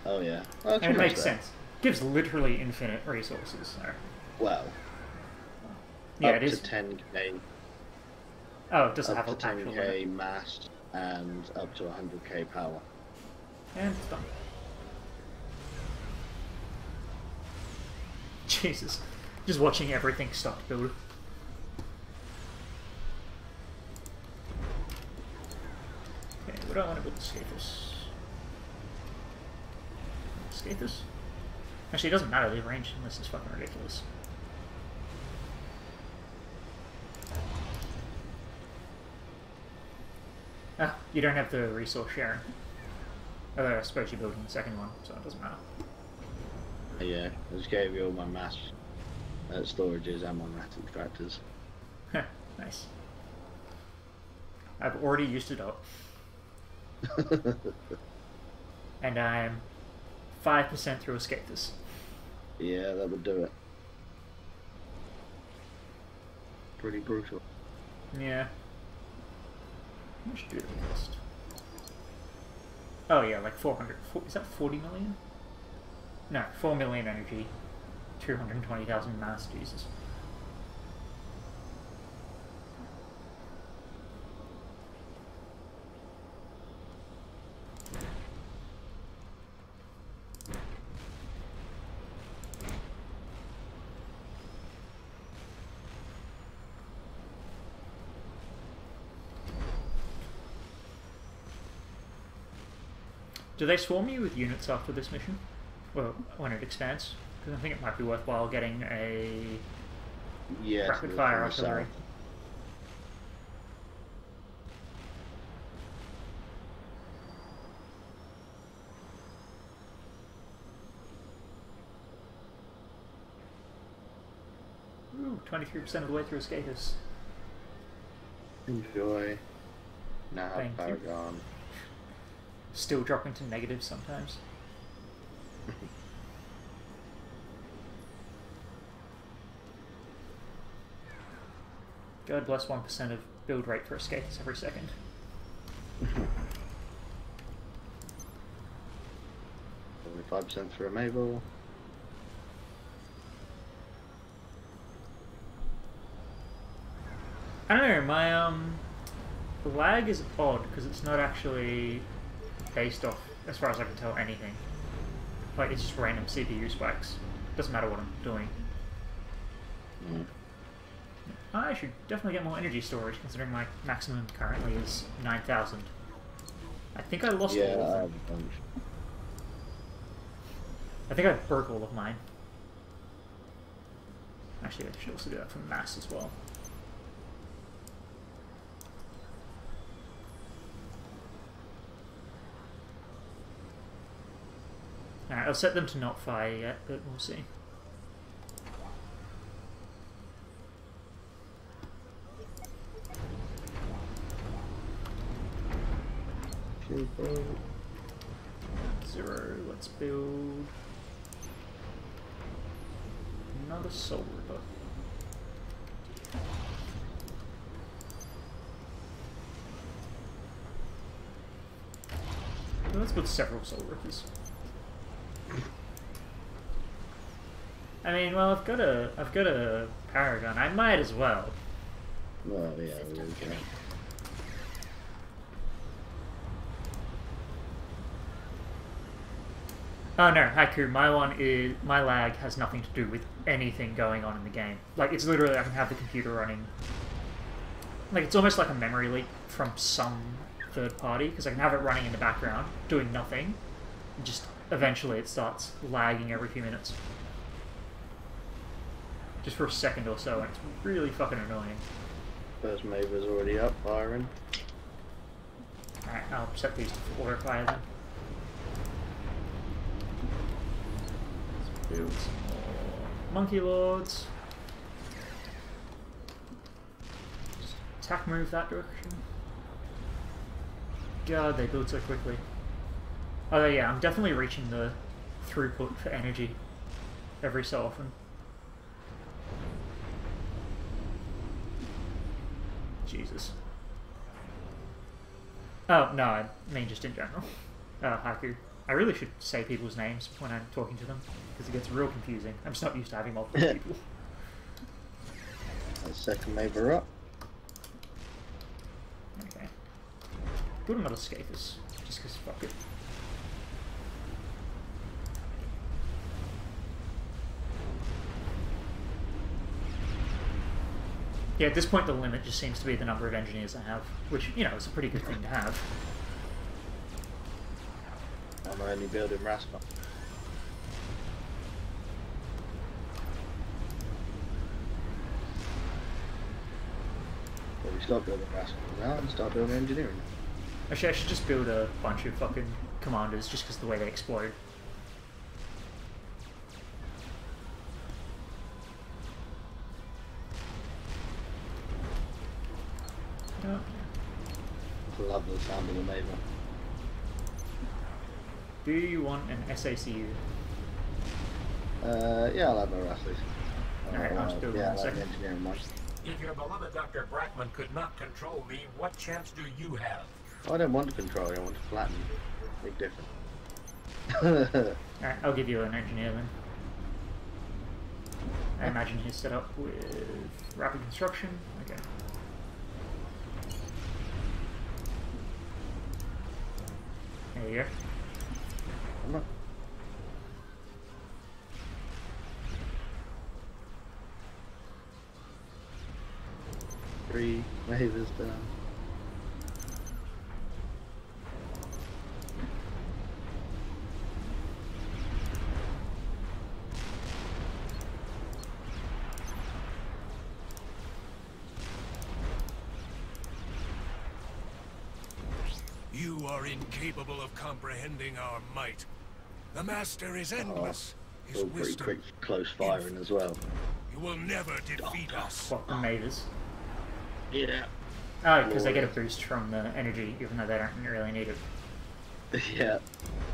Oh yeah. Well, and it makes sense. Gives literally infinite resources. So. Well. Yeah, up it is. to 10k. Oh, it doesn't up have to a actual 10k limit. mass and up to 100k power. And it's done. Jesus. Just watching everything start to build. Okay, what do I want to build? Scathus. Scathus? Actually, it doesn't matter, the range in this is fucking ridiculous. Ah, you don't have the resource sharing. Although I suppose you're building the second one, so it doesn't matter. Yeah, I just gave you all my mass storages and my rat extractors. Nice. I've already used it up. And I'm 5% through a Scathus. Yeah, that would do it. Pretty brutal. Yeah. How much do it cost? Oh yeah, like 400. Is that 40 million? No, 4 million energy. 220,000 mass, Jesus. Do they swarm you with units after this mission? Well, when it expands? Because I think it might be worthwhile getting a rapid fire artillery. Ooh, 23% of the way through Scathus. Enjoy. Now Thank Paragon. Still dropping to negatives sometimes. God bless 1% of build rate for a Scathus every second. 5% for a Mabel. I don't know, my lag is odd because it's not actually based off, as far as I can tell, anything. Like, it's just random CPU spikes. Doesn't matter what I'm doing. I should definitely get more energy storage, considering my maximum currently is 9,000. I think I lost all of them. I have a bunch. I think I broke all of mine. Actually, I should also do that for mass as well. Alright, I'll set them to not fire yet, but we'll see. Zero, let's build another soul river. Well, let's put several soul rivers. I mean, well, I've got a Paragon. I might as well. Well, yeah, we can. Oh no, Haiku, my lag has nothing to do with anything going on in the game. Like, it's literally, I can have the computer running. Like, it's almost like a memory leak from some third party, because I can have it running in the background, doing nothing, and just eventually it starts lagging every few minutes. Just for a second or so, and it's really fucking annoying. First Maver's already up, firing. Alright, I'll set these to auto fire then. Build some more Monkey Lords. attack move that direction. God, they build so quickly. Oh yeah, I'm definitely reaching the throughput for energy every so often. Jesus. Oh, no, I mean just in general. Haiku. I really should say people's names when I'm talking to them, because it gets real confusing. I'm just not used to having multiple people. Second neighbor up. Okay. Good metal scapers, just because fuck it. Yeah, at this point the limit just seems to be the number of engineers I have, which, you know, is a pretty good thing to have. I'm only building Rascal. Well, we start building Rascal now and start building engineering. Actually, I should just build a bunch of fucking commanders just because of the way they explode. Oh. Love the sound of the Maven. Do you want an SACU? Yeah, I'll have no Rascals. Alright, I'll just build one in a second. Engineering one. If your beloved Dr. Brackman could not control me, what chance do you have? I don't want to control you, I want to flatten you. Big difference. Alright, I'll give you an engineer then. I imagine he's set up with rapid construction. Okay. There you go. Come on. Three Mavers down. You are incapable of comprehending our might. The Master is endless. His All pretty wisdom quick, close firing as well. You will never defeat us. What, the Mavers? Yeah. Oh, because they get a boost from the energy, even though they don't really need it. Yeah.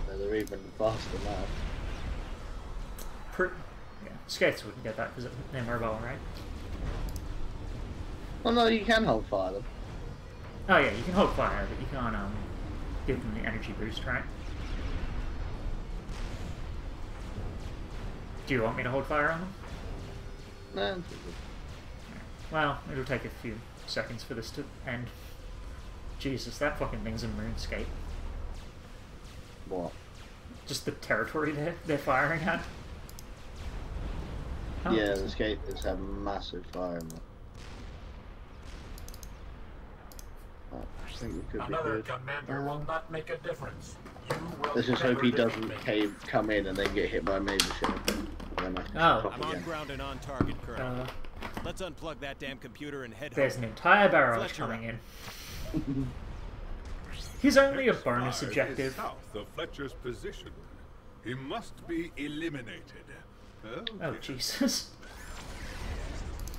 So they're even faster now. Yeah, Skates wouldn't get that because they're mobile, right? Well, no, you can hold fire them. Oh yeah, you can hold fire, but you can't give them the energy boost, right? Do you want me to hold fire on them? No, it's all good. Well, it'll take a few seconds for this to end. Jesus, that fucking thing's a moonscape. What? Just the territory they're firing at. Oh, yeah, the skaters have massive fire in them. I think we could Another be good. commander will not make a difference. You will Let's just never hope he defeat doesn't me. come in and then get hit by a major ship. I'm on ground and on target, Colonel. Let's unplug that damn computer and head There's home. an entire barrage Fletcher coming in. He's only a bonus Mars objective. is south of Fletcher's position. He must be eliminated. Oh, Jesus.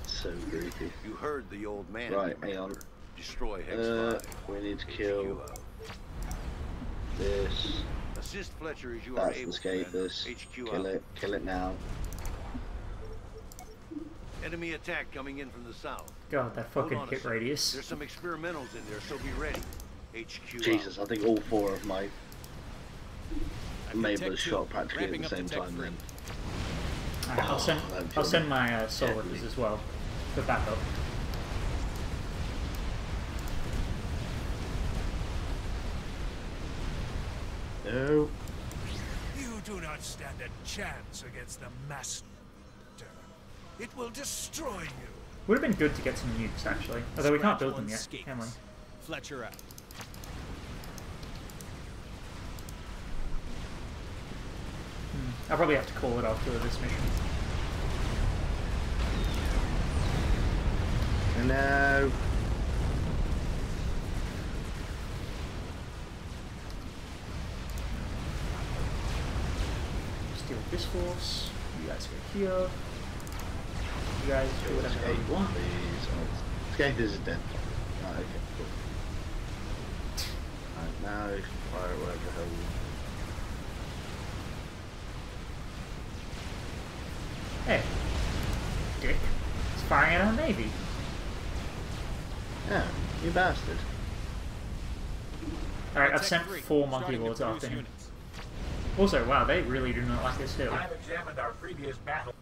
So creepy. You heard the old man. Right, hang on. Destroy Hex 5. We need to kill this. Assist Fletcher as you are That's able. the scapers. Kill it now. Enemy attack coming in from the south. God, that Hold fucking on a hit sec. radius. There's some experimentals in there, so be ready. HQ Jesus, I think all four of my Mavers Tech shot practically at ramping the up the same tech time then. Alright, I'll send my soldiers as well for backup. No. You do not stand a chance against the Master. It will destroy you. Would have been good to get some nukes, actually. Although we can't build them yet, can we? Fletcher out. I'll probably have to call it after this mission. No. Steal this force. You guys go here. You guys do whatever the hell you want. Skaters is dead. okay, cool. Right, now you can fire whatever the hell you want. Hey, dick. It's firing at our navy. Yeah, you bastard. Alright, I've sent 4 monkey lords after him. Also, wow, they really do not like this hill. I've examined our previous battles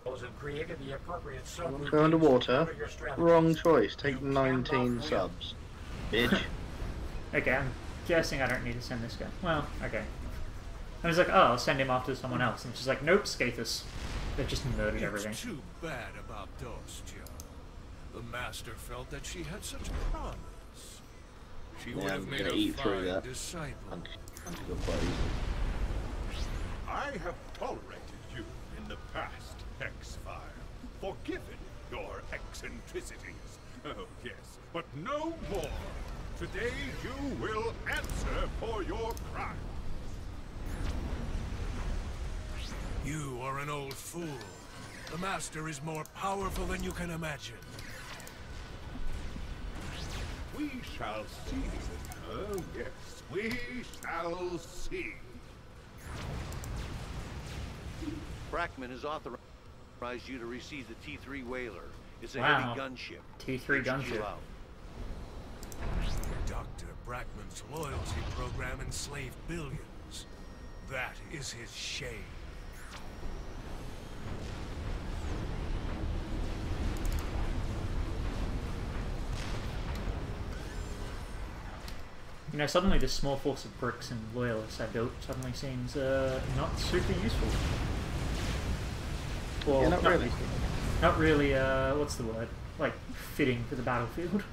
and created the appropriate subroutines. Go underwater. for your strategy. Wrong choice. Take 19 subs. Bitch. Okay, I'm guessing I don't need to send this guy. Well, okay. I was like, oh, I'll send him after someone else. And she's like, nope, Scathus. They've just murdered everything. It's too bad about Dostia. The Master felt that she had such promise. She would have made a fine disciple. I have tolerated you in the past, X-Fire. Forgiven your eccentricities. Oh, yes, but no more. Today you will answer for your crimes. You are an old fool. The Master is more powerful than you can imagine. We shall see. Oh, yes, we shall see. Brackman has authorized you to receive the T3 Whaler. It's a Wow. heavy gunship. T3 gunship. out. Dr. Brackman's loyalty program enslaved billions. That is his shame. You know, suddenly this small force of bricks and loyalists I built suddenly seems not super useful. Well, yeah, not really. Useful. Not really, what's the word? Like, fitting for the battlefield.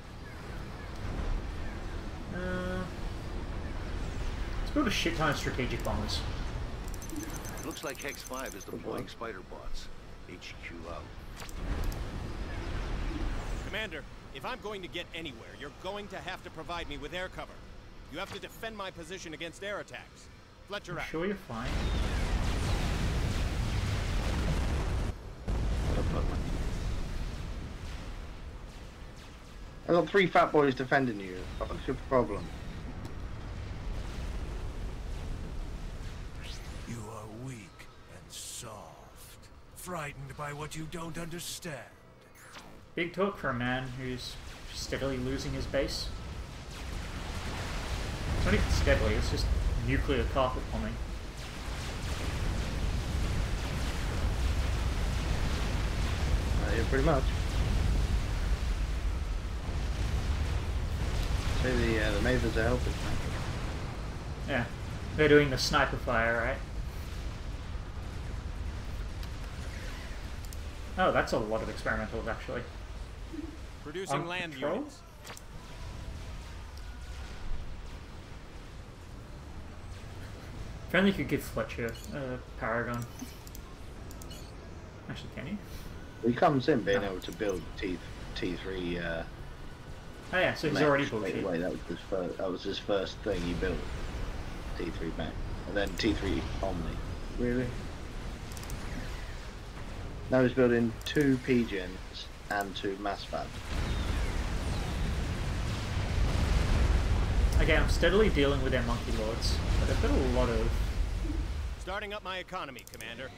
Let's build a shit ton of strategic bombers. Looks like Hex 5 is deploying spider bots. HQ out. Commander, if I'm going to get anywhere, you're going to have to provide me with air cover. You have to defend my position against air attacks. Fletcher out. Sure you're fine. I got 3 fat boys defending you. What's your problem? You are weak and soft, frightened by what you don't understand. Big talk for a man who's steadily losing his base. It's not even steadily, it's just nuclear carpet bombing. Yeah, pretty much. So the neighbours are helping, man. Yeah, they're doing the sniper fire, right? Oh, that's a lot of experimentals, actually. Producing land control? units. If only you could give Fletcher a Paragon. Actually, can you? He comes in being able to build T3. Oh yeah, so he's already built it. Wait, that was his first thing he built. T3 mech, and then T3 Omni. Really? Now he's building 2 P-gens and 2 mass fab. Again, I'm steadily dealing with their monkey lords, but I've got a lot of... Starting up my economy, Commander.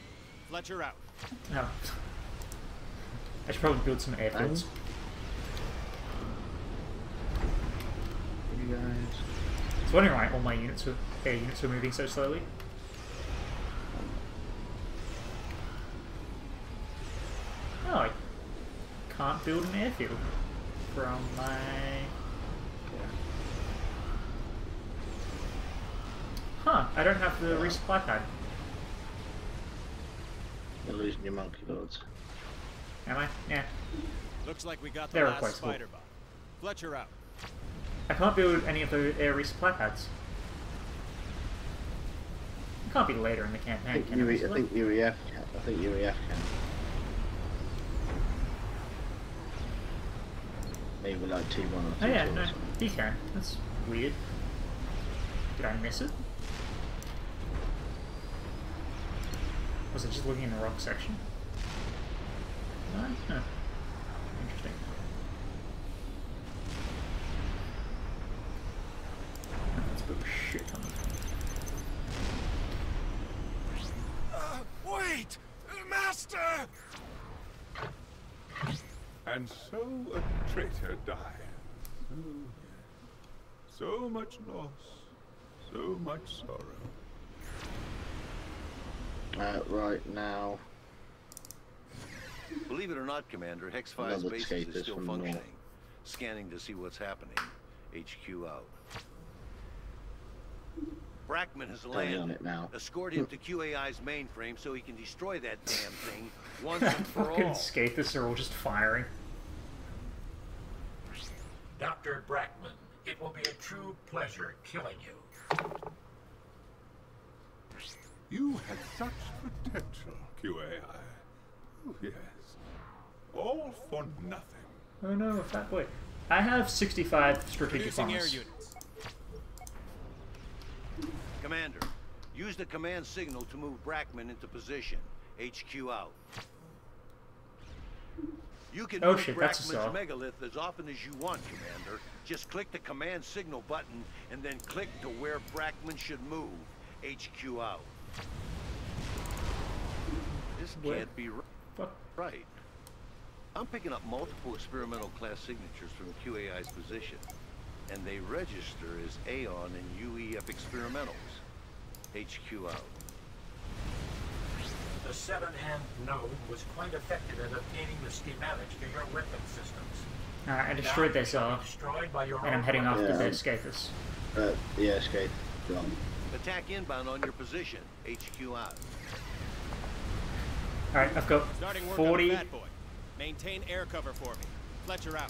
Fletcher out. No. I should probably build some airfields. You guys. I was wondering why all my units were, air units were moving so slowly. Oh, I can't build an airfield from my... Huh, I don't have the resupply pad. You're losing your monkey lords. Am I? Yeah. Looks like we got the They're last replaceable. spider bot. Fletcher out. I can't build any of the air resupply pads. It can't be later in the campaign, can it? I think UEF can. I think UEF can. Maybe like T1 or T2. Oh yeah, no, he can. That's weird. Did I miss it? Was it just looking in the rock section? No? Huh. Interesting. Oh shit. Wait! Master! And so a traitor died. So much loss, so much sorrow. Right now. Believe it or not, Commander, Hex 5's base is still functioning. Scanning to see what's happening. HQ out. Brackman has landed. Escort him to QAI's mainframe so he can destroy that damn thing once and for Fucking all. Scathus are all just firing. Dr. Brackman, it will be a true pleasure killing you. You had such potential, QAI. Oh, yes. All for nothing. Oh no, fat boy. I have 65 strategic Producing air bombs. units. Commander, use the command signal to move Brackman into position. HQ out. You can move shit, that's a Brackman's saw. megalith as often as you want, Commander. Just click the command signal button and then click to where Brackman should move. HQ out. This can't be right. I'm picking up multiple experimental class signatures from QAI's position, and they register as Aeon and UEF experimentals. HQ out. The seven-hand gnome was quite effective at obtaining the schematics for your weapon systems. I destroyed their Tsar, Destroyed by your and I'm own heading off to weapons. the Scathus. Yeah, Scathus. Gone. Attack inbound on your position. HQ out. Alright, I've got Starting work 40. on the Fat Boy. Maintain air cover for me. Fletcher out.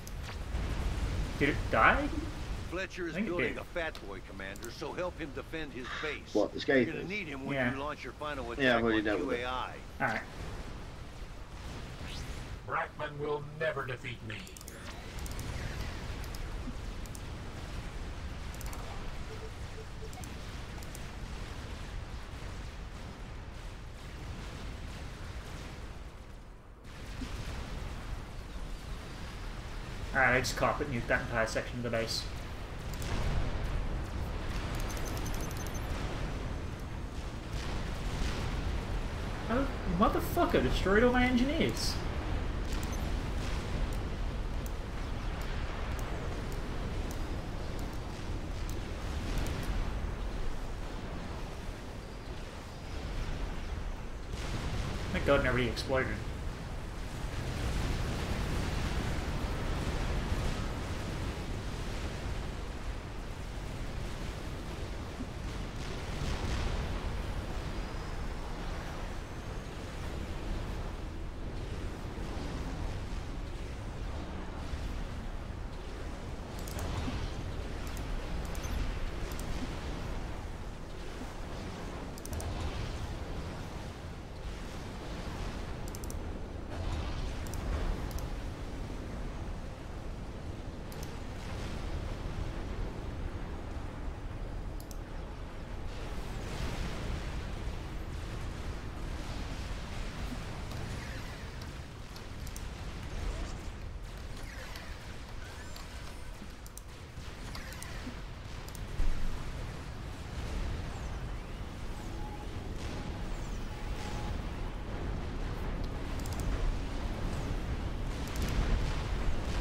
Did it die? Fletcher is I think it building did. a Fat Boy, Commander, so help him defend his base. What, the You're Scathus? gonna need him when Yeah. you launch your final Yeah, attack I've already on dealt with it. QAI. Alright. Brackman will never defeat me. Alright, I just carpet nuked that entire section of the base. Oh, motherfucker, destroyed all my engineers. Thank God nobody exploded.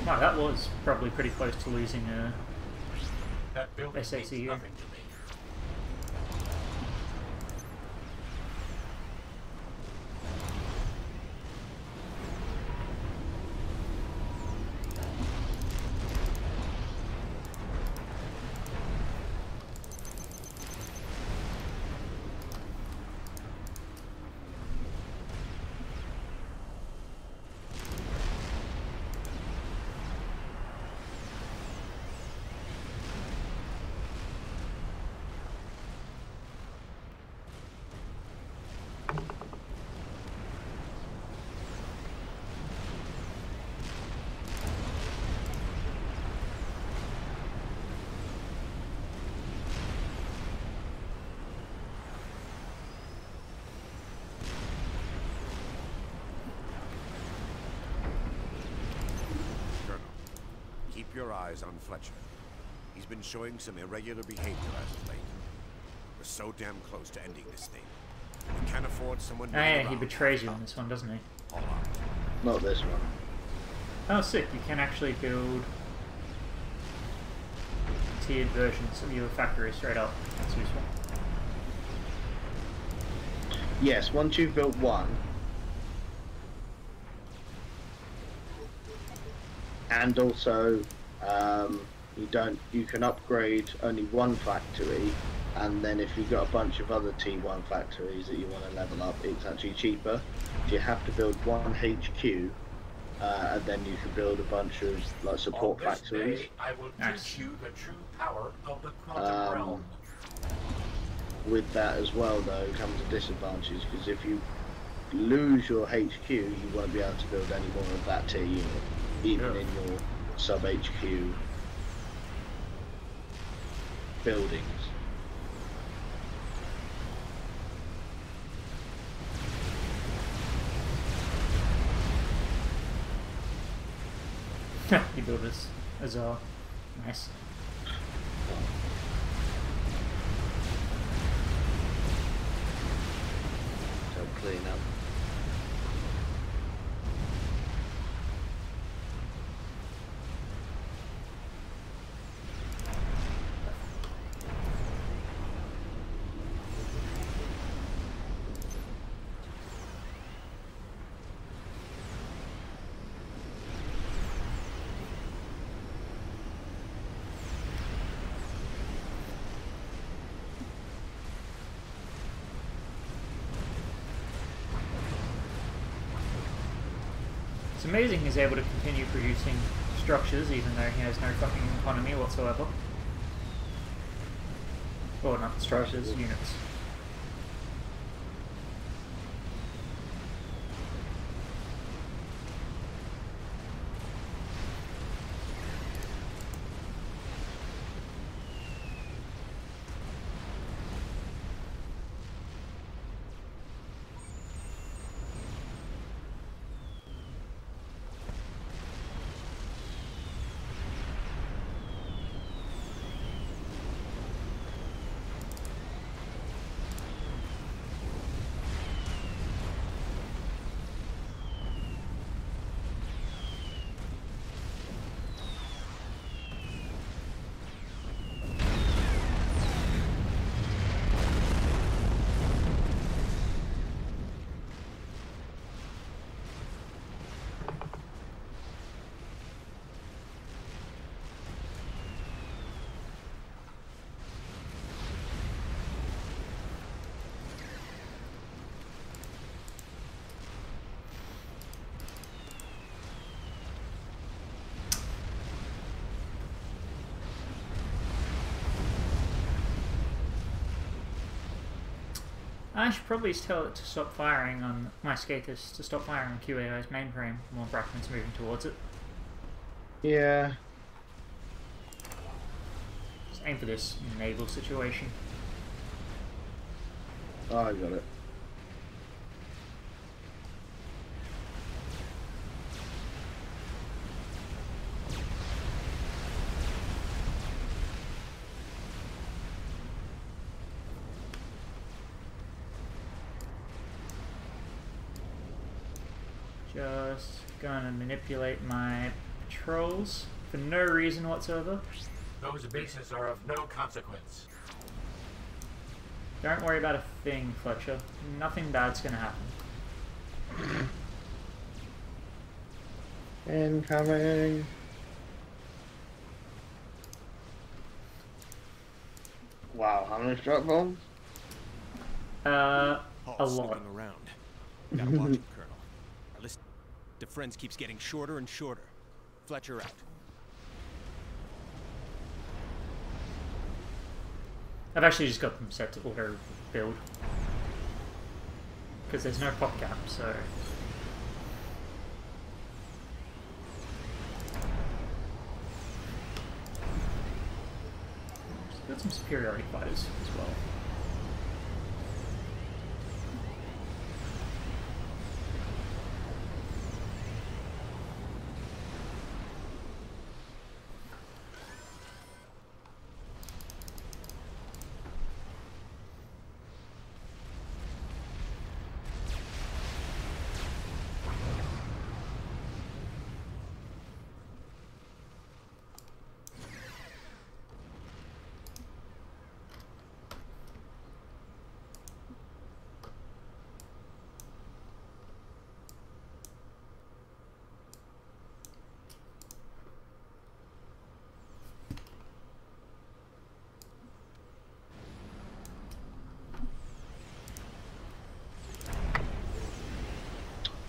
Wow, that was probably pretty close to losing That building means SACU. nothing to me. Colonel, keep your eyes on Fletcher. He's been showing some irregular behavior as of late. We're so damn close to ending this thing. We can't afford someone. Oh yeah, he betrays you on this one, doesn't he? Not this one. Oh, sick! You can actually build tiered versions of your factory straight up. That's useful. Yes, once you've built one, and also you can upgrade only one factory, and then if you've got a bunch of other T1 factories that you want to level up, it's actually cheaper. You have to build one HQ, and then you can build a bunch of like support factories. I will teach you the true power of the quantum realm. With that as well, though, comes a disadvantage, because if you lose your HQ, you won't be able to build any more of that tier unit, even in your sub HQ buildings. You build this as well. Nice. Clean up. It's amazing he's able to continue producing structures even though he has no fucking economy whatsoever. Or not structures, units. I should probably tell it to stop firing on my skaters, to stop firing on QAI's mainframe while Brackman's moving towards it. Yeah. Just aim for this naval situation. Oh, I got it. Just gonna manipulate my patrols for no reason whatsoever. Those bases are of no consequence. Don't worry about a thing, Fletcher. Nothing bad's gonna happen. Incoming. Wow, how many struck bombs? A lot. Snooping around. Gotta watch him, Colonel. Our list of friends keeps getting shorter and shorter. Fletcher out. I've actually just got them set to auto build because there's no pop gap, so got some superiority fighters as well.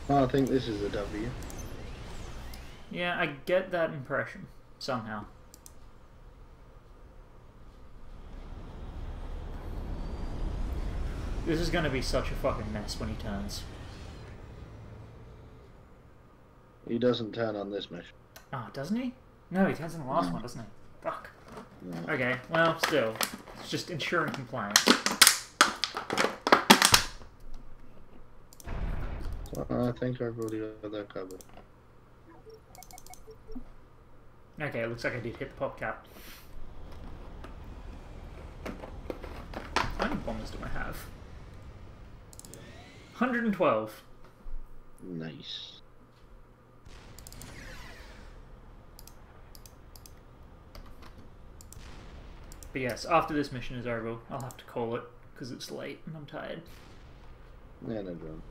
I think this is a W. Yeah, I get that impression, somehow. This is gonna be such a fucking mess when he turns. He doesn't turn on this mission. Oh, doesn't he? No, he turns in the last one, doesn't he? Fuck. No. Okay, well, still. It's just ensuring compliance. Well, I think I've already got that covered. Okay, it looks like I did hit the pop cap. How many bombers do I have? 112. Nice. But yes, after this mission is over, I'll have to call it, because it's late and I'm tired. Yeah, no problem.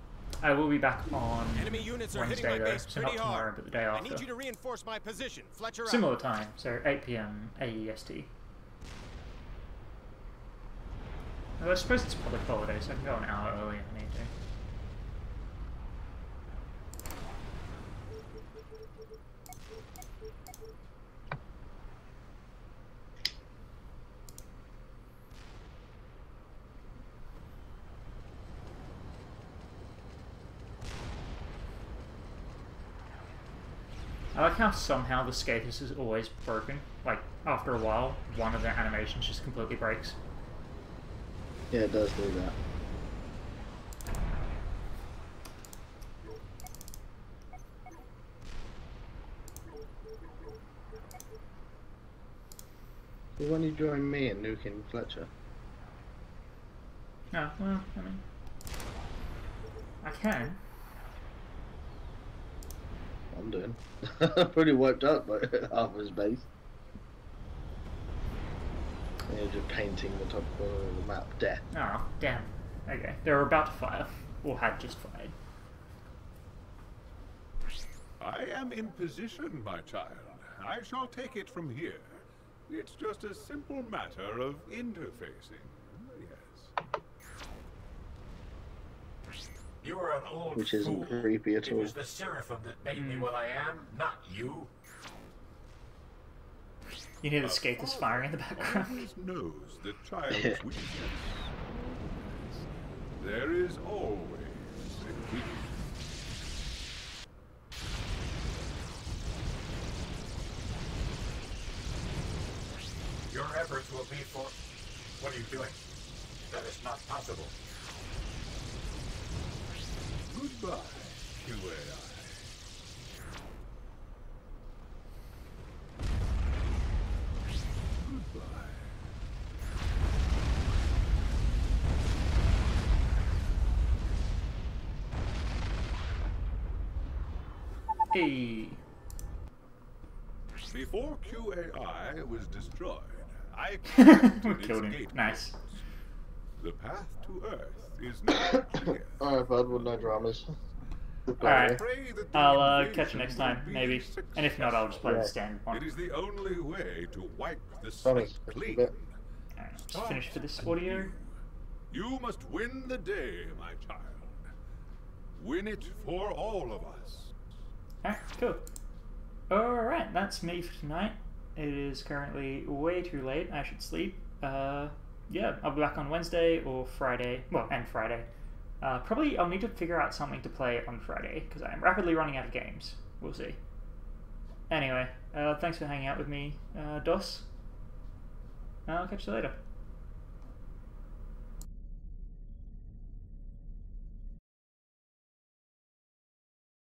I will be back on Enemy units are hitting Wednesday my though, base so not pretty tomorrow, hard. but the day I after. need you to reinforce my position. Fletcher out. Similar time, so 8 PM AEST. Well, I suppose it's public holiday, so I can go an hour early if I need to. I like how somehow the Scathus is always broken. Like, after a while, one of the animations just completely breaks. Yeah, it does do that. So when you join me in nuking Fletcher? Oh, well, I mean... I can. I'm doing. Pretty wiped out by half his base. Yeah, just painting the top corner of the map. Death. Oh, damn. Okay, they were about to fire. Or had just fired. I am in position, my child. I shall take it from here. It's just a simple matter of interfacing. Yes. You are an old Which isn't fool. creepy at It all. was the Seraphim that made me what I am, not you. You hear the Scathus firing in the background. Always knows the child's weakness. There is always a weakness. Your efforts will be for... What are you doing? That is not possible. Goodbye, QAI. Goodbye. Hey. Before QAI was destroyed, I killed him. Nice. The path to Earth is now clear. Alright, bud, with no dramas. Alright, I'll catch you next time, maybe. And if not, I'll just play the standard one. It is the only way to wipe the Promise, slate clean. bit. Alright, let's finish for this audio. You must win the day, my child. Win it for all of us. Alright, cool. Alright, that's me for tonight. It is currently way too late. I should sleep. Yeah, I'll be back on Wednesday or Friday. Well, and Friday. Probably I'll need to figure out something to play on Friday, because I am rapidly running out of games. We'll see. Anyway, thanks for hanging out with me, DOS. I'll catch you later.